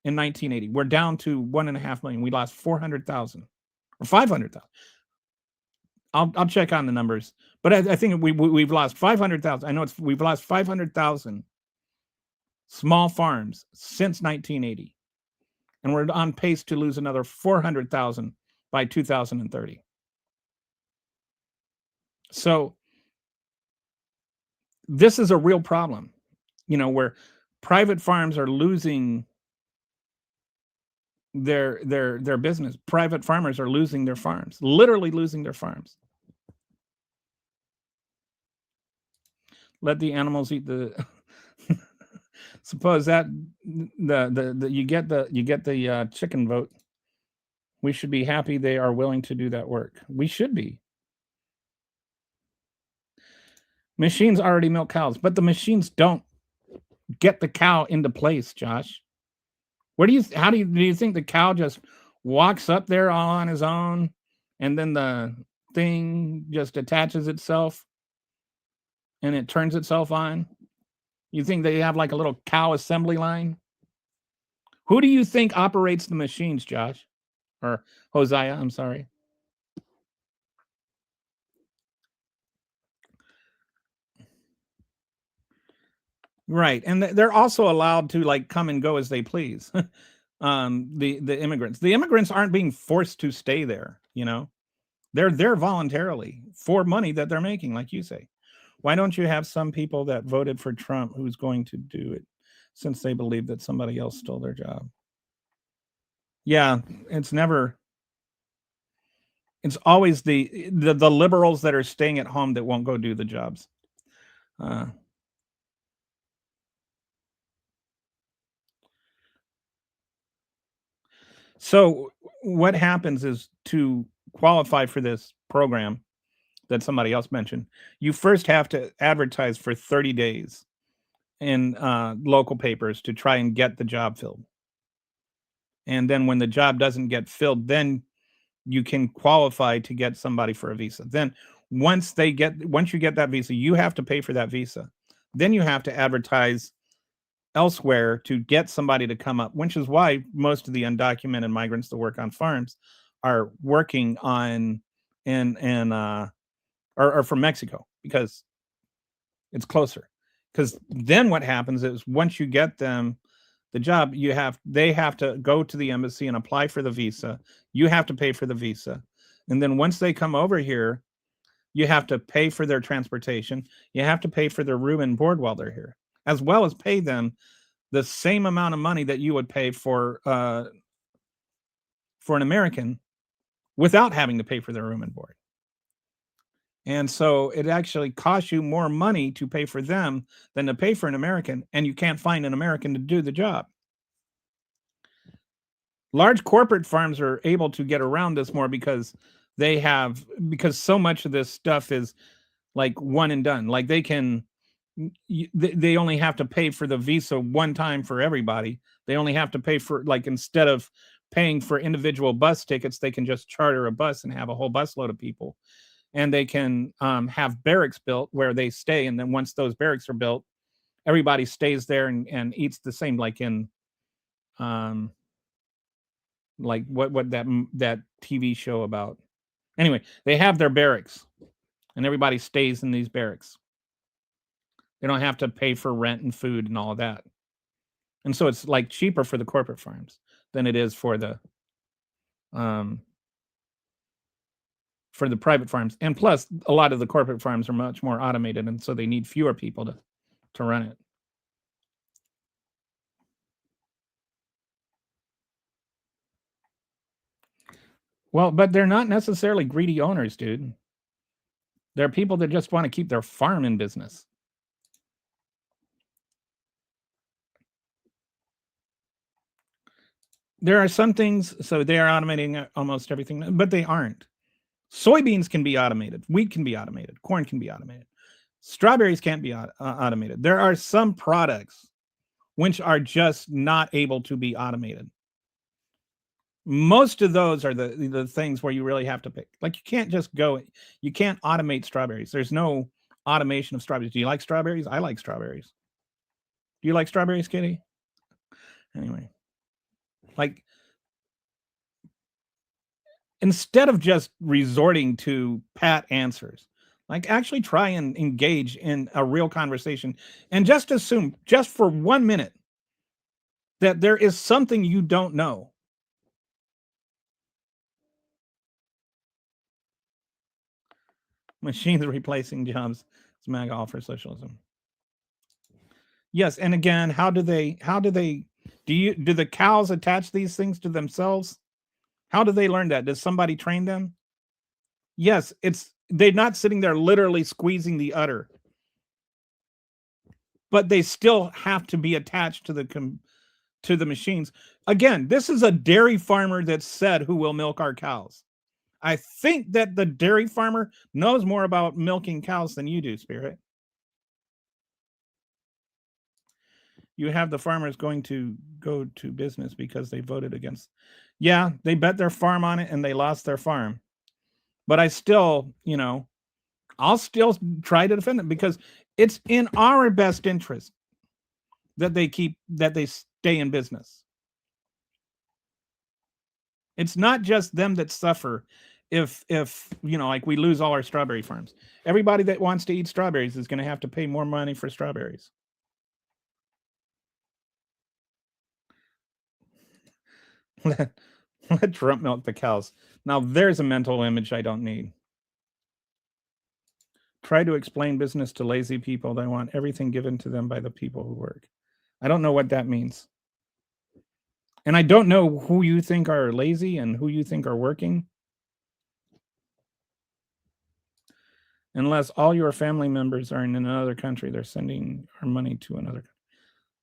in 1980. We're down to 1.5 million. We lost 400,000 or 500,000. I'll check on the numbers, but I think we've lost 500,000. I know we've lost 500,000 small farms since 1980. And we're on pace to lose another 400,000 by 2030. So this is a real problem, where private farms are losing their business. Private farmers are losing their farms, literally losing their farms. Let the animals eat the suppose that you get the chicken vote. We should be happy they are willing to do that work. We should be. Machines already milk cows, but the machines don't get the cow into place, Josh. Do you think the cow just walks up there all on his own, and then the thing just attaches itself and it turns itself on? You think they have like a little cow assembly line? Who do you think operates the machines, Josh? Or Hosea, I'm sorry. Right. And they're also allowed to like come and go as they please. The immigrants. The immigrants aren't being forced to stay there, They're there voluntarily for money that they're making, like you say. Why don't you have some people that voted for Trump who's going to do it since they believe that somebody else stole their job? Yeah, it's never it's always the liberals that are staying at home that won't go do the jobs. Uh, so what happens is to qualify for this program that somebody else mentioned, you first have to advertise for 30 days in local papers to try and get the job filled. And then when the job doesn't get filled, then you can qualify to get somebody for a visa. Then once you get that visa, you have to pay for that visa. Then you have to advertise elsewhere to get somebody to come up, which is why most of the undocumented migrants that work on farms are working on in or from Mexico because it's closer. Because then what happens is once you get them the job, they have to go to the embassy and apply for the visa. You have to pay for the visa. And then once they come over here, you have to pay for their transportation. You have to pay for their room and board while they're here, as well as pay them the same amount of money that you would pay for an American without having to pay for their room and board. And so it actually costs you more money to pay for them than to pay for an American, and you can't find an American to do the job. Large corporate farms are able to get around this more because because so much of this stuff is like one and done. Like they only have to pay for the visa one time for everybody. They only have to pay for, like, instead of paying for individual bus tickets, they can just charter a bus and have a whole busload of people. And they can have barracks built where they stay. And then once those barracks are built, everybody stays there and eats the same, like in like what that TV show about. Anyway, they have their barracks and everybody stays in these barracks. They don't have to pay for rent and food and all of that. And so it's like cheaper for the corporate farms than it is for the private farms. And plus a lot of the corporate farms are much more automated, and so they need fewer people to run it. Well, but they're not necessarily greedy owners, dude. They're people that just want to keep their farm in business. There are some things, so they are automating almost everything, but they aren't. Soybeans can be automated. Wheat can be automated. Corn can be automated. Strawberries can't be automated. There are some products which are just not able to be automated. Most of those are the things where you really have to pick. Like, you can't automate strawberries. There's no automation of strawberries. Do you like strawberries? I like strawberries. Do you like strawberries, Kitty? Anyway, like, instead of just resorting to pat answers, like, actually try and engage in a real conversation and just assume, just for 1 minute, that there is something you don't know. Machines replacing jobs. It's MAGA all for socialism. Yes, and again, do the cows attach these things to themselves? How do they learn that? Does somebody train them? Yes, they're not sitting there literally squeezing the udder, but they still have to be attached to the machines. Again, this is a dairy farmer that said who will milk our cows. I think that the dairy farmer knows more about milking cows than you do, Spirit. You have the farmers going to go to business because they voted against. Yeah, they bet their farm on it and they lost their farm. But I still, I'll still try to defend it because it's in our best interest that they stay in business. It's not just them that suffer if like, we lose all our strawberry farms. Everybody that wants to eat strawberries is going to have to pay more money for strawberries. Let Trump milk the cows. Now there's a mental image I don't need. Try to explain business to lazy people. They want everything given to them by the people who work. I don't know what that means. And I don't know who you think are lazy and who you think are working. Unless all your family members are in another country, they're sending our money to another country.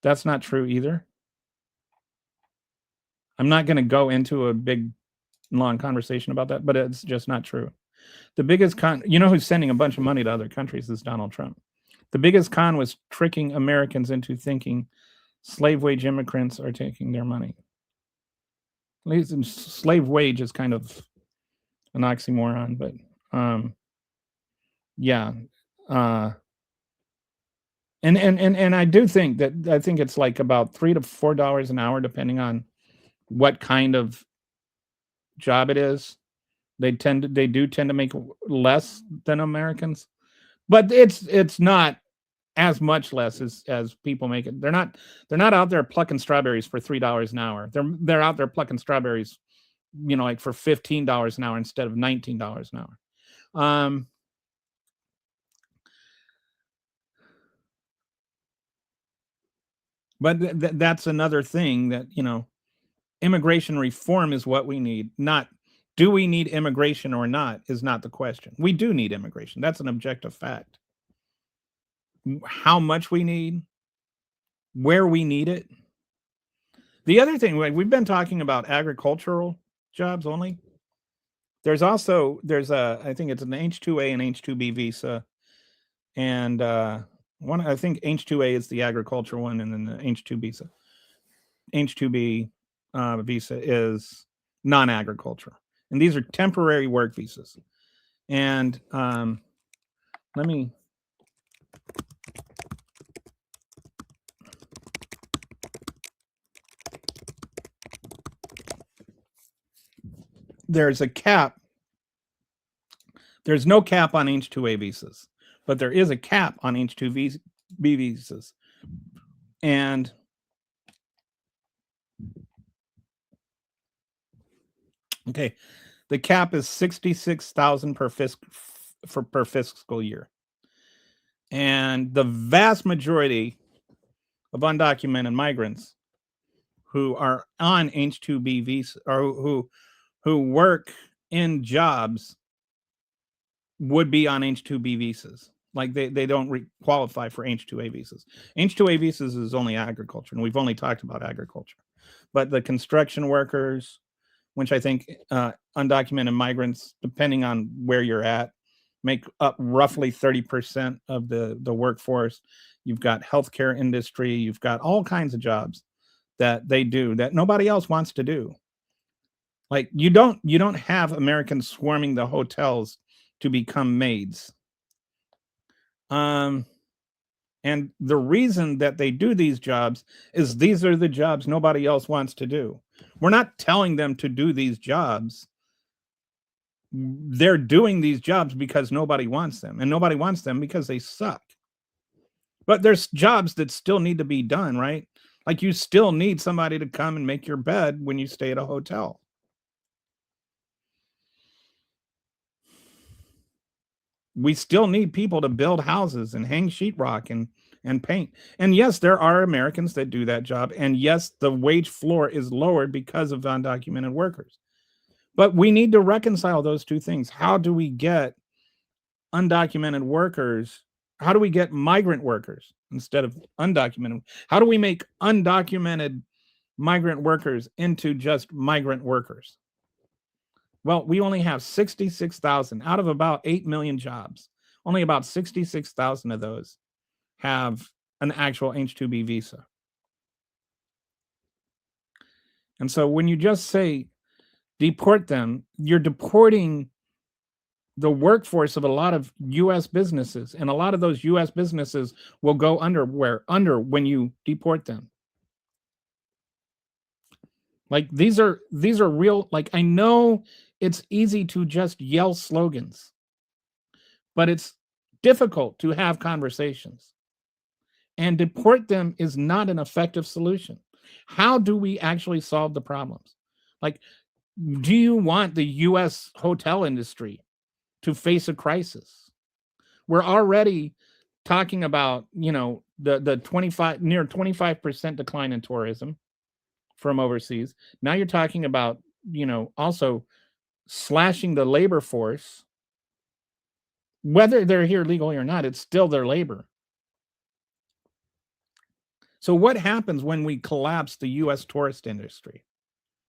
That's not true either. I'm not going to go into a big, long conversation about that, but it's just not true. The biggest con, you know, who's sending a bunch of money to other countries is Donald Trump. The biggest con was tricking Americans into thinking slave wage immigrants are taking their money. Slave wage is kind of an oxymoron, but yeah. And I do think that I think it's like about $3 to $4 an hour, depending on what kind of job it is. They do tend to make less than Americans, but it's not as much less as people make it. They're not out there plucking strawberries for $3 an hour. They're out there plucking strawberries, you know, like for $15 an hour instead of $19 an hour. But that's another thing that, you know, immigration reform is what we need. Not do we need immigration or not is not the question. We do need immigration. That's an objective fact. How much we need, where we need it. The other thing, like we've been talking about agricultural jobs only. There's a I think it's an H-2A and H-2B visa, and I think H-2A is the agricultural one, and then the H-2B visa is non-agricultural, and these are temporary work visas. And let me. There's a cap. There's no cap on H-2A visas, but there is a cap on H-2B visas. And okay, the cap is 66,000 per fiscal year. And the vast majority of undocumented migrants who are on H-2B visa or who work in jobs would be on H-2B visas. Like they don't qualify for H-2A visas. H-2A visas is only agriculture, and we've only talked about agriculture. But the construction workers, which I think undocumented migrants, depending on where you're at, make up roughly 30% of the workforce. You've got healthcare industry. You've got all kinds of jobs that they do that nobody else wants to do. Like you don't have Americans swarming the hotels to become maids. And the reason that they do these jobs is these are the jobs nobody else wants to do. We're not telling them to do these jobs. They're doing these jobs because nobody wants them, and nobody wants them because they suck. But there's jobs that still need to be done, right? Like you still need somebody to come and make your bed when you stay at a hotel. We still need people to build houses and hang sheetrock and paint. And yes, there are Americans that do that job. And yes, the wage floor is lowered because of undocumented workers. But we need to reconcile those two things. How do we get undocumented workers? How do we get migrant workers instead of undocumented? How do we make undocumented migrant workers into just migrant workers? Well, we only have 66,000 out of about 8 million jobs. Only about 66,000 of those have an actual H-2B visa. And so when you just say deport them, you're deporting the workforce of a lot of U.S. businesses, and a lot of those U.S. businesses will go under when you deport them. Like these are real. Like I know it's easy to just yell slogans, but it's difficult to have conversations. And deport them is not an effective solution. How do we actually solve the problems? Like Do you want the U.S. hotel industry to face a crisis? We're already talking about, the 25% decline in tourism from overseas. Now you're talking about, also slashing the labor force. Whether they're here legally or not, it's still their labor. So what happens when we collapse the U.S. tourist industry?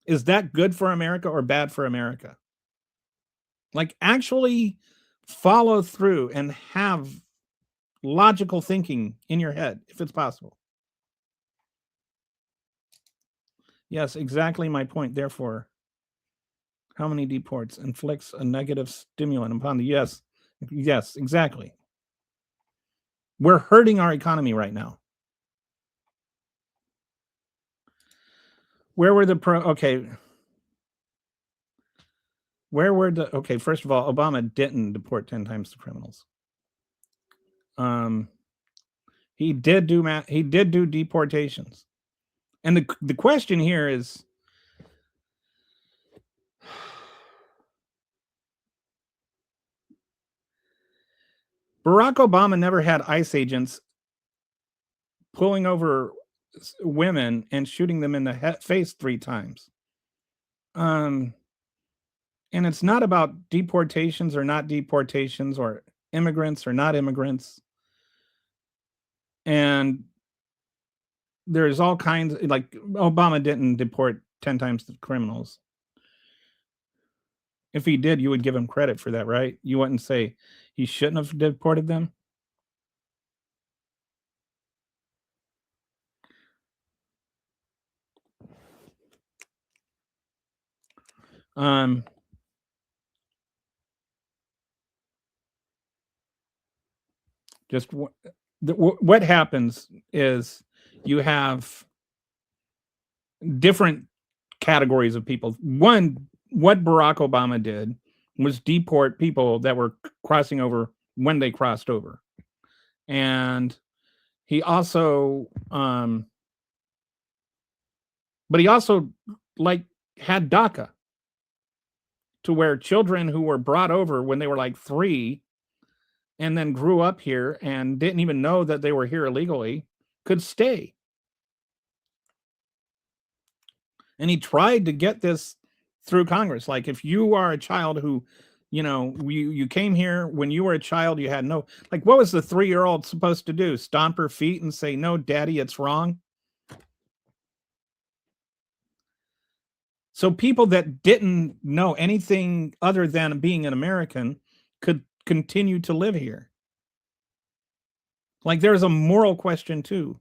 Is that good for America or bad for America? Like, actually follow through and have logical thinking in your head, if it's possible. Yes, exactly my point. Therefore, how many deports inflicts a negative stimulant upon the yes, exactly. We're hurting our economy right now. Where were the first of all, Obama didn't deport 10 times the criminals. He did do deportations. And the question here is, Barack Obama never had ICE agents pulling over women and shooting them in the face 3 times. And it's not about deportations or not deportations or immigrants or not immigrants. And there's all kinds, like, Obama didn't deport 10 times the criminals. If he did, you would give him credit for that, right? You wouldn't say he shouldn't have deported them. Just what happens is you have different categories of people. One, what Barack Obama did was deport people that were crossing over when they crossed over. And he also, but he also, like, had DACA, to where children who were brought over when they were like 3 and then grew up here and didn't even know that they were here illegally could stay. And he tried to get this through Congress. Like, if you are a child who, you came here when you were a child, you had no, like, what was the 3-year-old supposed to do? Stomp her feet and say, "No, daddy, it's wrong"? So people that didn't know anything other than being an American could continue to live here. Like, there's a moral question too.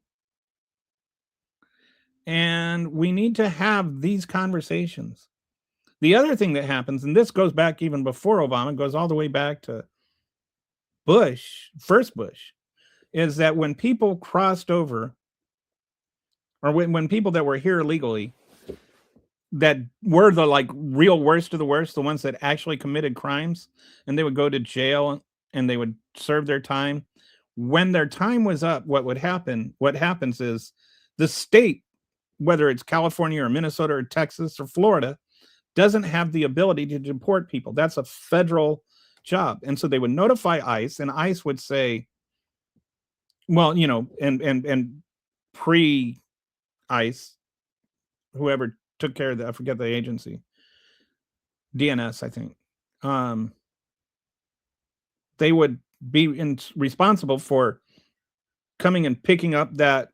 And we need to have these conversations. The other thing that happens, and this goes back even before Obama, goes all the way back to Bush, first Bush, is that when people crossed over, or when people that were here illegally, that were the, like, real worst of the worst, the ones that actually committed crimes, and they would go to jail and they would serve their time. When their time was up, what happens is the state, whether it's California or Minnesota or Texas or Florida, doesn't have the ability to deport people. That's a federal job. And so they would notify ICE, and ICE would say, well, and pre-ICE, whoever took care of that, I forget the agency, DNS, I think. They would be responsible for coming and picking up that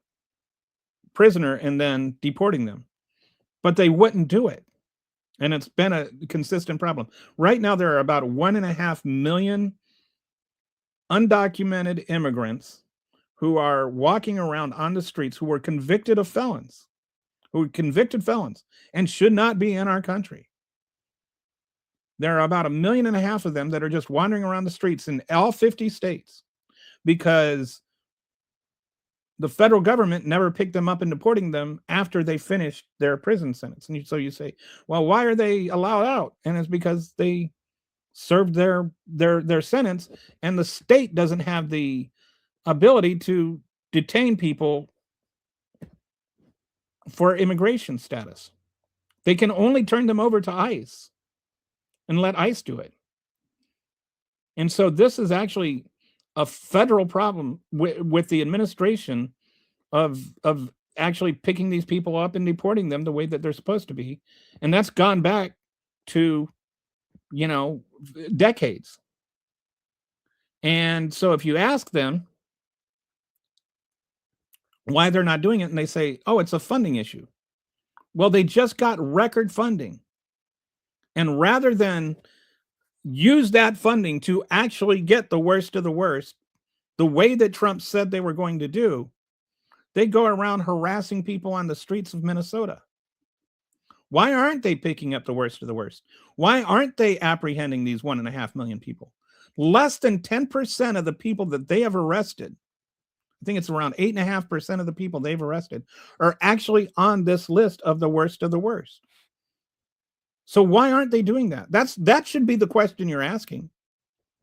prisoner and then deporting them. But they wouldn't do it. And it's been a consistent problem. Right now, there are about 1.5 million undocumented immigrants who are walking around on the streets who were convicted felons and should not be in our country. There are about 1.5 million of them that are just wandering around the streets in all 50 states because the federal government never picked them up and deporting them after they finished their prison sentence. And so you say, well, why are they allowed out? And it's because they served their sentence, and the state doesn't have the ability to detain people for immigration status. They can only turn them over to ICE and let ICE do it. And so this is actually a federal problem with the administration of actually picking these people up and deporting them the way that they're supposed to be. And that's gone back to, decades. And so if you ask them why they're not doing it, and they say, oh, it's a funding issue. Well, they just got record funding. And rather than use that funding to actually get the worst of the worst, the way that Trump said they were going to do, they go around harassing people on the streets of Minnesota. Why aren't they picking up the worst of the worst? Why aren't they apprehending these 1.5 million people? Less than 10% of the people that they have arrested, I think it's around 8.5% of the people they've arrested, are actually on this list of the worst of the worst. So why aren't they doing that? That should be the question you're asking.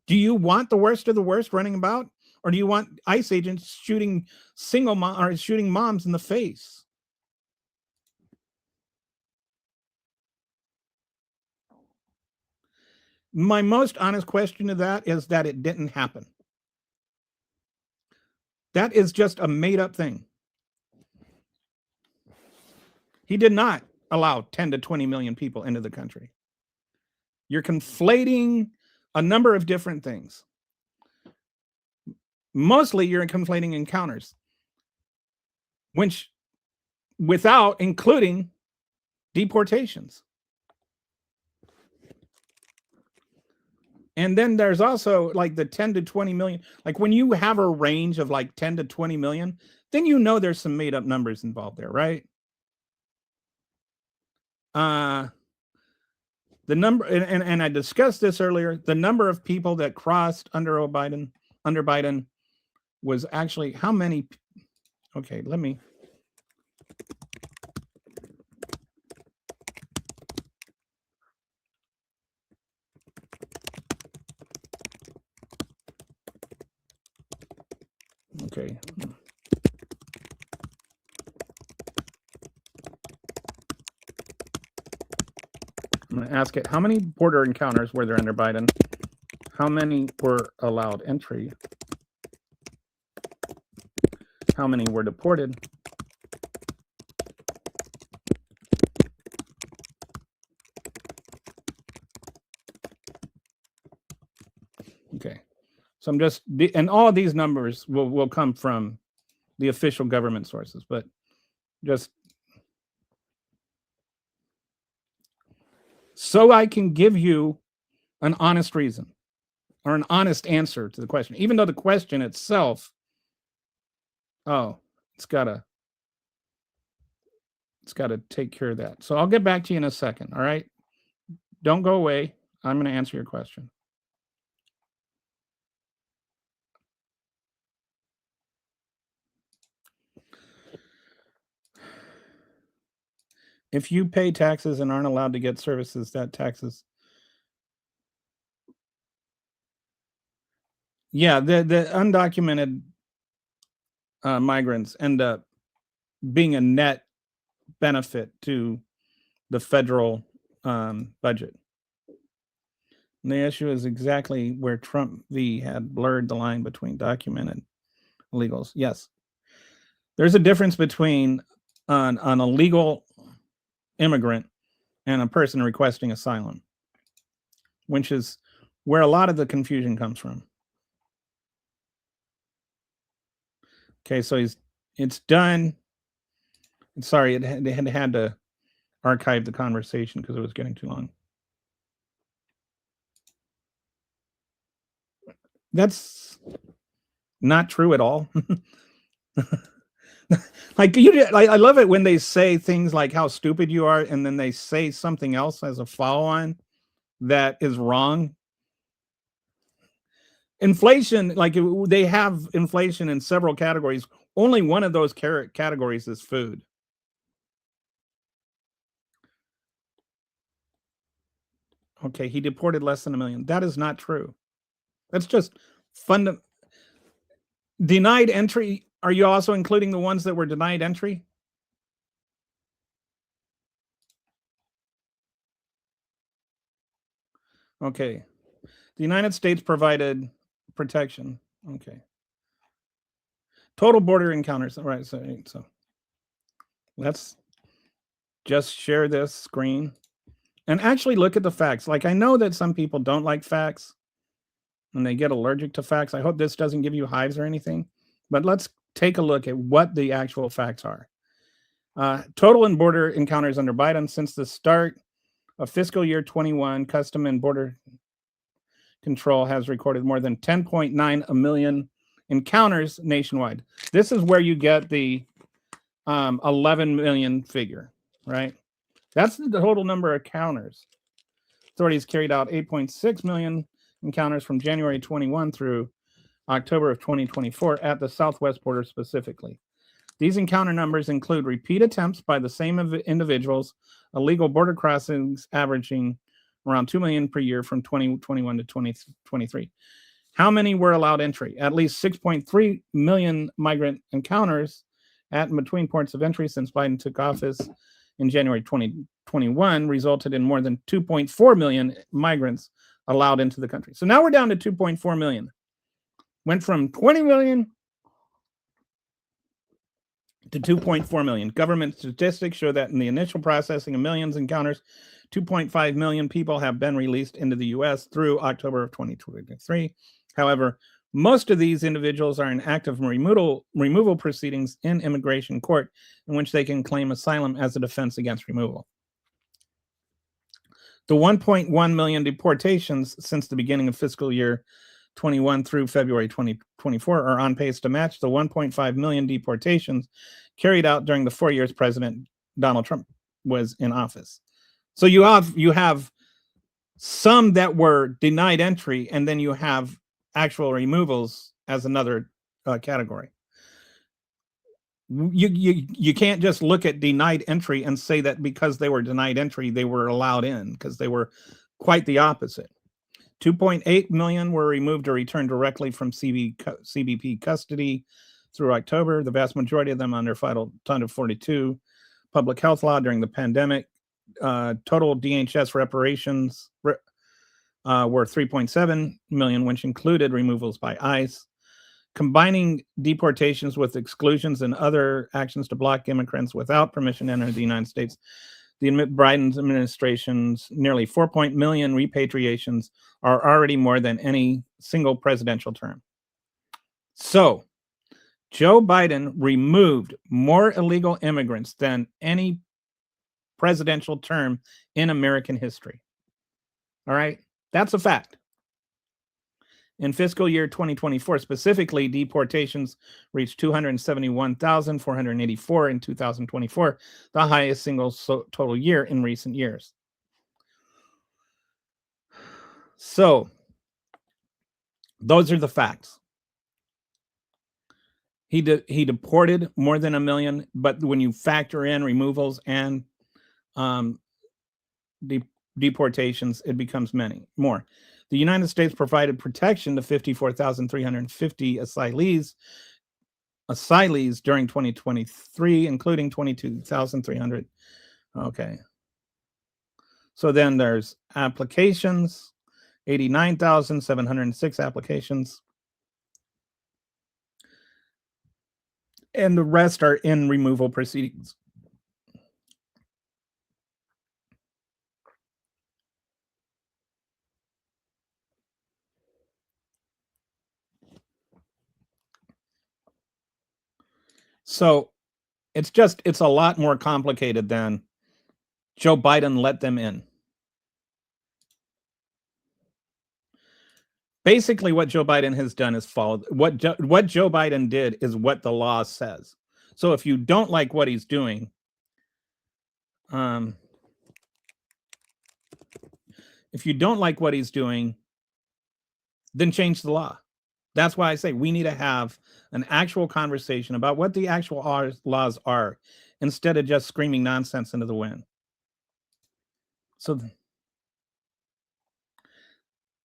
Do you want the worst of the worst running about, or do you want ICE agents shooting shooting moms in the face? My most honest question to that is that it didn't happen. That is just a made up thing. He did not allow 10 to 20 million people into the country. You're conflating a number of different things. Mostly you're conflating encounters, which without including deportations. And then there's also like the 10 to 20 million. Like when you have a range of like 10 to 20 million, then there's some made up numbers involved there, right? The number, and I discussed this earlier, the number of people that crossed under Biden was actually how many? Okay, let me. Okay. I'm going to ask it, how many border encounters were there under Biden? How many were allowed entry? How many were deported? Okay. So I'm just, and all of these numbers will come from the official government sources, but just so I can give you an honest reason or an honest answer to the question, even though the question itself, it's got to take care of that. So I'll get back to you in a second. All right. Don't go away. I'm going to answer your question. If you pay taxes and aren't allowed to get services, that taxes. Yeah, the undocumented migrants end up being a net benefit to the federal budget. And the issue is exactly where Trump v. had blurred the line between documented illegals. Yes. There's a difference between an illegal immigrant and a person requesting asylum, which is where a lot of the confusion comes from. Okay, so it's done. Sorry, they had to archive the conversation because it was getting too long. That's not true at all. Like I love it when they say things like how stupid you are, and then they say something else as a follow-on that is wrong. Inflation, like they have inflation in several categories. Only one of those categories is food. Okay, he deported less than 1 million. That is not true. That's just denied entry. Are you also including the ones that were denied entry? Okay. The United States provided protection. Okay. Total border encounters. All right. So let's just share this screen and actually look at the facts. Like, I know that some people don't like facts and they get allergic to facts. I hope this doesn't give you hives or anything, but let's take a look at what the actual facts are. Total and border encounters under Biden since the start of fiscal year 21, Custom and Border Control has recorded more than 10.9 million encounters nationwide. This is where you get the 11 million figure, right? That's the total number of encounters. Authorities carried out 8.6 million encounters from January 21 through October of 2024 at the southwest border specifically. These encounter numbers include repeat attempts by the same individuals, illegal border crossings averaging around 2 million per year from 2021 to 2023. How many were allowed entry? At least 6.3 million migrant encounters at and between ports of entry since Biden took office in January 2021 resulted in more than 2.4 million migrants allowed into the country. So now we're down to 2.4 million. Went from 20 million to 2.4 million. Government statistics show that in the initial processing of millions encounters, 2.5 million people have been released into the U.S. through October of 2023. However, most of these individuals are in active removal proceedings in immigration court in which they can claim asylum as a defense against removal. The 1.1 million deportations since the beginning of fiscal year 21 through February 2024 are on pace to match the 1.5 million deportations carried out during the 4 years President Donald Trump was in office. So you have some that were denied entry, and then you have actual removals as another category. You can't just look at denied entry and say that because they were denied entry, they were allowed in, because they were quite the opposite. 2.8 million were removed or returned directly from CBP custody through October. The vast majority of them under Title 42 public health law during the pandemic. Total DHS reparations were 3.7 million, which included removals by ICE. Combining deportations with exclusions and other actions to block immigrants without permission to enter the United States, the Biden administration's nearly 4 million repatriations are already more than any single presidential term. So, Joe Biden removed more illegal immigrants than any presidential term in American history. All right? That's a fact. In fiscal year 2024, specifically, deportations reached 271,484 in 2024, the highest single total year in recent years. So, those are the facts. He deported more than 1 million, but when you factor in removals and deportations, it becomes many more. The United States provided protection to 54,350 asylees during 2023, including 22,300. Okay. So then there's applications, 89,706 applications. And the rest are in removal proceedings. So it's a lot more complicated than Joe Biden let them in. Basically, what Joe Biden has done is followed. What Joe Biden did is what the law says. So if you don't like what he's doing, then change the law. That's why I say we need to have an actual conversation about what the actual laws are instead of just screaming nonsense into the wind. So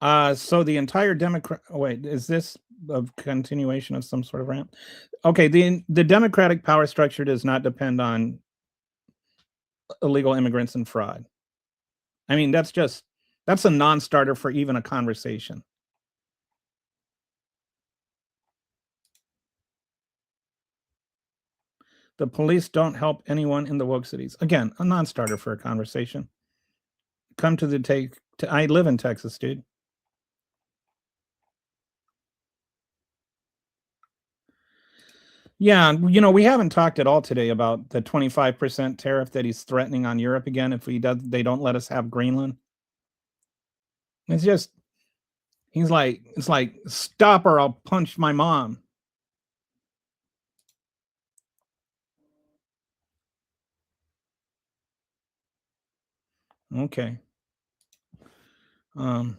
the entire Democrat. Wait, is this a continuation of some sort of rant? Okay, the Democratic power structure does not depend on illegal immigrants and fraud. I mean, that's just That's a non-starter for even a conversation. The police don't help anyone in the woke cities. Again, a non-starter for a conversation. Come to the take. I live in Texas, dude. Yeah, we haven't talked at all today about the 25% tariff that he's threatening on Europe again if they don't let us have Greenland. It's just it's like stop or I'll punch my mom. Okay. Um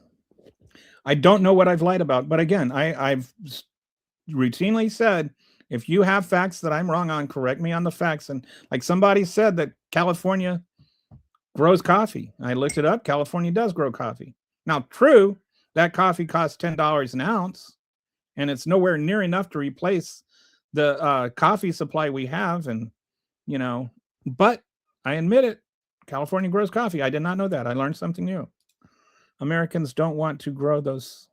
I don't know what I've lied about, but again, I've routinely said if you have facts that I'm wrong on, correct me on the facts. And like somebody said that California grows coffee. I looked it up. California does grow coffee. Now, true, that coffee costs $10 an ounce, and it's nowhere near enough to replace the coffee supply we have. And, you know, but I admit it, California grows coffee. I did not know that. I learned something new. Americans don't want to grow those.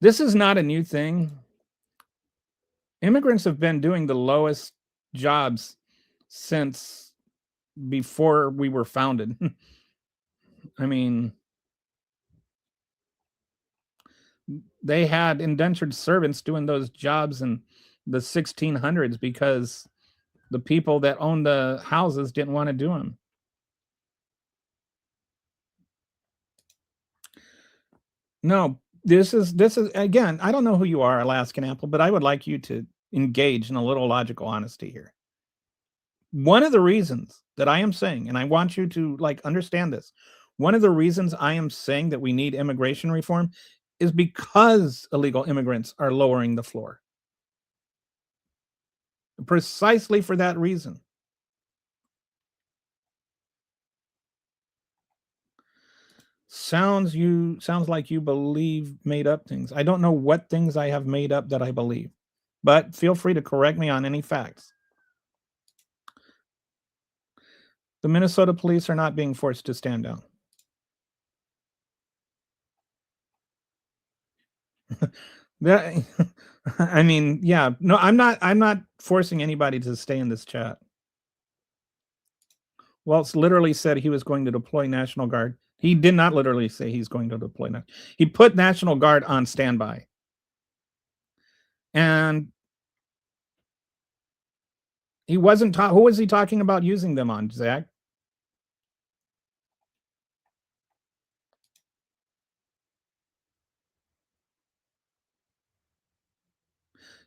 This is not a new thing. Immigrants have been doing the lowest jobs since before we were founded. I mean, they had indentured servants doing those jobs in the 1600s because the people that owned the houses didn't want to do them. No, this is again, I don't know who you are, Alaskan Apple, but I would like you to engage in a little logical honesty here. One of the reasons that I am saying, and I want you to like understand this, one of the reasons I am saying that we need immigration reform is because illegal immigrants are lowering the floor. Precisely for that reason. Sounds like you believe made up things. I don't know what things I have made up that I believe, but feel free to correct me on any facts. The Minnesota police are not being forced to stand down. That I mean, yeah, no, I'm not forcing anybody to stay in this chat. Waltz literally said he was going to deploy National Guard. He did not literally say he's going to deploy. He put National Guard on standby. And he wasn't who was he talking about using them on, Zach?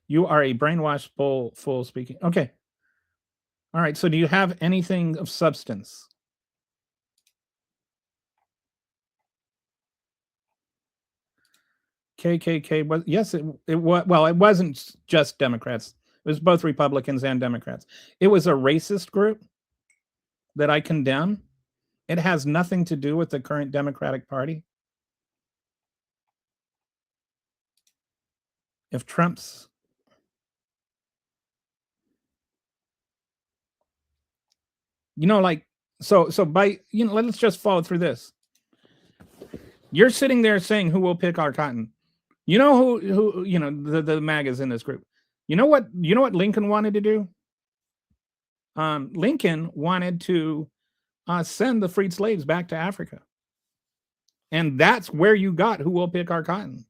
You are a brainwashed fool speaking. Okay. All right. So do you have anything of substance? KKK was yes, it was well, it wasn't just Democrats. It was both Republicans and Democrats. It was a racist group that I condemn. It has nothing to do with the current Democratic Party. If Trump's like so by let's just follow through this. You're sitting there saying who will pick our cotton. You know who the MAGAs in this group. You know what Lincoln wanted to do? Lincoln wanted to send the freed slaves back to Africa. And that's where you got who will pick our cotton.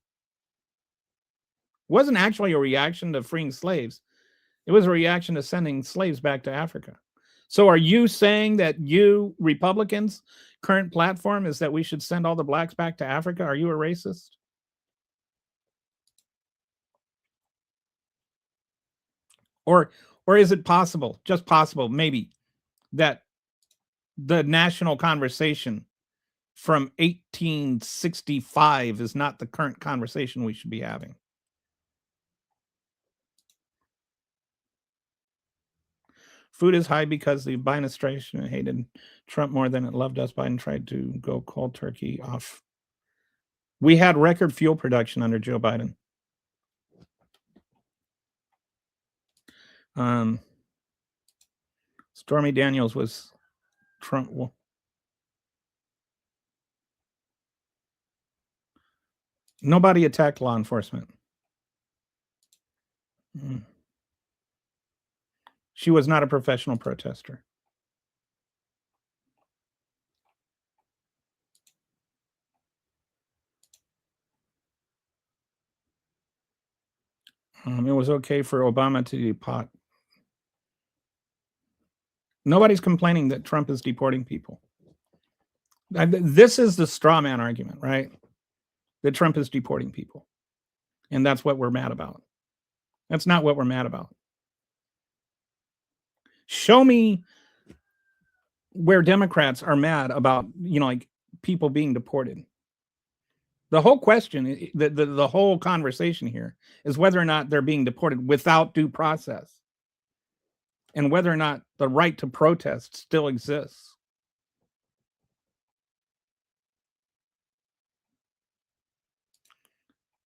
It wasn't actually a reaction to freeing slaves. It was a reaction to sending slaves back to Africa. So are you saying that you Republicans' current platform is that we should send all the blacks back to Africa? Are you a racist? Or is it possible, just possible, maybe, that the national conversation from 1865 is not the current conversation we should be having? Food is high because the Biden administration hated Trump more than it loved us. Biden tried to go cold turkey off. We had record fuel production under Joe Biden. Stormy Daniels was Trump. Well, nobody attacked law enforcement. She was not a professional protester. It was okay for Obama to deport. Nobody's complaining that Trump is deporting people. This is the straw man argument, right? That Trump is deporting people. And that's what we're mad about. That's not what we're mad about. Show me where Democrats are mad about, like people being deported. The whole question, the whole conversation here is whether or not they're being deported without due process and whether or not the right to protest still exists.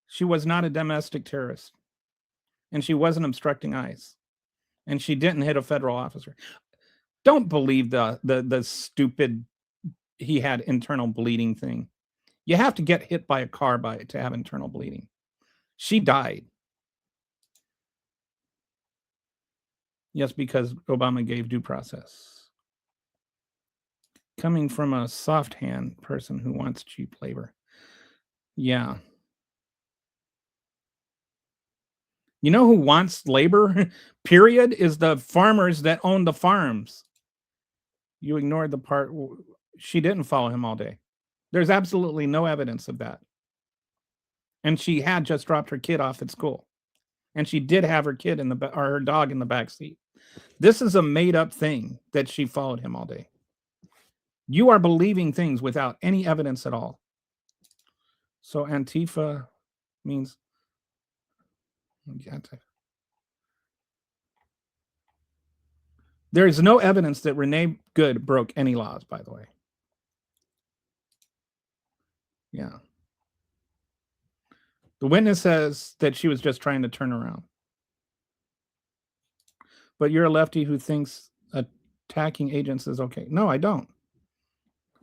She was not a domestic terrorist, and she wasn't obstructing ICE, and she didn't hit a federal officer. Don't believe the stupid he had internal bleeding thing. You have to get hit by a car to have internal bleeding. She died. Yes, because Obama gave due process. Coming from a soft hand person who wants cheap labor. Yeah. You know who wants labor, period, is the farmers that own the farms. You ignored the part. She didn't follow him all day. There's absolutely no evidence of that. And she had just dropped her kid off at school. And she did have her kid or her dog in the back seat. This is a made up thing that she followed him all day. You are believing things without any evidence at all. So Antifa means there is no evidence that Renee Good broke any laws, by the way. Yeah. The witness says that she was just trying to turn around. But you're a lefty who thinks attacking agents is okay. No, I don't.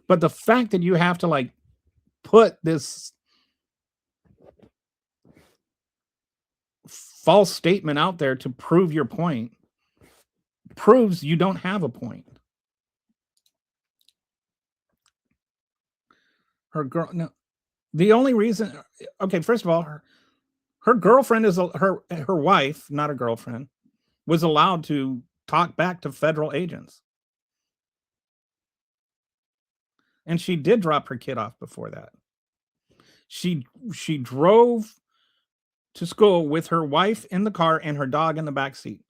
But the fact that you have to put this false statement out there to prove your point proves you don't have a point. Her girl, no, the only reason, okay, first of all, her girlfriend is her wife, not a girlfriend, was allowed to talk back to federal agents. And she did drop her kid off before that. She drove to school with her wife in the car and her dog in the back seat.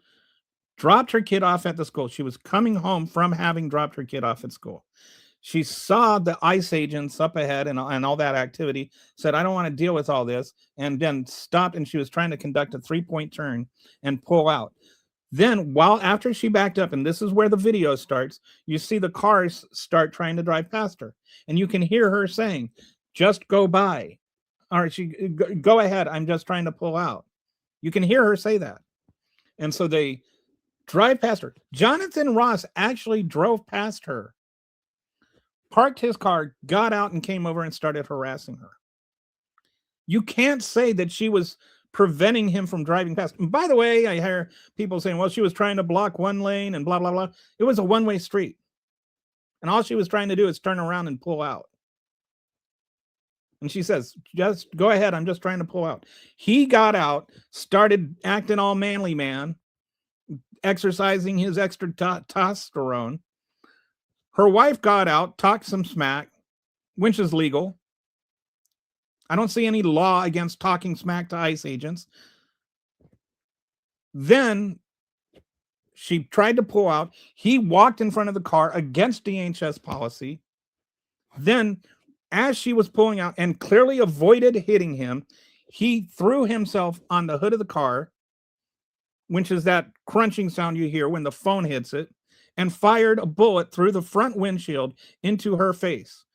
Dropped her kid off at the school. She was coming home from having dropped her kid off at school. She saw the ICE agents up ahead and all that activity, said, I don't want to deal with all this, and then stopped, and she was trying to conduct a 3-point turn and pull out. Then, after she backed up, and this is where the video starts, you see the cars start trying to drive past her, and you can hear her saying, just go by. Or go ahead, I'm just trying to pull out. You can hear her say that. And so they drive past her. Jonathan Ross actually drove past her, parked his car, got out, and came over and started harassing her. You can't say that she was preventing him from driving past. And by the way, I hear people saying, well, she was trying to block one lane and blah, blah, blah. It was a one-way street. And all she was trying to do is turn around and pull out. And she says, just go ahead. I'm just trying to pull out. He got out, started acting all manly man, exercising his extra testosterone. Her wife got out, talked some smack, which is legal. I don't see any law against talking smack to ICE agents. Then she tried to pull out. He walked in front of the car against DHS policy. Then, as she was pulling out and clearly avoided hitting him, he threw himself on the hood of the car, which is that crunching sound you hear when the phone hits it, and fired a bullet through the front windshield into her face.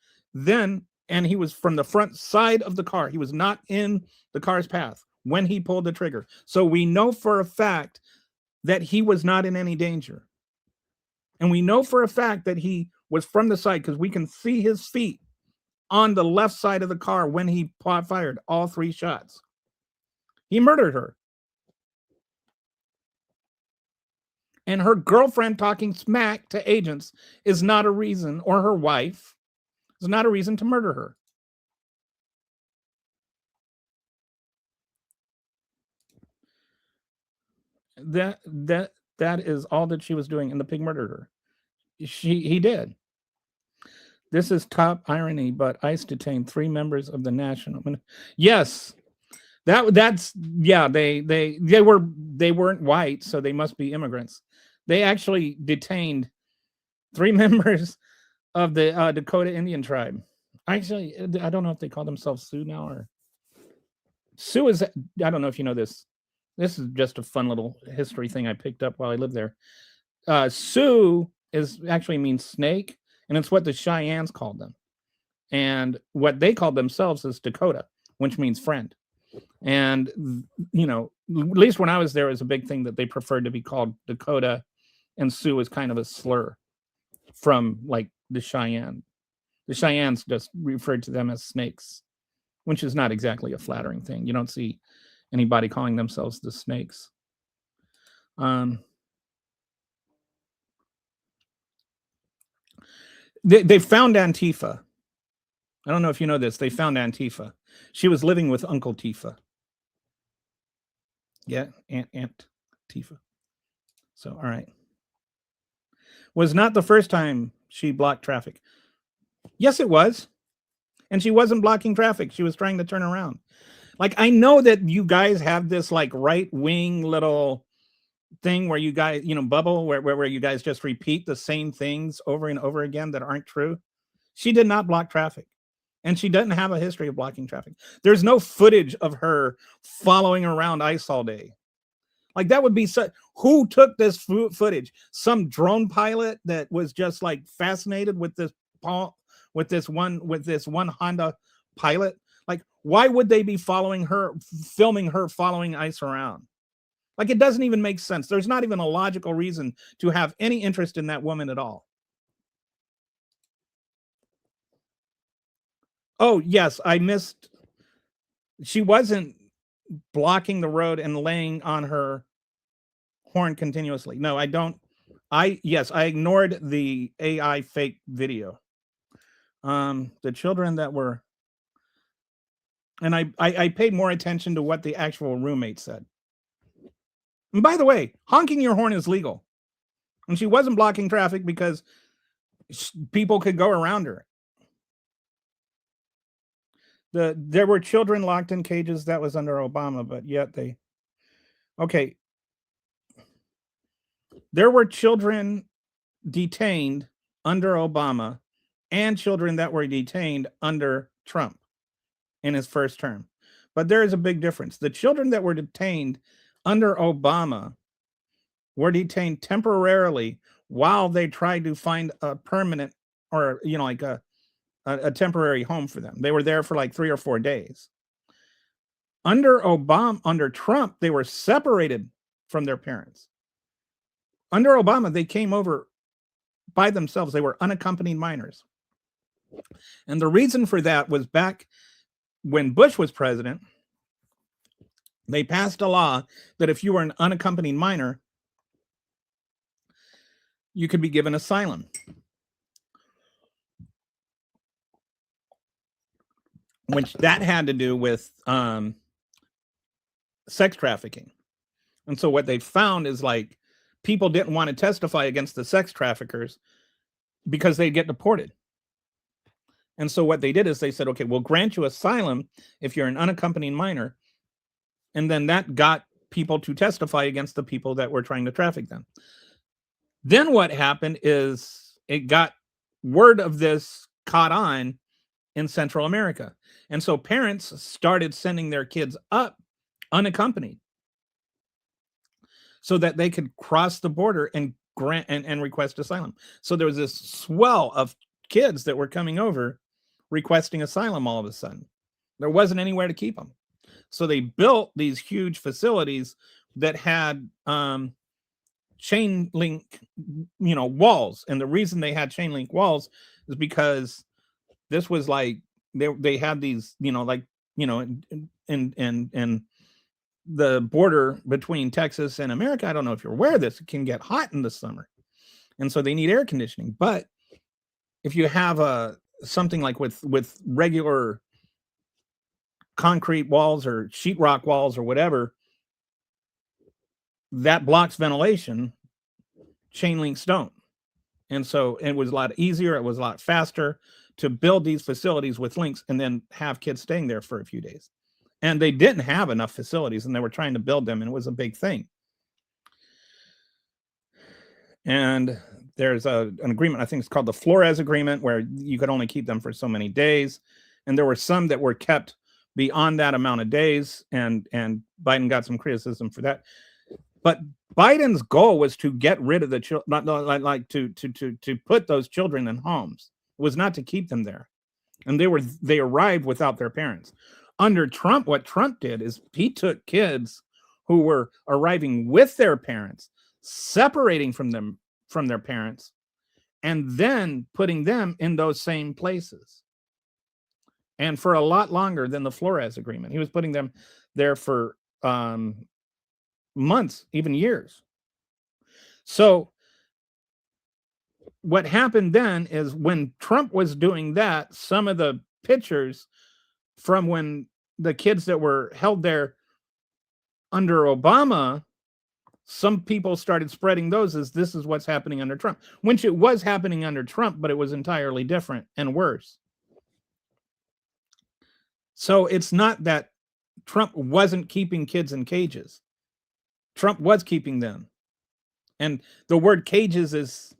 And he was from the front side of the car. He was not in the car's path when he pulled the trigger. So we know for a fact that he was not in any danger. And we know for a fact that he was from the side because we can see his feet on the left side of the car when he fired all 3 shots. He murdered her. And her girlfriend talking smack to agents is not a reason, or her wife is not a reason to murder her. That is all that she was doing, and the pig murdered her. He did. This is top irony, but ICE detained 3 members of the national. Yes, that's yeah. They weren't white, so they must be immigrants. They actually detained 3 members of the Dakota Indian tribe. Actually, I don't know if they call themselves Sioux now or Sioux is. I don't know if you know this. This is just a fun little history thing I picked up while I lived there. Sioux is actually means snake, and it's what the Cheyennes called them. And what they called themselves is Dakota, which means friend. And, you know, at least when I was there, it was a big thing that they preferred to be called Dakota, and Sioux is kind of a slur from like the Cheyenne. The Cheyennes just referred to them as snakes, which is not exactly a flattering thing. You don't see anybody calling themselves the snakes. They found Antifa. I don't know if you know this. They found Antifa. She was living with Uncle Tifa. Yeah, Aunt Tifa. So, all right. Was not the first time she blocked traffic. Yes, it was. And she wasn't blocking traffic. She was trying to turn around. Like, I know that you guys have this like right wing little thing where you guys, you know, bubble where you guys just repeat the same things over and over again that aren't true. She did not block traffic. And she doesn't have a history of blocking traffic. There's no footage of her following around ICE all day. Like that would be such. Who took this footage? Some drone pilot that was just like fascinated with this one Honda pilot. Like, why would they be filming her following ICE around? Like, it doesn't even make sense. There's not even a logical reason to have any interest in that woman at all. Oh, yes, I missed. She wasn't blocking the road and laying on her horn continuously. No, I don't. I ignored the AI fake video. The children that were, and I paid more attention to what the actual roommate said. And by the way, honking your horn is legal. And she wasn't blocking traffic because people could go around her. There were children locked in cages. That was under Obama, but yet they. Okay. There were children detained under Obama and children that were detained under Trump in his first term. But there is a big difference. The children that were detained under Obama were detained temporarily while they tried to find a permanent or, you know, like a temporary home for them. They were there for like 3 or 4 days. Under Trump, they were separated from their parents. Under Obama, they came over by themselves. They were unaccompanied minors. And the reason for that was back when Bush was president, they passed a law that if you were an unaccompanied minor, you could be given asylum. Which that had to do with sex trafficking. And so what they found is like people didn't want to testify against the sex traffickers because they'd get deported. And so what they did is they said, okay, we'll grant you asylum if you're an unaccompanied minor. And then that got people to testify against the people that were trying to traffic them. Then what happened is it got word of this caught on in Central America. And so parents started sending their kids up unaccompanied so that they could cross the border and grant and request asylum. So there was this swell of kids that were coming over requesting asylum all of a sudden. There wasn't anywhere to keep them. So they built these huge facilities that had chain link, walls. And the reason they had chain link walls is because this was like they had these, in the border between Texas and America. I don't know if you're aware of this. It can get hot in the summer, and so they need air conditioning. But if you have something like with regular concrete walls or sheetrock walls or whatever, that blocks ventilation. Chain links don't. And so it was a lot easier. It was a lot faster to build these facilities with links and then have kids staying there for a few days. And they didn't have enough facilities, and they were trying to build them, and it was a big thing. And there's an agreement, I think it's called the Flores Agreement, where you could only keep them for so many days. And there were some that were kept beyond that amount of days, and Biden got some criticism for that. But Biden's goal was to get rid of the children, like to put those children in homes. It was not to keep them there. And they arrived without their parents. Under Trump, what Trump did is he took kids who were arriving with their parents, separating from their parents, and then putting them in those same places. And for a lot longer than the Flores Agreement. He was putting them there for months, even years. So what happened then is when Trump was doing that, some of the pictures from when the kids that were held there under Obama, some people started spreading those as this is what's happening under Trump, which it was happening under Trump, but it was entirely different and worse. So it's not that Trump wasn't keeping kids in cages. Trump was keeping them. And the word cages is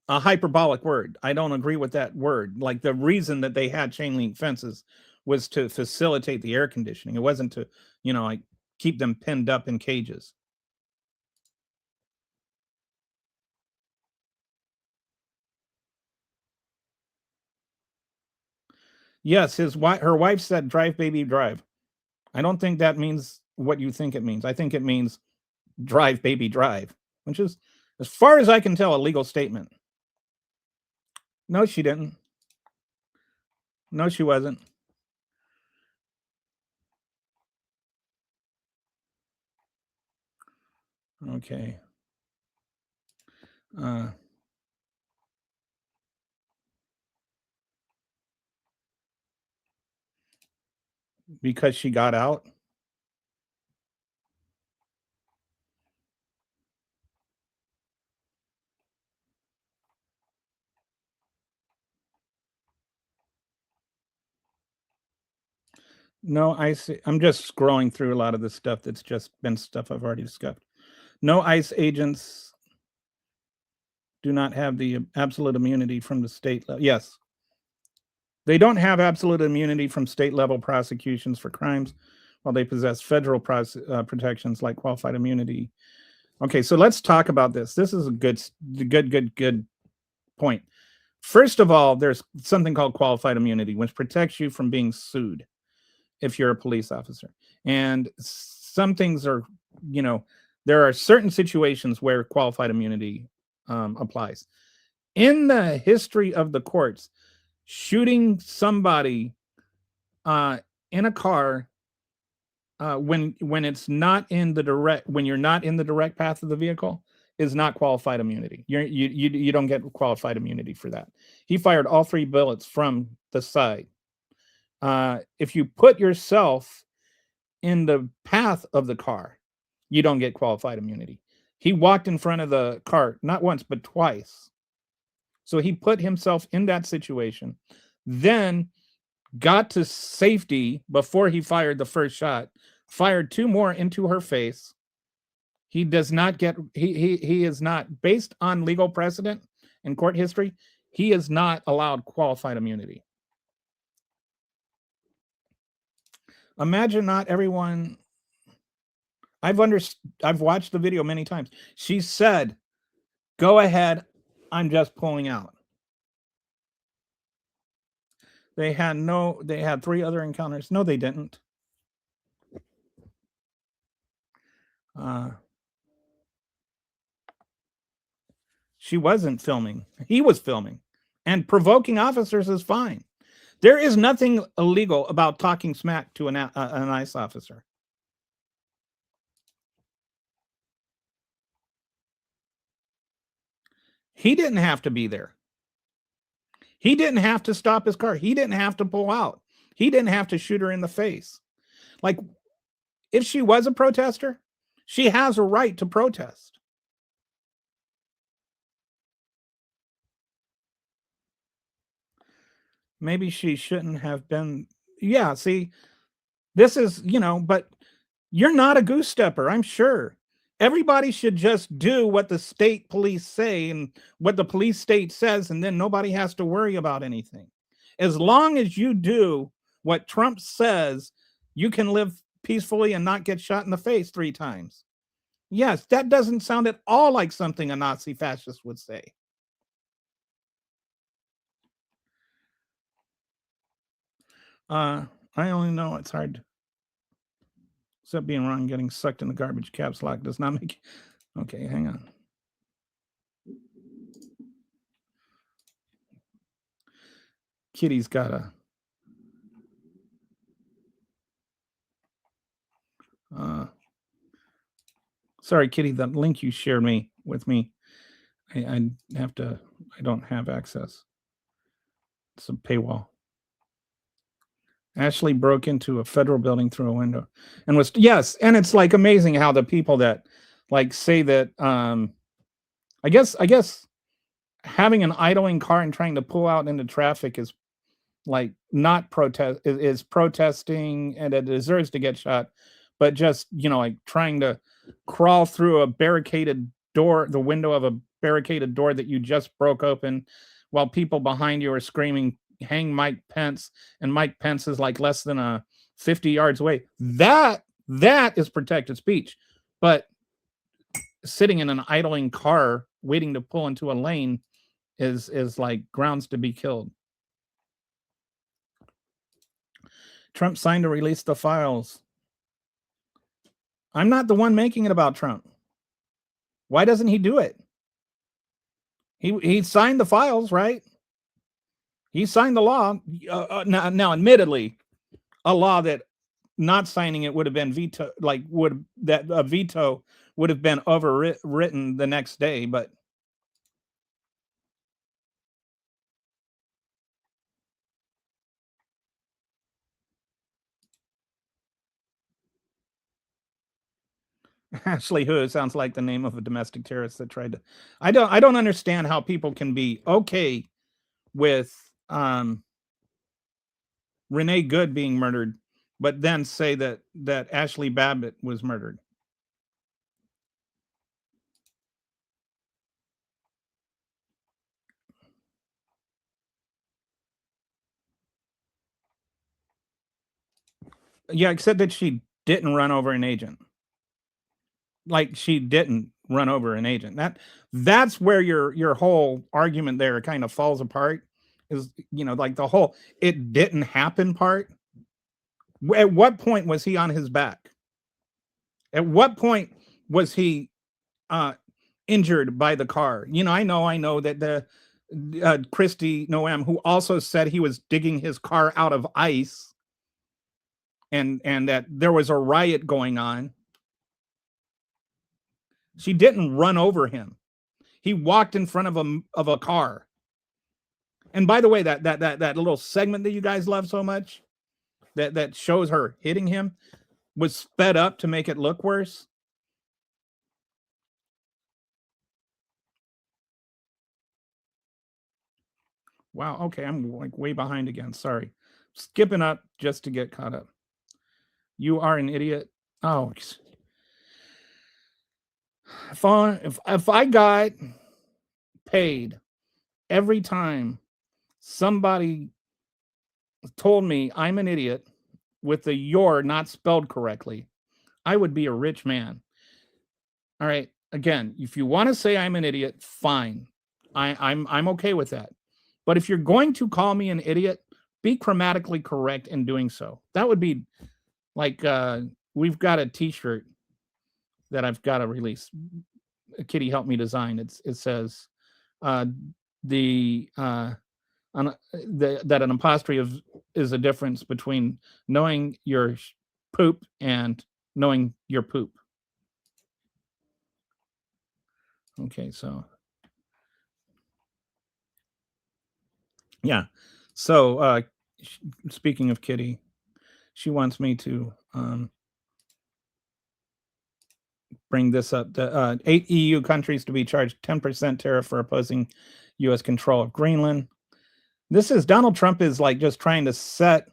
a hyperbolic word. I don't agree with that word. Like, the reason that they had chain link fences was to facilitate the air conditioning. It wasn't to, like keep them pinned up in cages. Yes, her wife said, "Drive, baby, drive." I don't think that means what you think it means. I think it means drive, baby, drive, which is, as far as I can tell, a legal statement. No, she didn't. No, she wasn't. Okay. Because she got out. No, I see. I'm just scrolling through a lot of the stuff that's just been stuff I've already discussed. No ICE agents do not have the absolute immunity from the state level. Yes. They don't have absolute immunity from state level prosecutions for crimes, while they possess federal protections like qualified immunity. Okay, so let's talk about this. This is a good point. First of all, there's something called qualified immunity, which protects you from being sued if you're a police officer. And some things are, there are certain situations where qualified immunity applies. In the history of the courts, shooting somebody in a car when it's not in the direct, when you're not in the direct path of the vehicle, is not qualified immunity. You don't get qualified immunity for that. He fired all 3 bullets from the side. If you put yourself in the path of the car, you don't get qualified immunity. He walked in front of the car not once but twice. So he put himself in that situation, then got to safety before he fired the first shot, fired 2 more into her face. He does not get, he is not, based on legal precedent and court history, he is not allowed qualified immunity. Imagine not everyone, I've watched the video many times. She said, "Go ahead, I'm just pulling out." They had 3 other encounters. No, they didn't. She wasn't filming. He was filming. And provoking officers is fine. There is nothing illegal about talking smack to an ICE officer. He didn't have to be there. He didn't have to stop his car. He didn't have to pull out. He didn't have to shoot her in the face. Like, if she was a protester, she has a right to protest. Maybe she shouldn't have been. Yeah, see, this is, but you're not a goose stepper, I'm sure. Everybody should just do what the state police say and what the police state says, and then nobody has to worry about anything. As long as you do what Trump says, you can live peacefully and not get shot in the face 3 times. Yes, that doesn't sound at all like something a Nazi fascist would say. I only know it's hard. Except being wrong, getting sucked in the garbage caps lock does not make. Okay, hang on. Kitty's got a. Sorry, Kitty, the link you shared with me, I have to. I don't have access. It's a paywall. Ashley broke into a federal building through a window and was, yes, and it's like amazing how the people that like say that I guess having an idling car and trying to pull out into traffic is like not protest is protesting and it deserves to get shot, but just like trying to crawl through a barricaded door, the window of a barricaded door that you just broke open, while people behind you are screaming, "Hang Mike Pence," and Mike Pence is like less than 50 yards away. That is protected speech, but sitting in an idling car waiting to pull into a lane is like grounds to be killed. Trump signed to release the files. I'm not the one making it about Trump. Why doesn't he do it? He signed the files, right? He signed the law. Now, admittedly, a law that not signing it would have been veto, that a veto would have been overwritten the next day, but Ashley Who sounds like the name of a domestic terrorist that tried to. I don't understand how people can be okay with Renee Good being murdered, but then say that Ashley Babbitt was murdered. Yeah, except that she didn't run over an agent. Like, she didn't run over an agent. That's where your whole argument there kind of falls apart. Is like the whole "it didn't happen" part. At what point was he on his back? At what point was he injured by the car? I know that the Christy Noem, who also said he was digging his car out of ice, and that there was a riot going on. She didn't run over him. He walked in front of a car. And by the way, that little segment that you guys love so much, that shows her hitting him, was sped up to make it look worse. Wow. Okay, I'm like way behind again. Sorry. Skipping up just to get caught up. You are an idiot. Oh, if I got paid every time somebody told me I'm an idiot with the "your" not spelled correctly, I would be a rich man. All right. Again, if you want to say I'm an idiot, fine. I'm okay with that. But if you're going to call me an idiot, be grammatically correct in doing so. That would be like we've got a T-shirt that I've got to release. Kitty helped me design. It says the that an apostrophe is a difference between knowing your poop and knowing your poop. Okay, so yeah. So speaking of Kitty, she wants me to bring this up. 8 EU countries to be charged 10% tariff for opposing U.S. control of Greenland. This is Donald Trump is like just trying to set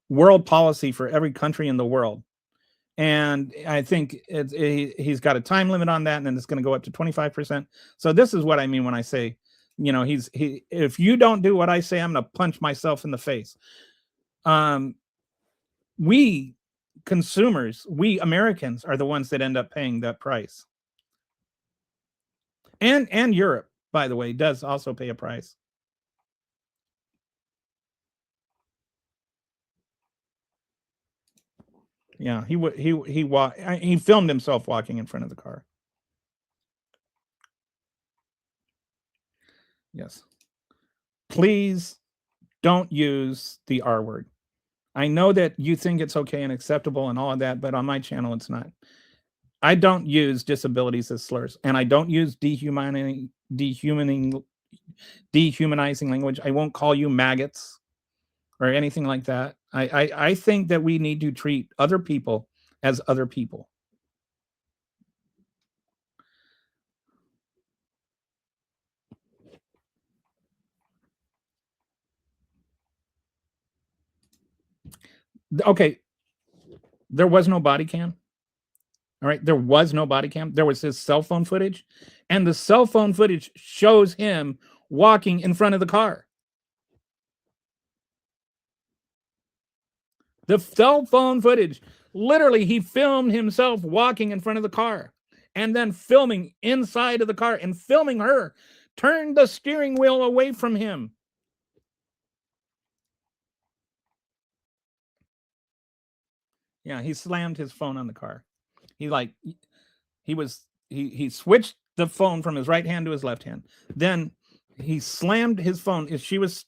world policy for every country in the world. And I think he's got a time limit on that, and then it's going to go up to 25%. So this is what I mean when I say, if you don't do what I say, I'm going to punch myself in the face. We consumers, we Americans are the ones that end up paying that price. And Europe, by the way, does also pay a price. Yeah, he filmed himself walking in front of the car. Yes. Please don't use the R word. I know that you think it's okay and acceptable and all of that, but on my channel, it's not. I don't use disabilities as slurs, and I don't use dehumanizing language. I won't call you maggots or anything like that. I think that we need to treat other people as other people. Okay, there was no body cam. All right, there was no body cam. There was his cell phone footage, and the cell phone footage shows him walking in front of the car. The cell phone footage, literally, he filmed himself walking in front of the car and then filming inside of the car and filming her turn the steering wheel away from him. Yeah, he slammed his phone on the car. He switched the phone from his right hand to his left hand. Then he slammed his phone as she was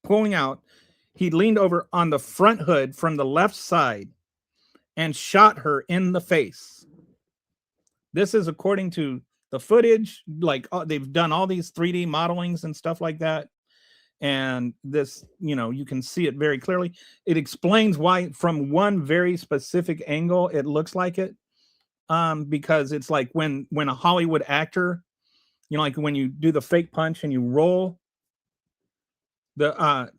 pulling out. He leaned over on the front hood from the left side and shot her in the face. This is according to the footage. Like they've done all these 3D modelings and stuff like that. And this, you can see it very clearly. It explains why from one very specific angle it looks like it. Because it's like when a Hollywood actor, like when you do the fake punch and you roll the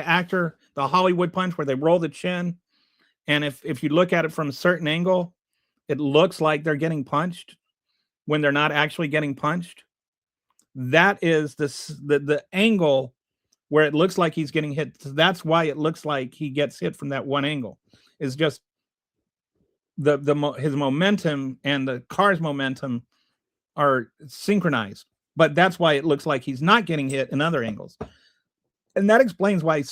actor, the Hollywood punch where they roll the chin, and if you look at it from a certain angle, it looks like they're getting punched when they're not actually getting punched. That is the angle where it looks like he's getting hit. So that's why it looks like he gets hit from that one angle. Is just his momentum and the car's momentum are synchronized, but that's why it looks like he's not getting hit in other angles. And that explains why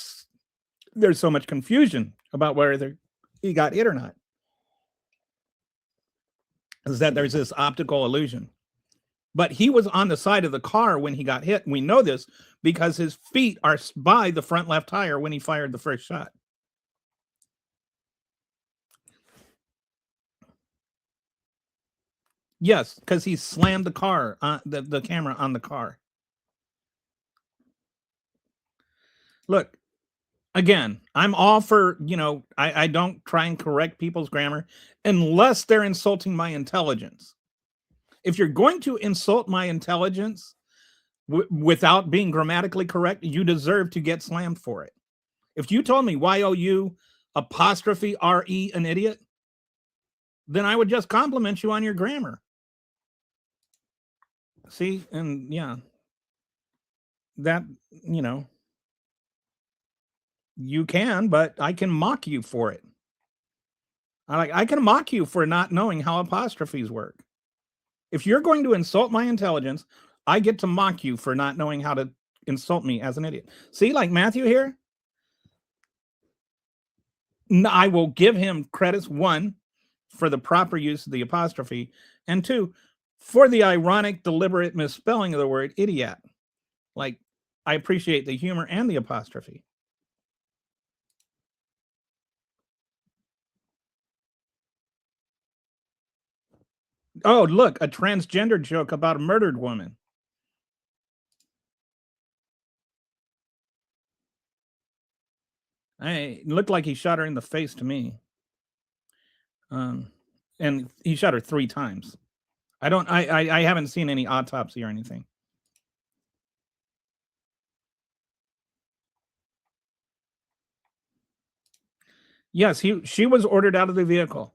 there's so much confusion about whether he got hit or not. Is that there's this optical illusion. But he was on the side of the car when he got hit. We know this because his feet are by the front left tire when he fired the first shot. Yes, because he slammed the car, the camera on the car. Look, again, I'm all for, I don't try and correct people's grammar unless they're insulting my intelligence. If you're going to insult my intelligence without being grammatically correct, you deserve to get slammed for it. If you told me YOU apostrophe RE an idiot, then I would just compliment you on your grammar. See, and yeah, that, you can, but I can mock you for it. I can mock you for not knowing how apostrophes work. If you're going to insult my intelligence, I get to mock you for not knowing how to insult me as an idiot. See, like Matthew here, I will give him credits, one, for the proper use of the apostrophe, and two, for the ironic, deliberate misspelling of the word idiot. Like, I appreciate the humor and the apostrophe. Oh, look, a transgender joke about a murdered woman. It looked like he shot her in the face to me. Um, and he shot her 3 times. I haven't seen any autopsy or anything. Yes, she was ordered out of the vehicle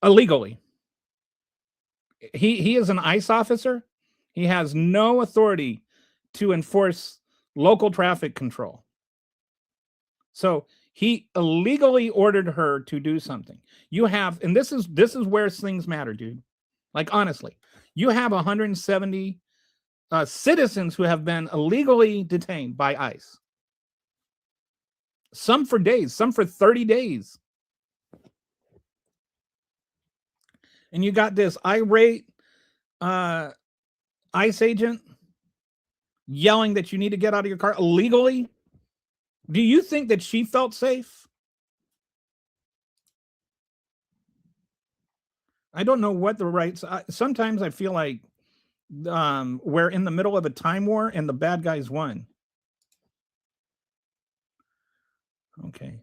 illegally. He is an ICE officer. He has no authority to enforce local traffic control. So he illegally ordered her to do something. You have, and this is where things matter, dude. Like honestly, you have 170 citizens who have been illegally detained by ICE. Some for days, some for 30 days. And you got this irate ICE agent yelling that you need to get out of your car illegally. Do you think that she felt safe? I don't know what the rights. Sometimes I feel like we're in the middle of a time war and the bad guys won. Okay.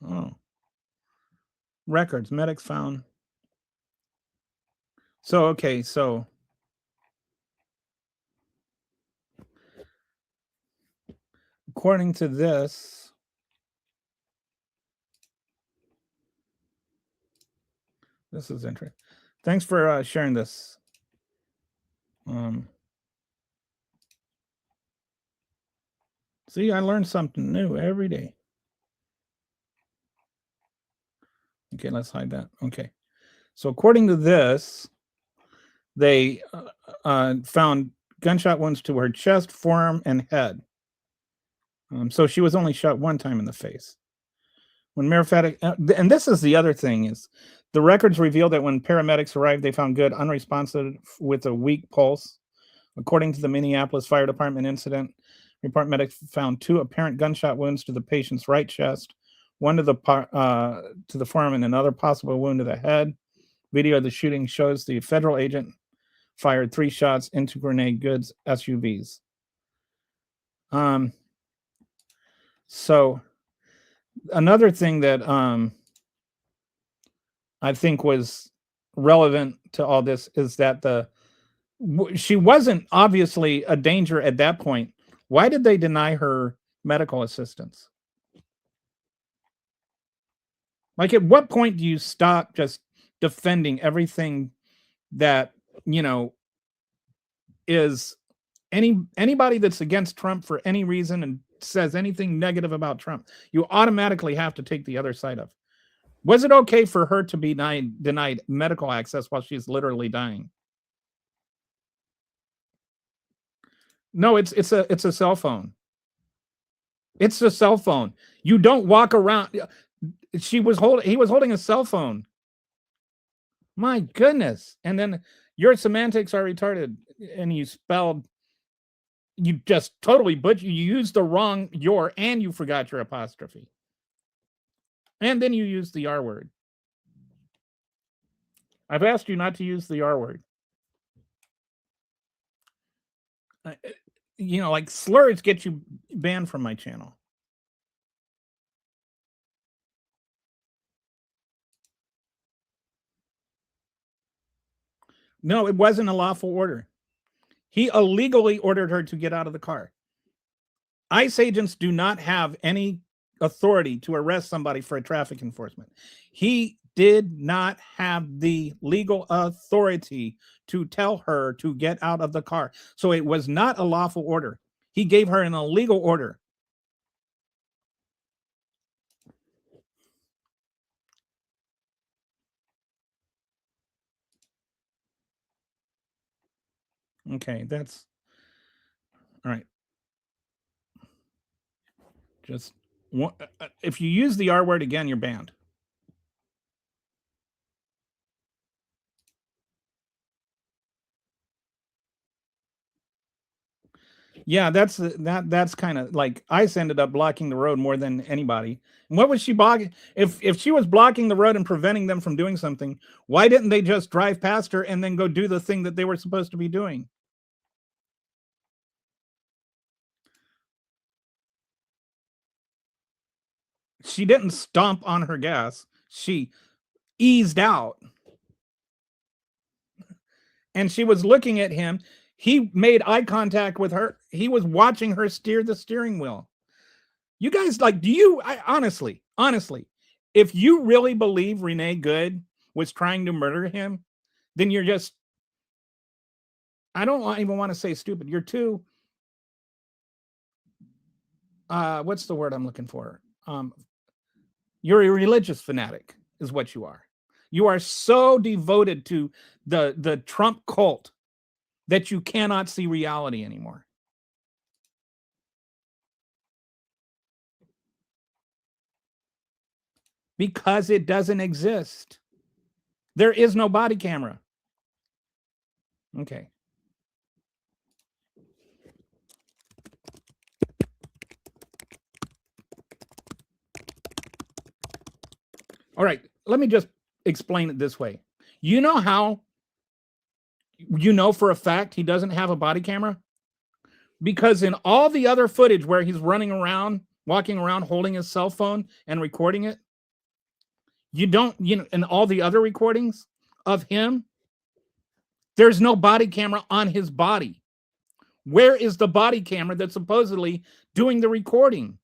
Oh, records medics found. So okay, so according to this, this is interesting. Thanks for sharing this. See, I learned something new every day. Okay, let's hide that. Okay. So according to this, they found gunshot wounds to her chest, forearm, and head. So she was only shot 1 time in the face. When paramedics, and this is the other thing, is the records reveal that when paramedics arrived, they found Good unresponsive with a weak pulse. According to the Minneapolis Fire Department incident report, medics found 2 apparent gunshot wounds to the patient's right chest, 1 to the forearm, and another possible wound to the head. Video of the shooting shows the federal agent fired 3 shots into Grenade Goods SUVs. So another thing that I think was relevant to all this is that she wasn't obviously a danger at that point. Why did they deny her medical assistance? Like, at what point do you stop just defending everything that, is anybody that's against Trump for any reason and says anything negative about Trump, you automatically have to take the other side of. Was it okay for her to be denied medical access while she's literally dying? No, it's a cell phone. It's a cell phone. You don't walk around. He was holding a cell phone. My goodness. And then your semantics are retarded, and you just totally you used the wrong your, and you forgot your apostrophe. And then you used the R word. I've asked you not to use the R word. Like slurs get you banned from my channel. No, it wasn't a lawful order. He illegally ordered her to get out of the car. ICE agents do not have any authority to arrest somebody for a traffic enforcement. He did not have the legal authority to tell her to get out of the car. So it was not a lawful order. He gave her an illegal order. Okay, that's all right. Just If you use the R word again, you're banned. Yeah, that's kind of like ICE ended up blocking the road more than anybody. And what was she blocking? If she was blocking the road and preventing them from doing something, why didn't they just drive past her and then go do the thing that they were supposed to be doing? She didn't stomp on her gas. She eased out and she was looking at him. He made eye contact with her. He was watching her steer the steering wheel. You guys, like, do you honestly, if you really believe Renee Good was trying to murder him, then you're just, I don't even want to say stupid. You're too, what's the word I'm looking for? You're a religious fanatic, is what you are. You are so devoted to the Trump cult that you cannot see reality anymore. Because it doesn't exist. There is no body camera. Okay. All right. Let me just explain it this way. You know how you know for a fact he doesn't have a body camera? Because in all the other footage where he's running around, walking around, holding his cell phone and recording it, you don't, in all the other recordings of him, there's no body camera on his body. Where is the body camera that's supposedly doing the recording?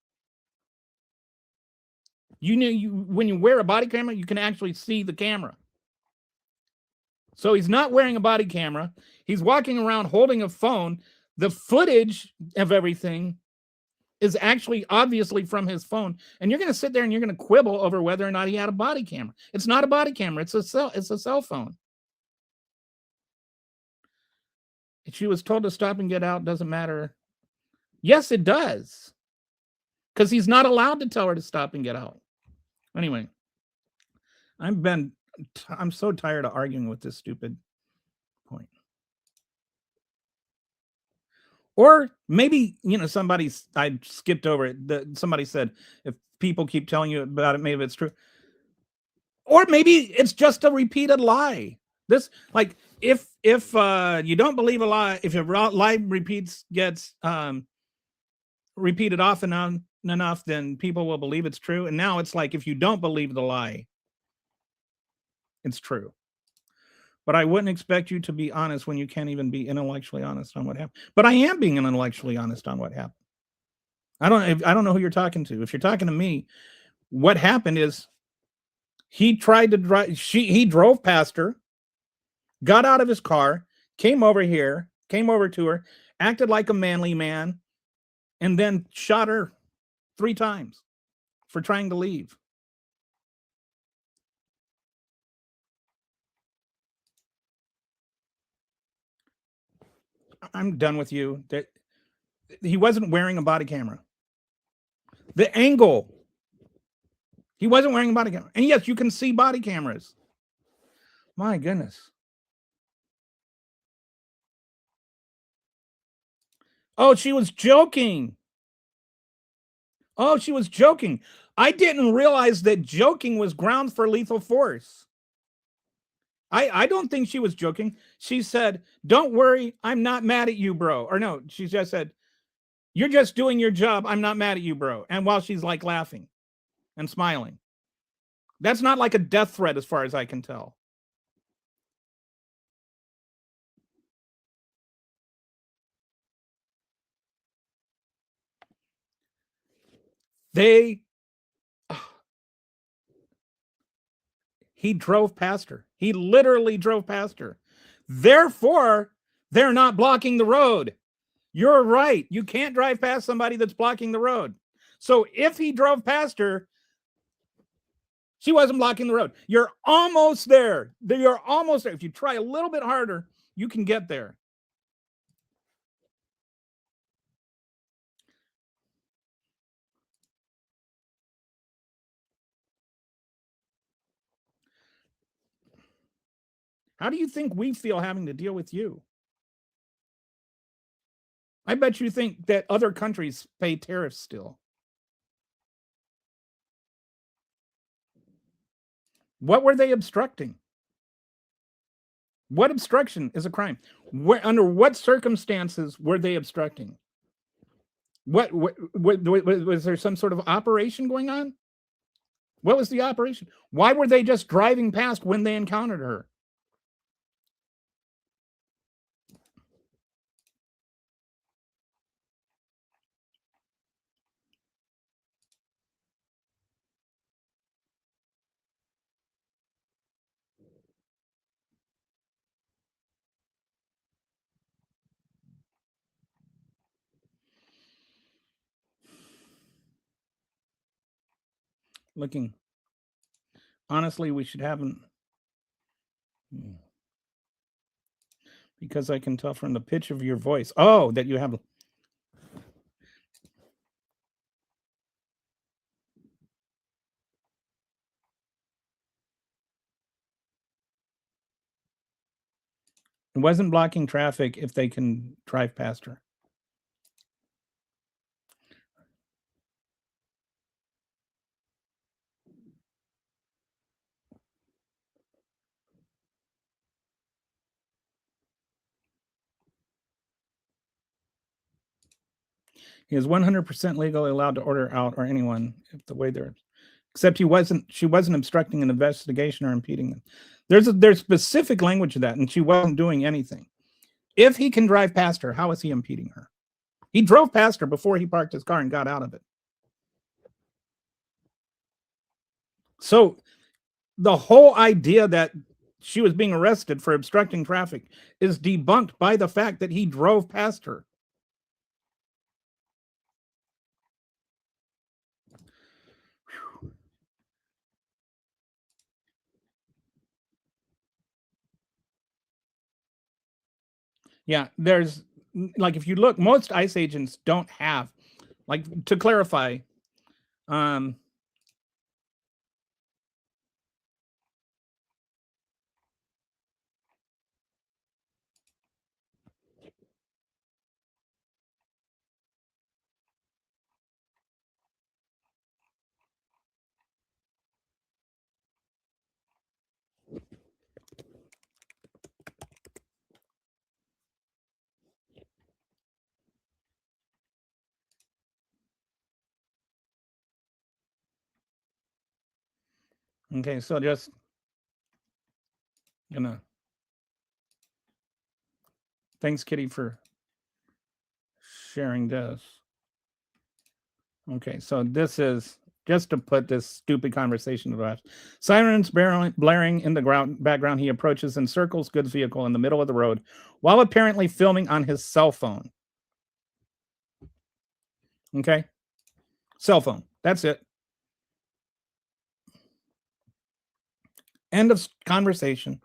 When you wear a body camera, you can actually see the camera. So he's not wearing a body camera. He's walking around holding a phone. The footage of everything is actually obviously from his phone. And you're going to sit there and you're going to quibble over whether or not he had a body camera. It's not a body camera. It's a cell phone. If she was told to stop and get out, doesn't matter. Yes, it does. Because he's not allowed to tell her to stop and get out. Anyway, I'm so tired of arguing with this stupid point. Or maybe, I skipped over it. Somebody said, if people keep telling you about it, maybe it's true. Or maybe it's just a repeated lie. This, like, if you don't believe a lie, if a lie gets repeated often enough, then people will believe it's true. And now it's like, if you don't believe the lie, it's true. But I wouldn't expect you to be honest when you can't even be intellectually honest on what happened. But I am being intellectually honest on what happened. I don't know who you're talking to. If you're talking to me, what happened is he tried to drive. He drove past her, got out of his car, came over to her, acted like a manly man, and then shot her 3 times for trying to leave. I'm done with you. That he wasn't wearing a body camera. The angle. He wasn't wearing a body camera. And yes, you can see body cameras. My goodness. Oh, she was joking. I didn't realize that joking was grounds for lethal force. I don't think she was joking. She said, "Don't worry, I'm not mad at you, bro." Or no, she just said, "You're just doing your job. I'm not mad at you, bro." And while she's like laughing and smiling. That's not like a death threat as far as I can tell. He drove past her. He literally drove past her. Therefore, they're not blocking the road. You're right. You can't drive past somebody that's blocking the road. So if he drove past her, she wasn't blocking the road. You're almost there. You're almost there. If you try a little bit harder, you can get there. How do you think we feel having to deal with you? I bet you think that other countries pay tariffs still. What were they obstructing? What obstruction is a crime? Under what circumstances were they obstructing? What was there some sort of operation going on? What was the operation? Why were they just driving past when they encountered her? Looking, honestly, we should have them because I can tell from the pitch of your voice. Oh, that you have. It wasn't blocking traffic if they can drive past her. He is 100% legally allowed to order out or anyone if the way they're, except she wasn't obstructing an investigation or impeding them. There's specific language to that, and she wasn't doing anything. If he can drive past her, how is he impeding her? He drove past her before he parked his car and got out of it. So the whole idea that she was being arrested for obstructing traffic is debunked by the fact that he drove past her. Yeah, there's like if you look, most ICE agents don't have, like, to clarify, um okay, so just gonna thanks Kitty for sharing this. Okay, so this is just to put this stupid conversation to rest. Sirens blaring in the background. He approaches and circles Good's vehicle in the middle of the road while apparently filming on his cell phone. Okay, cell phone. That's it. End of conversation.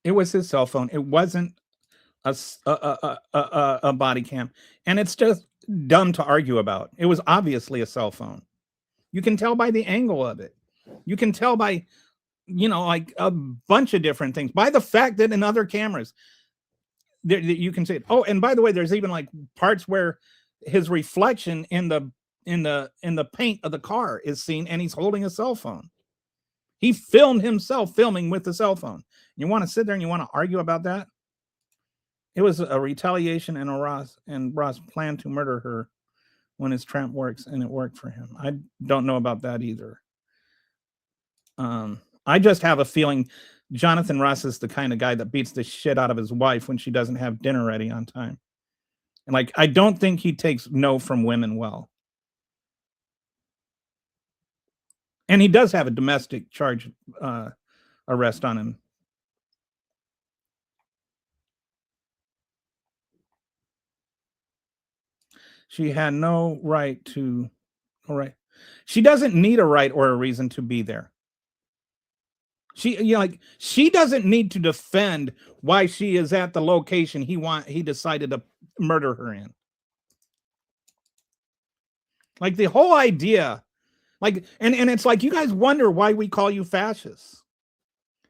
It was his cell phone. It wasn't a body cam, and it's just dumb to argue about. It was obviously a cell phone. You can tell by the angle of it. You can tell by, like a bunch of different things. By the fact that in other cameras, you can see it. Oh, and by the way, there's even like parts where his reflection in the paint of the car is seen, and he's holding a cell phone. He filmed himself filming with the cell phone. You want to sit there and you want to argue about that? It was a retaliation, and Ross planned to murder her when his tramp works, and it worked for him. I don't know about that either. I just have a feeling Jonathan Ross is the kind of guy that beats the shit out of his wife when she doesn't have dinner ready on time. And like, I don't think he takes no from women well. And he does have a domestic charge arrest on him. She had no right to, all right. She doesn't need a right or a reason to be there. She doesn't need to defend why she is at the location he decided to murder her in. Like the whole idea Like, and it's like you guys wonder why we call you fascists.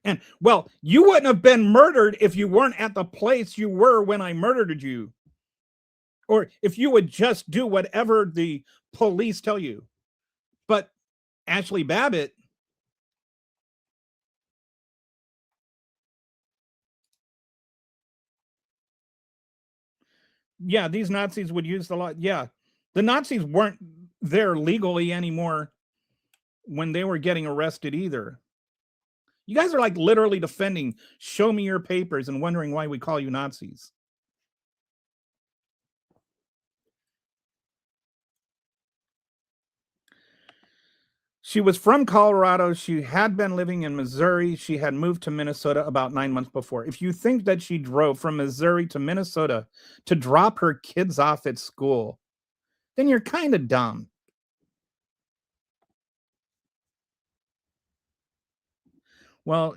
And well, you wouldn't have been murdered if you weren't at the place you were when I murdered you. Or if you would just do whatever the police tell you. But Ashley Babbitt, yeah, these Nazis would use the law. Yeah. The Nazis weren't there legally anymore when they were getting arrested either. You guys are like literally defending, show me your papers, and wondering why we call you Nazis. She was from Colorado. She had been living in Missouri. She had moved to Minnesota about 9 months before. If you think that she drove from Missouri to Minnesota to drop her kids off at school, then you're kind of dumb. Well,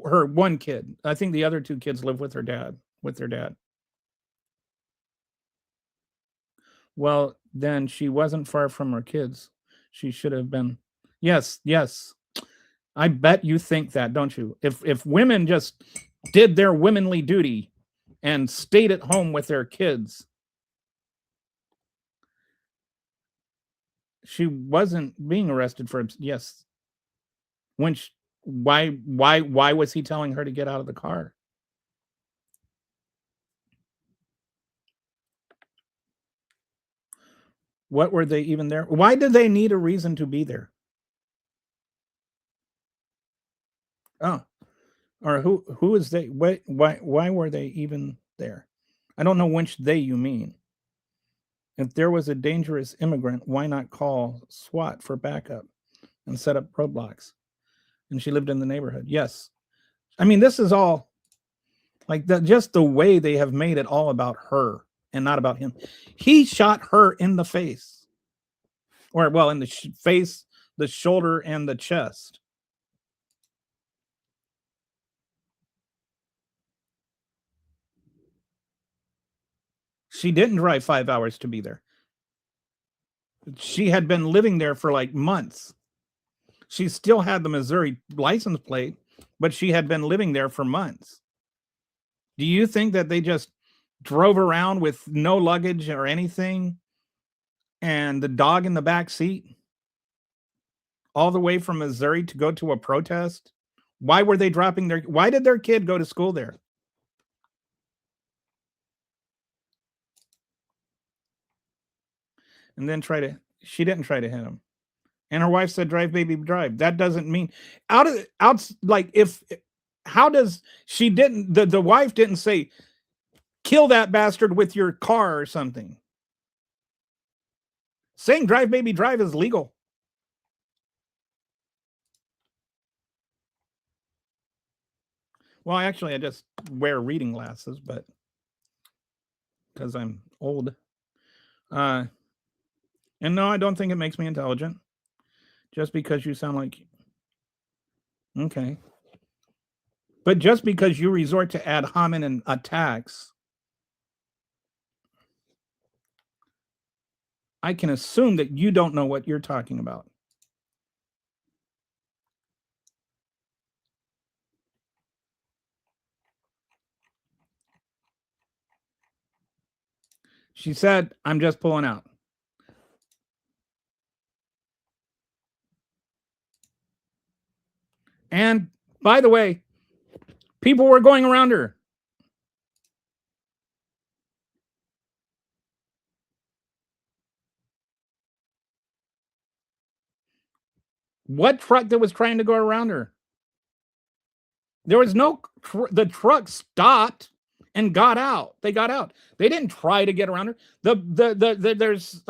her one kid. I think the other two kids live with their dad. Well, then she wasn't far from her kids. She should have been. Yes, yes. I bet you think that, don't you? If women just did their womanly duty and stayed at home with their kids, she wasn't being arrested for, yes. When she, why was he telling her to get out of the car? What were they even there? Why did they need a reason to be there? Oh, or who is they? Why were they even there? I don't know which they you mean. If there was a dangerous immigrant, why not call SWAT for backup and set up roadblocks? And she lived in the neighborhood. Yes. I mean, this is all like just the way they have made it all about her and not about him. He shot her in the face, or well, in the face, the shoulder, and the chest. She didn't drive 5 hours to be there. She had been living there for like months. She still had the Missouri license plate, but she had been living there for months. Do you think that they just drove around with no luggage or anything and the dog in the back seat all the way from Missouri to go to a protest? Why were they dropping why did their kid go to school there? And then she didn't try to hit him. And her wife said, drive, baby, drive. That doesn't mean like if, how does she didn't, the wife didn't say, kill that bastard with your car or something. Saying drive, baby, drive is legal. Well, actually, I just wear reading glasses, but because I'm old. And no, I don't think it makes me intelligent. Just because you sound like, okay. But just because you resort to ad hominem attacks, I can assume that you don't know what you're talking about. She said, I'm just pulling out. And by the way, people were going around her. What truck that was trying to go around her? There was no, the truck stopped and got out. They got out. They didn't try to get around her. There's,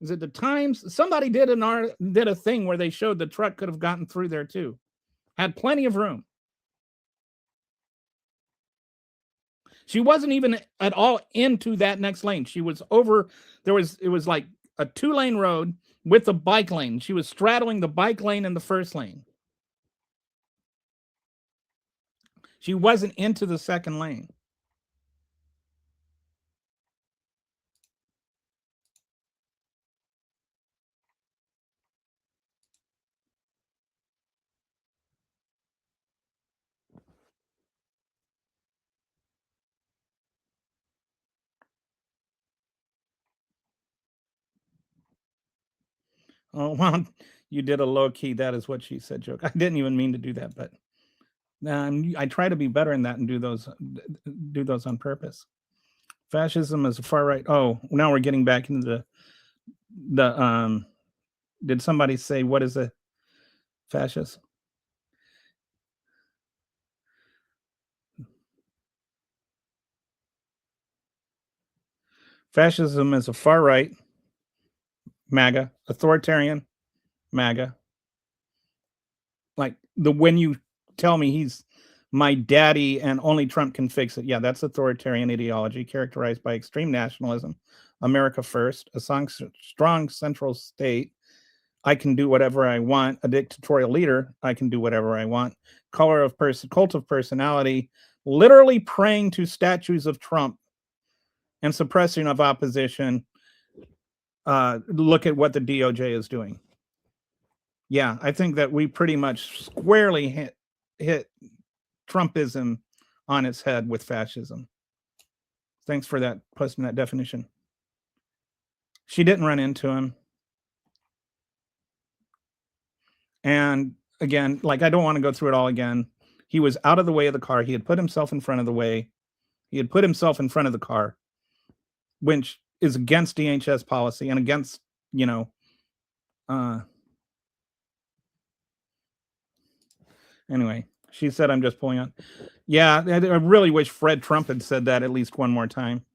is it the Times? Somebody did a thing where they showed the truck could have gotten through there too. Had plenty of room. She wasn't even at all into that next lane. She was over, it was like a 2-lane road with a bike lane. She was straddling the bike lane and the first lane. She wasn't into the second lane. Oh, well, you did a low key. That is what she said joke. I didn't even mean to do that, but I try to be better in that and do those on purpose. Fascism is far right. Oh, now we're getting back into the. Did somebody say what is a fascist? Fascism is a far right MAGA, authoritarian MAGA. Like the when you tell me he's my daddy and only Trump can fix it. Yeah, that's authoritarian ideology characterized by extreme nationalism, America first, a strong central state. I can do whatever I want. A dictatorial leader, I can do whatever I want. Cult of personality, literally praying to statues of Trump and suppressing of opposition. Look at what the DOJ is doing. Yeah, I think that we pretty much squarely hit Trumpism on its head with fascism. Thanks for that posting that definition. She didn't run into him. And again, like I don't want to go through it all again. He was out of the way of the car. He had put himself in front of the way. He had put himself in front of the car, which is against DHS policy and against, you know, anyway, she said I'm just pulling on. Yeah, I really wish Fred Trump had said that at least one more time.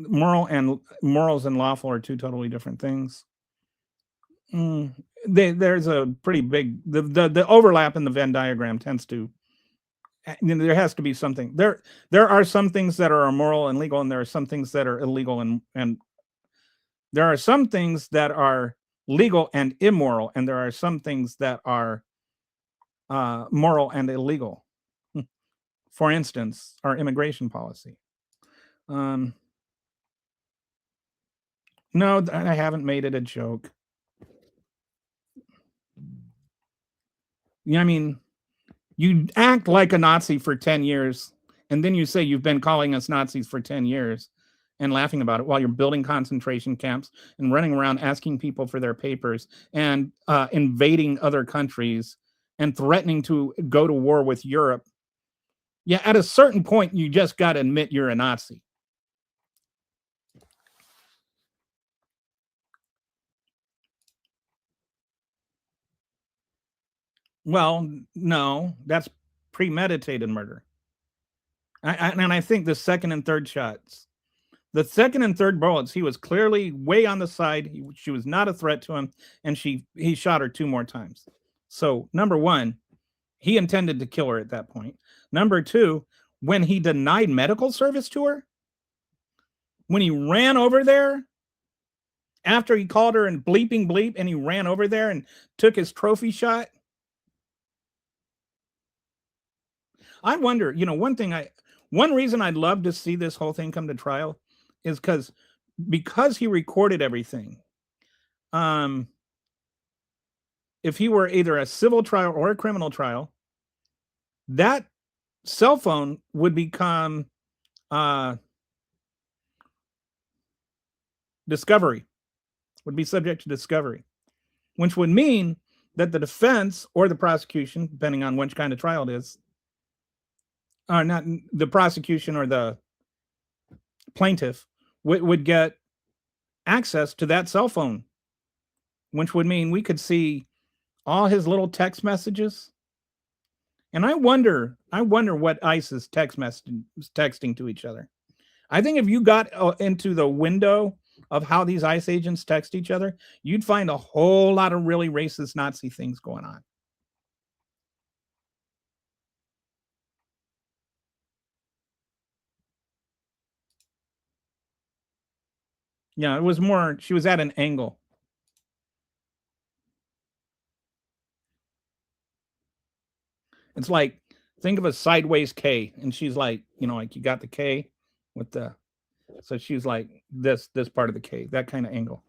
Morals and lawful are two totally different things. There's a pretty big the overlap in the Venn diagram tends to. There has to be something there. There are some things that are immoral and legal, and there are some things that are illegal, and there are some things that are legal and immoral, and there are some things that are moral and illegal. For instance, our immigration policy. No, I haven't made it a joke. I mean, you act like a Nazi for 10 years, and then you say you've been calling us Nazis for 10 years and laughing about it while you're building concentration camps and running around asking people for their papers and invading other countries and threatening to go to war with Europe. Yeah, at a certain point, you just got to admit you're a Nazi. Well, no, that's premeditated murder. And I think the second and third shots, the second and third bullets, he was clearly way on the side. She was not a threat to him, and he shot her two more times. So number one, he intended to kill her at that point. Number two, when he denied medical service to her, when he ran over there after he called her and bleeping bleep, and he ran over there and took his trophy shot. I wonder, one reason I'd love to see this whole thing come to trial is because he recorded everything. If he were either a civil trial or a criminal trial, that cell phone would become discovery, would be subject to discovery, which would mean that the defense or the prosecution, depending on which kind of trial it is, not the prosecution or the plaintiff, would get access to that cell phone, which would mean we could see all his little text messages. And I wonder what ICE is texting to each other. I think if you got into the window of how these ICE agents text each other, you'd find a whole lot of really racist Nazi things going on. Yeah, it was more, she was at an angle. It's like, think of a sideways K, and she's like, like you got the K with the, so she's like this part of the K, that kind of angle.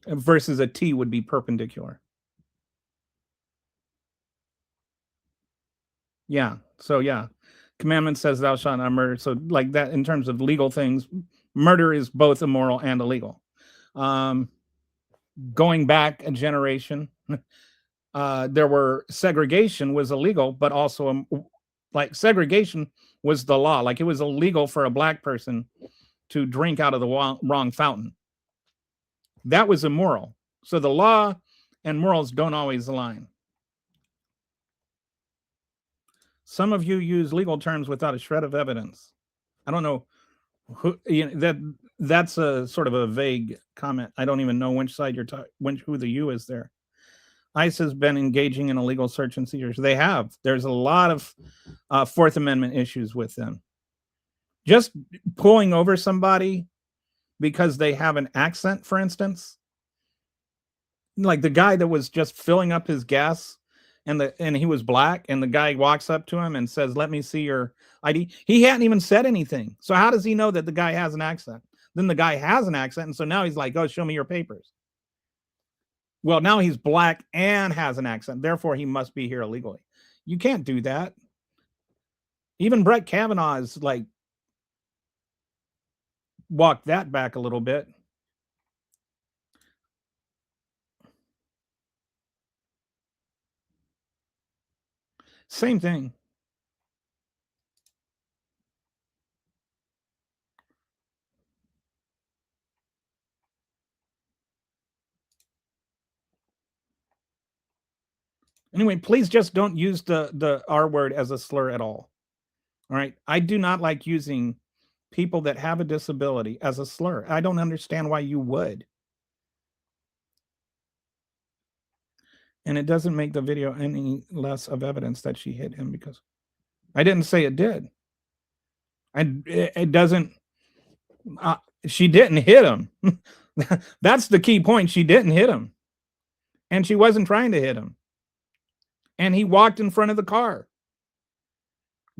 Versus a T would be perpendicular. Yeah. So yeah, commandment says thou shalt not murder. So like that, in terms of legal things, murder is both immoral and illegal. Going back a generation, there were segregation was illegal, but also like segregation was the law. Like it was illegal for a black person to drink out of the wrong fountain. That was immoral. So the law and morals don't always align. Some of you use legal terms without a shred of evidence. I don't know who, that's a sort of a vague comment. I don't even know which side you're talking, who the you is there. ICE has been engaging in illegal search and seizures. They have. There's a lot of Fourth Amendment issues with them. Just pulling over somebody because they have an accent, for instance, like the guy that was just filling up his gas and he was black, and the guy walks up to him and says, "Let me see your ID." He hadn't even said anything. So how does he know that the guy has an accent? Then the guy has an accent, and so now he's like, "Oh, show me your papers." Well, now he's black and has an accent, therefore he must be here illegally. You can't do that. Even Brett Kavanaugh is like walked that back a little bit. Same thing. Anyway, please just don't use the R word as a slur at all. All right. I do not like using people that have a disability as a slur. I don't understand why you would. And it doesn't make the video any less of evidence that she hit him, because I didn't say it did. It doesn't. She didn't hit him. That's the key point. She didn't hit him. And she wasn't trying to hit him. And he walked in front of the car.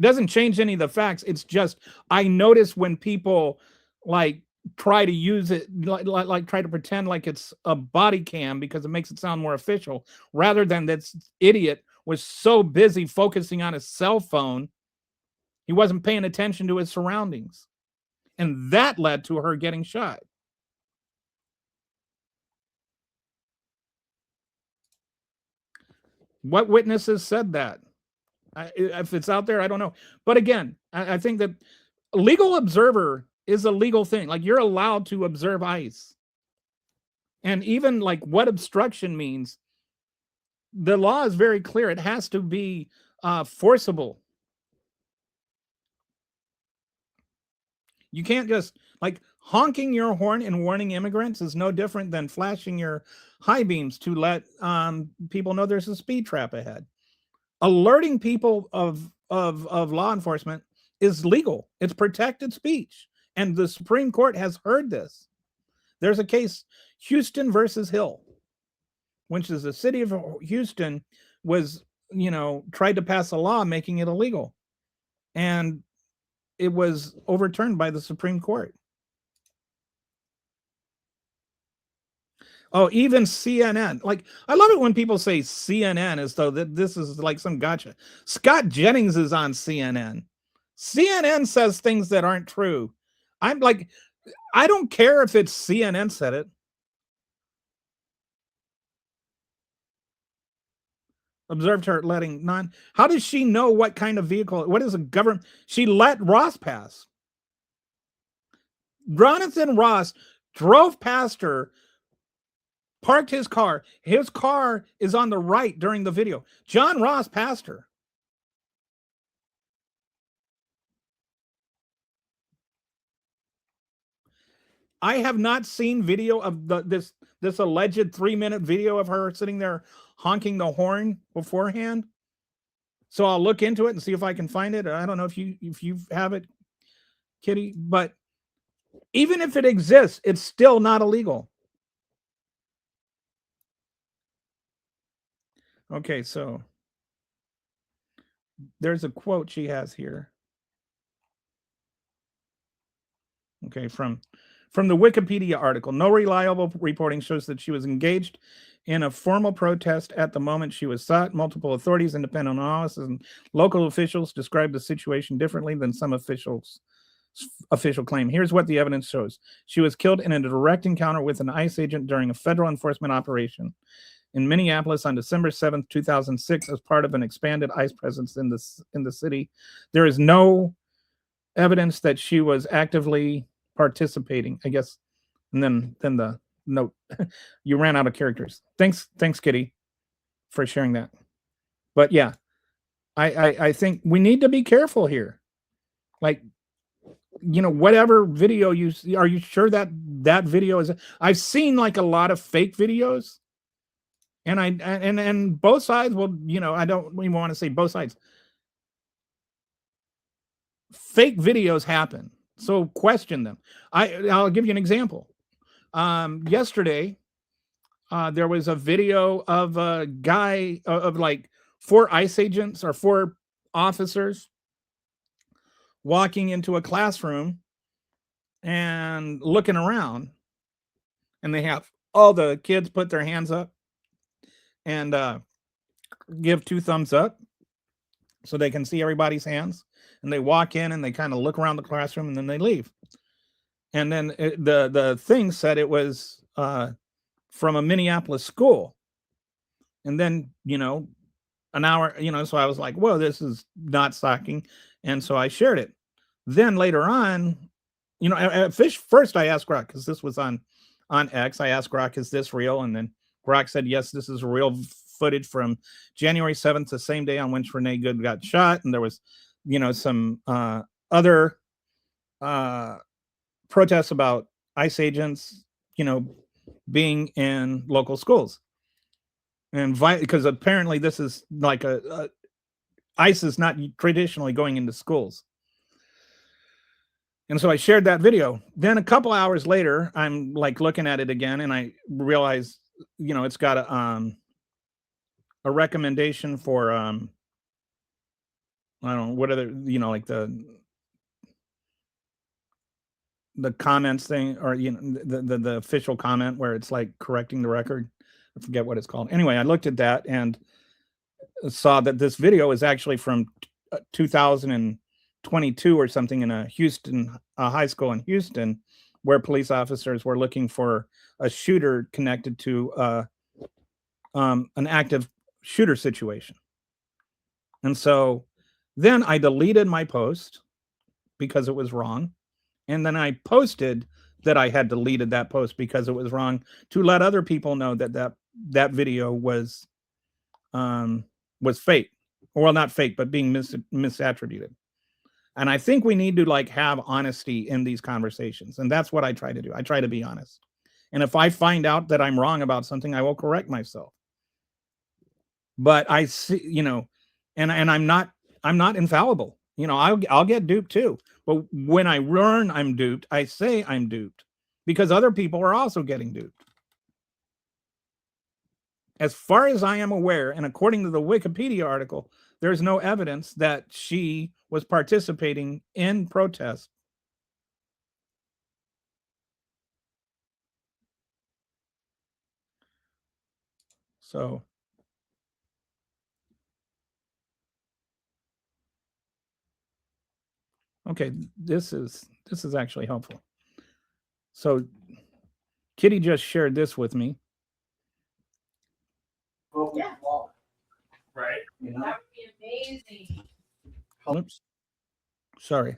Doesn't change any of the facts. It's just, I notice when people like try to use it, like try to pretend like it's a body cam because it makes it sound more official, rather than this idiot was so busy focusing on his cell phone, he wasn't paying attention to his surroundings. And that led to her getting shot. What witnesses said that? If it's out there, I don't know. But again, I think that legal observer is a legal thing. Like, you're allowed to observe ICE. And even like what obstruction means, the law is very clear. It has to be forcible. You can't just, like, honking your horn and warning immigrants is no different than flashing your high beams to let people know there's a speed trap ahead. Alerting people of law enforcement is legal. It's protected speech. And the Supreme Court has heard this. There's a case, Houston versus Hill, which is the city of Houston was, tried to pass a law making it illegal. And it was overturned by the Supreme Court. Oh, even CNN. Like, I love it when people say CNN as though that this is like some gotcha. Scott Jennings is on CNN. CNN says things that aren't true. I'm like, I don't care if it's CNN said it. Observed her letting non. How does she know what kind of vehicle? What is a government? She let Ross pass. Jonathan Ross drove past her, parked his car. His car is on the right during the video. John Ross passed her. I have not seen video of this alleged 3-minute video of her sitting there honking the horn beforehand. So I'll look into it and see if I can find it. I don't know if you have it, Kitty, but even if it exists, it's still not illegal. Okay, so there's a quote she has here. Okay, from From the Wikipedia article, no reliable reporting shows that she was engaged in a formal protest at the moment she was sought. Multiple authorities, independent analysis, and local officials described the situation differently than some officials official claim. Here's what the evidence shows. She was killed in a direct encounter with an ICE agent during a federal enforcement operation in Minneapolis on December 7th, 2006, as part of an expanded ICE presence in the city. There is no evidence that she was actively participating, I guess. And then the note, you ran out of characters. Thanks, Kitty, for sharing that. But yeah, I think we need to be careful here. Like, whatever video you see, are you sure that video is? I've seen like a lot of fake videos, and both sides will, I don't even want to say both sides. Fake videos happen, so question them. I'll give you an example. Yesterday, there was a video of a guy of like 4 ICE agents or 4 officers walking into a classroom and looking around, and they have all the kids put their hands up and give 2 thumbs up so they can see everybody's hands, and they walk in and they kind of look around the classroom and then they leave. And then the thing said it was from a Minneapolis school. And then, an hour, so I was like, whoa, this is not shocking. And so I shared it. Then later on, at first I asked Grok, because this was on X. I asked Grok, is this real? And then Grok said, yes, this is real footage from January 7th, the same day on which Renee Good got shot. And there was, some other protests about ICE agents, being in local schools. And because apparently this is like ICE is not traditionally going into schools. And so I shared that video. Then a couple hours later, I'm like looking at it again, and I realized, it's got a recommendation for I don't know, what are the, like the comments thing, or the official comment where it's like correcting the record. I forget what it's called. Anyway, I looked at that and saw that this video is actually from 2022 or something in a high school in Houston, where police officers were looking for a shooter connected to an active shooter situation. And so then I deleted my post because it was wrong. And then I posted that I had deleted that post because it was wrong, to let other people know that video was fake. Well, not fake, but being misattributed. And I think we need to like have honesty in these conversations. And that's what I try to do. I try to be honest. And if I find out that I'm wrong about something, I will correct myself. But I see, and I'm not infallible. I'll get duped too. But when I learn I'm duped, I say I'm duped, because other people are also getting duped. As far as I am aware, and according to the Wikipedia article, there's no evidence that she was participating in protest. So, okay, this is actually helpful. So, Kitty just shared this with me. Yeah. Right? That would be amazing. Oops. Sorry.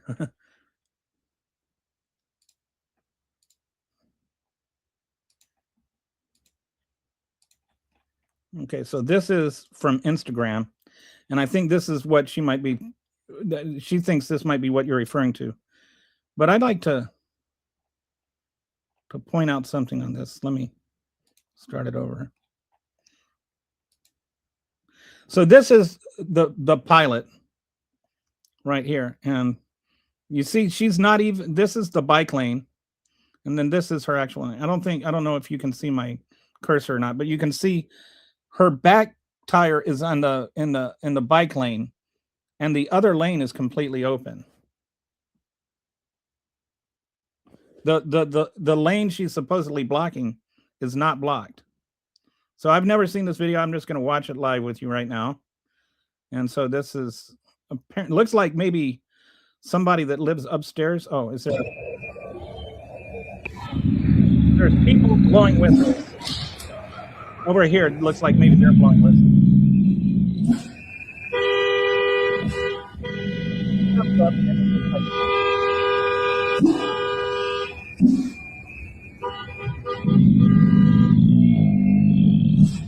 Okay, so this is from Instagram, and I think this is what she might be. She thinks this might be what you're referring to, but I'd like to point out something on this. Let me start it over. So this is the pilot right here, and you see she's not even. This is the bike lane, and then this is her actual lane. I don't know if you can see my cursor or not, but you can see her back tire is on in the bike lane, and the other lane is completely open. The lane she's supposedly blocking is not blocked. So I've never seen this video. I'm just going to watch it live with you right now. And so this is apparent. Looks like maybe somebody that lives upstairs. Oh, is there? There's people blowing whistles over here. It looks like maybe they're blowing whistles.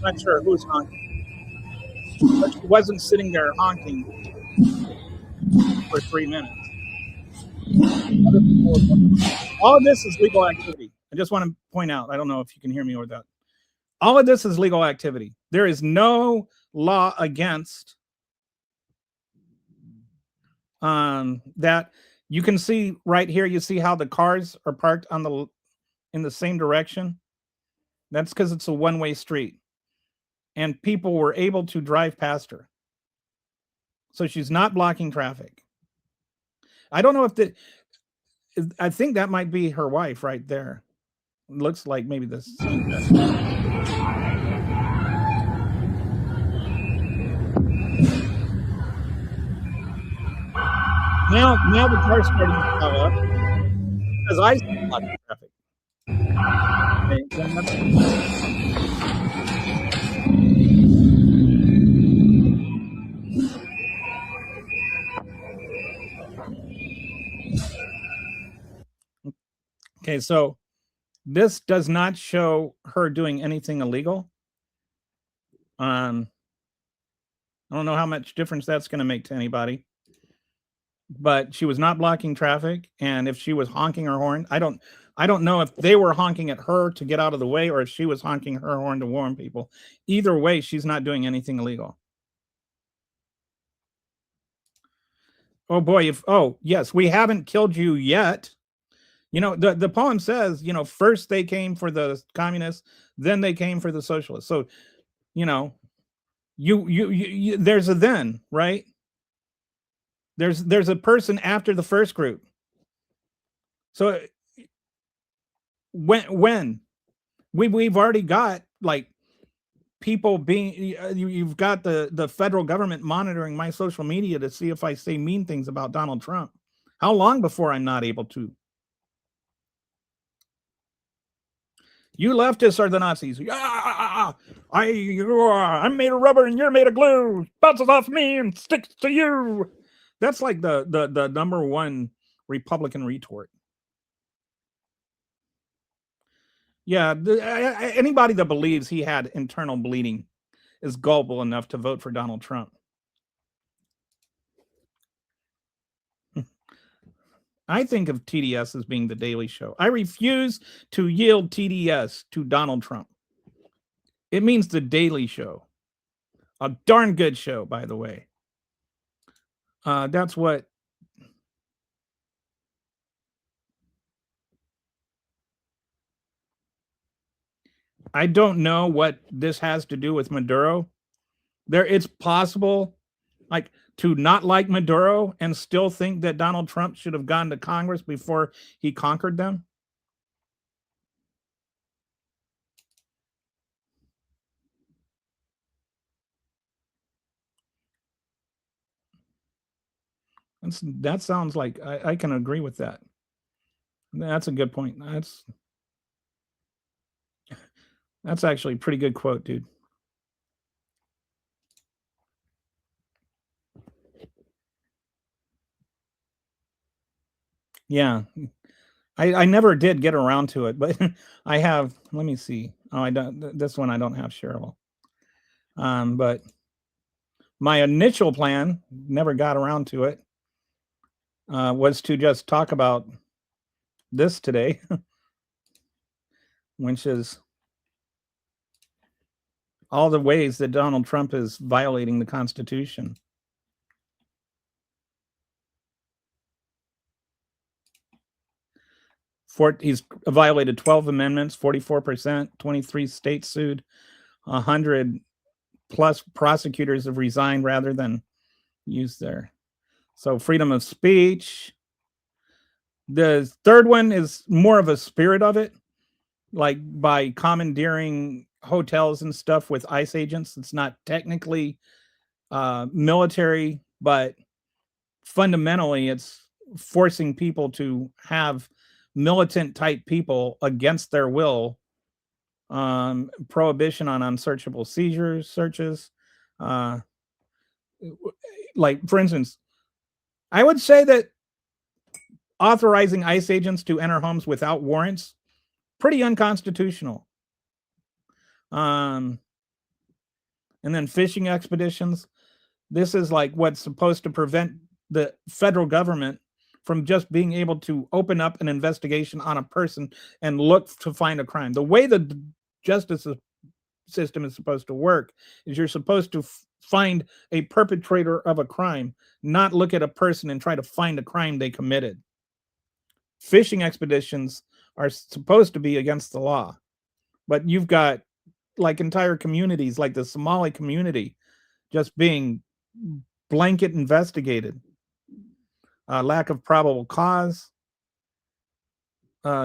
Not sure who's honking, but she wasn't sitting there honking for 3 minutes. All of this is legal activity. I just want to point out, I don't know if you can hear me or that. All of this is legal activity. There is no law against that. You can see right here, you see how the cars are parked on in the same direction. That's because it's a one-way street. And people were able to drive past her. So she's not blocking traffic. I don't know if I think that might be her wife right there. It looks like maybe the same guy. Now the car's starting to pile up because I see blocking traffic. Okay, so this does not show her doing anything illegal. I don't know how much difference that's going to make to anybody. But she was not blocking traffic, and if she was honking her horn, I don't know if they were honking at her to get out of the way or if she was honking her horn to warn people. Either way, she's not doing anything illegal. Oh boy, yes, we haven't killed you yet. You know, the poem says, you know, first they came for the communists, then they came for the socialists. So, you know, you there's a then, right? There's a person after the first group. So when we've already got like people being, you've got the federal government monitoring my social media to see if I say mean things about Donald Trump. How long before I'm not able to? You leftists are the Nazis. I'm made of rubber and you're made of glue. Bounces off me and sticks to you. That's like the number one Republican retort. Yeah, anybody that believes he had internal bleeding is gullible enough to vote for Donald Trump. I think of TDS as being the Daily Show. I refuse to yield TDS to Donald Trump. It means the Daily Show. A darn good show, by the way. That's what. I don't know what this has to do with Maduro. It's possible, like, to not like Maduro and still think that Donald Trump should have gone to Congress before he conquered them. That sounds like I can agree with that. That's a good point. That's actually a pretty good quote, dude. Yeah. I never did get around to it, but I have. Let me see. Oh, I don't. This one I don't have Cheryl. But my initial plan, never got around to it, was to just talk about this today, which is all the ways that Donald Trump is violating the Constitution. He's violated 12 amendments, 44%, 23 states sued, 100 plus prosecutors have resigned rather than use their. So freedom of speech, The third one is more of a spirit of it, like by commandeering hotels and stuff with ICE agents. It's not technically military, but fundamentally it's forcing people to have militant type people against their will. Prohibition on unsearchable seizures, searches. Uh, like, for instance, I would say that authorizing ICE agents to enter homes without warrants, pretty unconstitutional. And then fishing expeditions. This is like what's supposed to prevent the federal government from just being able to open up an investigation on a person and look to find a crime. The way the justice system is supposed to work is you're supposed to find a perpetrator of a crime, not look at a person and try to find a crime they committed. Fishing expeditions are supposed to be against the law, but you've got like entire communities, like the Somali community, just being blanket investigated. Lack of probable cause.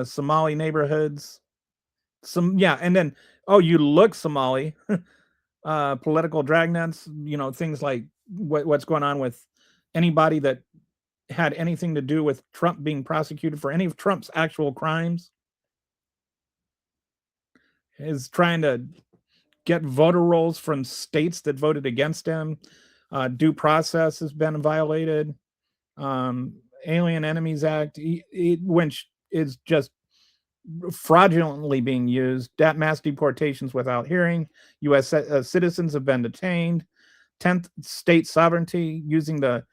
Somali neighborhoods. And then, oh, you look Somali. Political dragnets, things like what's going on with anybody that had anything to do with Trump being prosecuted for any of Trump's actual crimes, is trying to get voter rolls from states that voted against him. Due process has been violated. Alien Enemies Act, which is just fraudulently being used. Mass deportations without hearing. U.S. Citizens have been detained. 10th state sovereignty, using the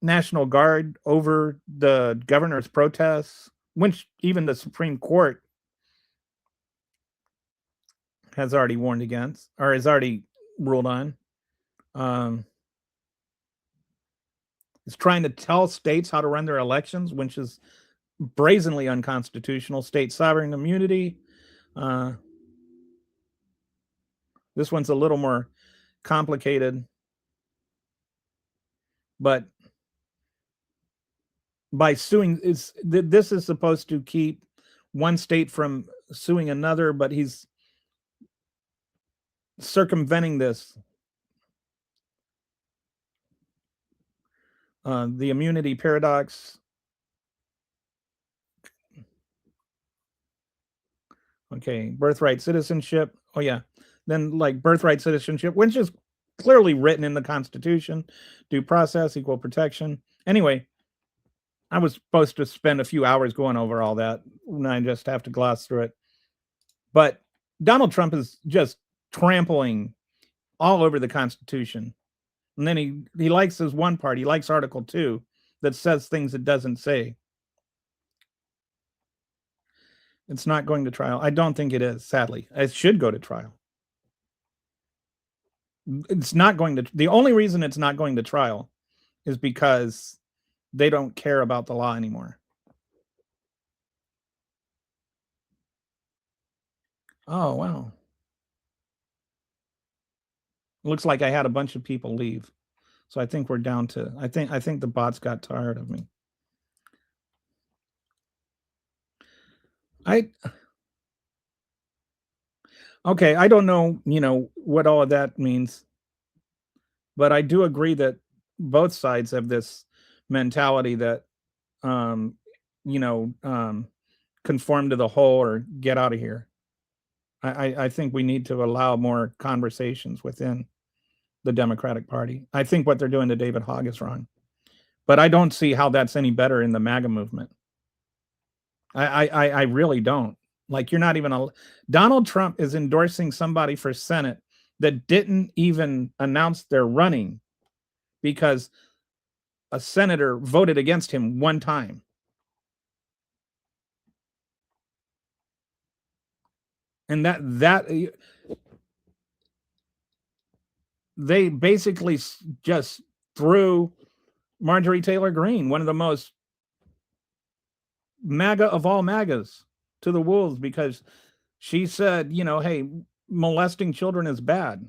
National Guard over the governor's protests, which even the Supreme Court has already warned against, or has already ruled on. It's trying to tell states how to run their elections, which is brazenly unconstitutional. State sovereign immunity. This one's a little more complicated, but by suing, this is supposed to keep one state from suing another, but he's circumventing this. The immunity paradox. Okay, birthright citizenship. Oh yeah, then like birthright citizenship, which is clearly written in the Constitution. Due process, equal protection. Anyway, I was supposed to spend a few hours going over all that, and I just have to gloss through it. But Donald Trump is just trampling all over the Constitution. And then he likes his one part. He likes Article 2 that says things it doesn't say. It's not going to trial. I don't think it is, sadly. It should go to trial. It's not going to. The only reason it's not going to trial is because they don't care about the law anymore. Oh, wow. Looks like I had a bunch of people leave. So I think we're down to, I think the bots got tired of me. Okay, I don't know, what all of that means, but I do agree that both sides have this mentality that, conform to the whole or get out of here. I think we need to allow more conversations within the Democratic Party. I think what they're doing to David Hogg is wrong, but I don't see how that's any better in the MAGA movement. I really don't. Like, you're not even Donald Trump is endorsing somebody for Senate that didn't even announce they're running because a senator voted against him one time. And that they basically just threw Marjorie Taylor Greene, one of the most MAGA of all MAGAs, to the wolves because she said, hey, molesting children is bad.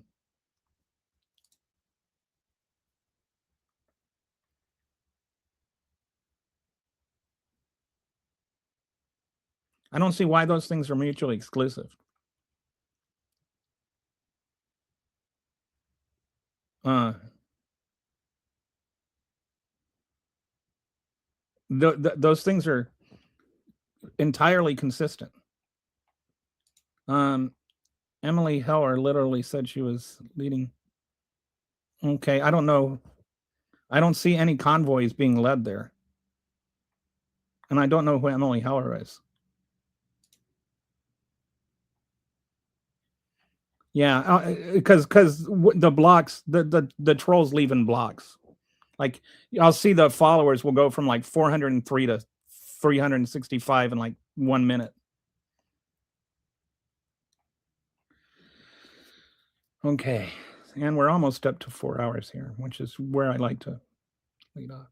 I don't see why those things are mutually exclusive. Those things are entirely consistent. Emily Heller literally said she was leading. Okay, I don't know. I don't see any convoys being led there. And I don't know who Emily Heller is. Yeah, because the blocks, the trolls leave in blocks. Like I'll see the followers will go from like 403 to 365 in like 1 minute. Okay, and we're almost up to 4 hours here, which is where I like to lead off.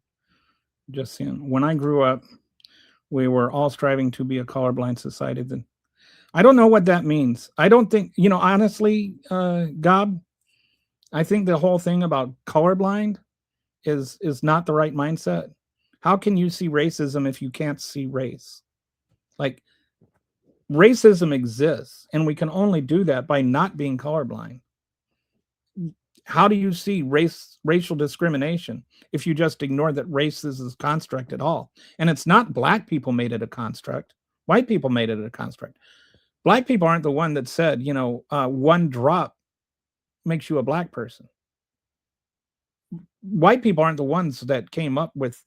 Just seeing, when I grew up, we were all striving to be a colorblind society. Then I don't know what that means. I don't think, honestly, Gob, I think the whole thing about colorblind is not the right mindset. How can you see racism if you can't see race? Like, racism exists, and we can only do that by not being colorblind. How do you see racial discrimination if you just ignore that race is a construct at all? And it's not black people made it a construct. White people made it a construct. Black people aren't the one that said, one drop makes you a black person. White people aren't the ones that came up with,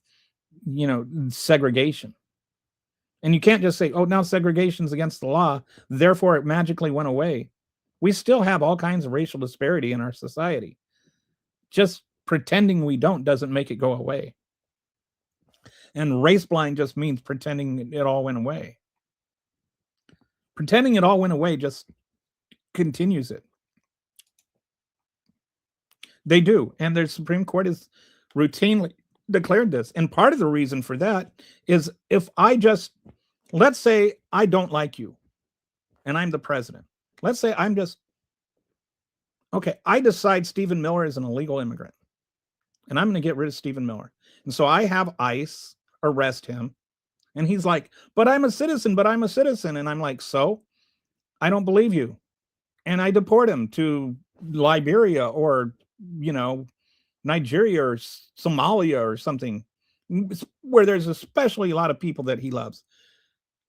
segregation. And you can't just say, oh, now segregation's against the law, therefore it magically went away. We still have all kinds of racial disparity in our society. Just pretending we don't doesn't make it go away. And race blind just means pretending it all went away. Pretending it all went away just continues it. They do. And the Supreme Court has routinely declared this. And part of the reason for that is if let's say I don't like you and I'm the president. Let's say I decide Stephen Miller is an illegal immigrant and I'm going to get rid of Stephen Miller. And so I have ICE arrest him. And he's like, but I'm a citizen. And I'm like, so I don't believe you. And I deport him to Liberia or, Nigeria or Somalia or something where there's especially a lot of people that he loves.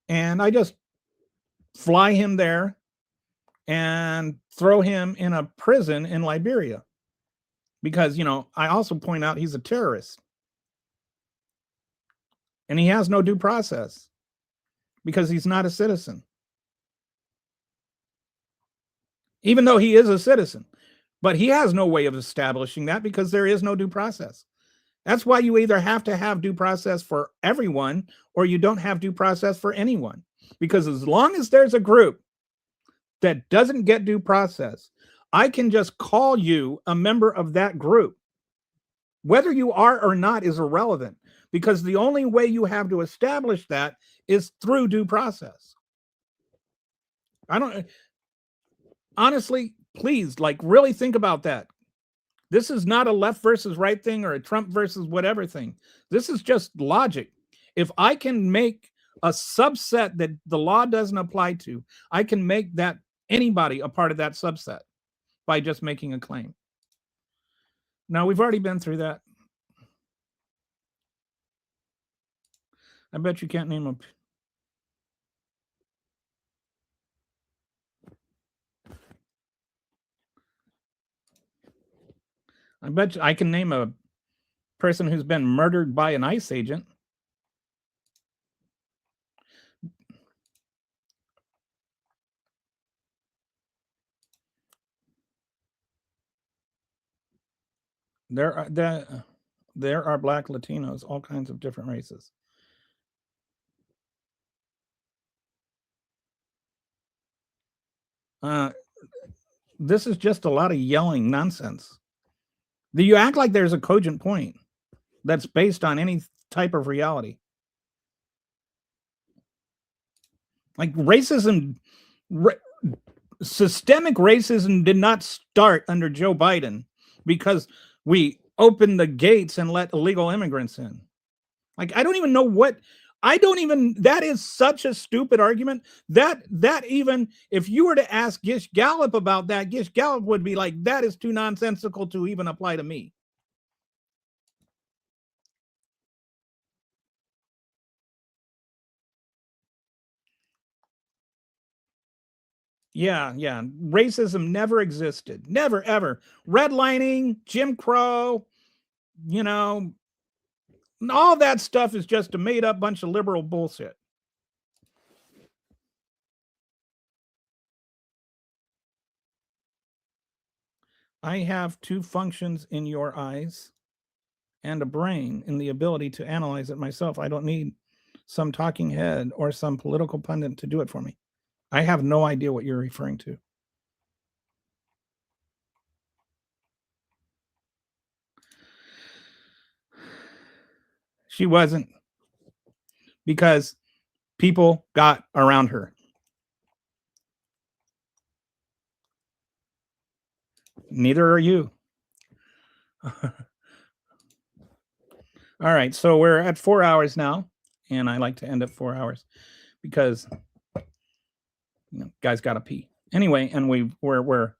And I just fly him there and throw him in a prison in Liberia because, I also point out he's a terrorist and he has no due process because he's not a citizen, even though he is a citizen, but he has no way of establishing that because there is no due process. That's why you either have to have due process for everyone or you don't have due process for anyone, because as long as there's a group that doesn't get due process, I can just call you a member of that group. Whether you are or not is irrelevant because the only way you have to establish that is through due process. Honestly, please, really think about that. This is not a left versus right thing or a Trump versus whatever thing. This is just logic. If I can make a subset that the law doesn't apply to, I can make that anybody a part of that subset by just making a claim. Now, we've already been through that. I bet you can't name a... I bet you I can name a person who's been murdered by an ICE agent. There are Black Latinos, all kinds of different races. This is just a lot of yelling nonsense. Do you act like there's a cogent point that's based on any type of reality? Like racism, systemic racism did not start under Joe Biden because we opened the gates and let illegal immigrants in. Like, I don't even know what I don't even, that is such a stupid argument that even if you were to ask Gish Gallop about that, Gish Gallop would be like, that is too nonsensical to even apply to me. Yeah. Racism never existed. Never, ever. Redlining, Jim Crow, you know, all that stuff is just a made up bunch of liberal bullshit. I have two functions in your eyes and a brain in the ability to analyze it myself. I don't need some talking head or some political pundit to do it for me. I have no idea what you're referring to. She wasn't, because people got around her. Neither are you. All right, so we're at 4 hours now, and I like to end at 4 hours because guys got to pee anyway, and we're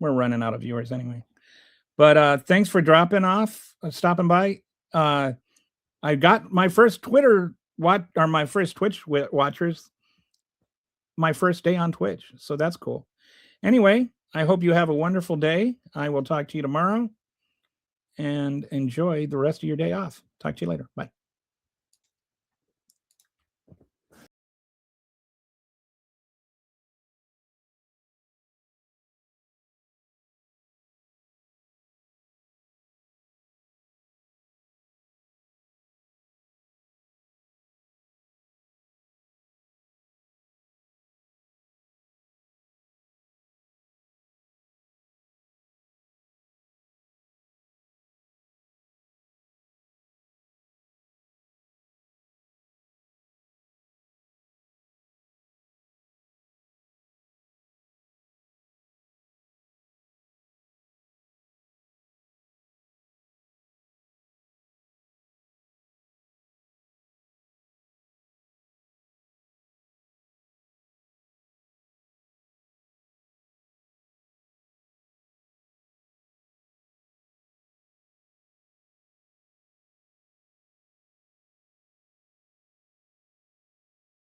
running out of viewers anyway. But thanks for stopping by. I got my first my first Twitch watchers my first day on Twitch, so that's cool. Anyway, I hope you have a wonderful day. I will talk to you tomorrow, and enjoy the rest of your day off. Talk to you later. Bye.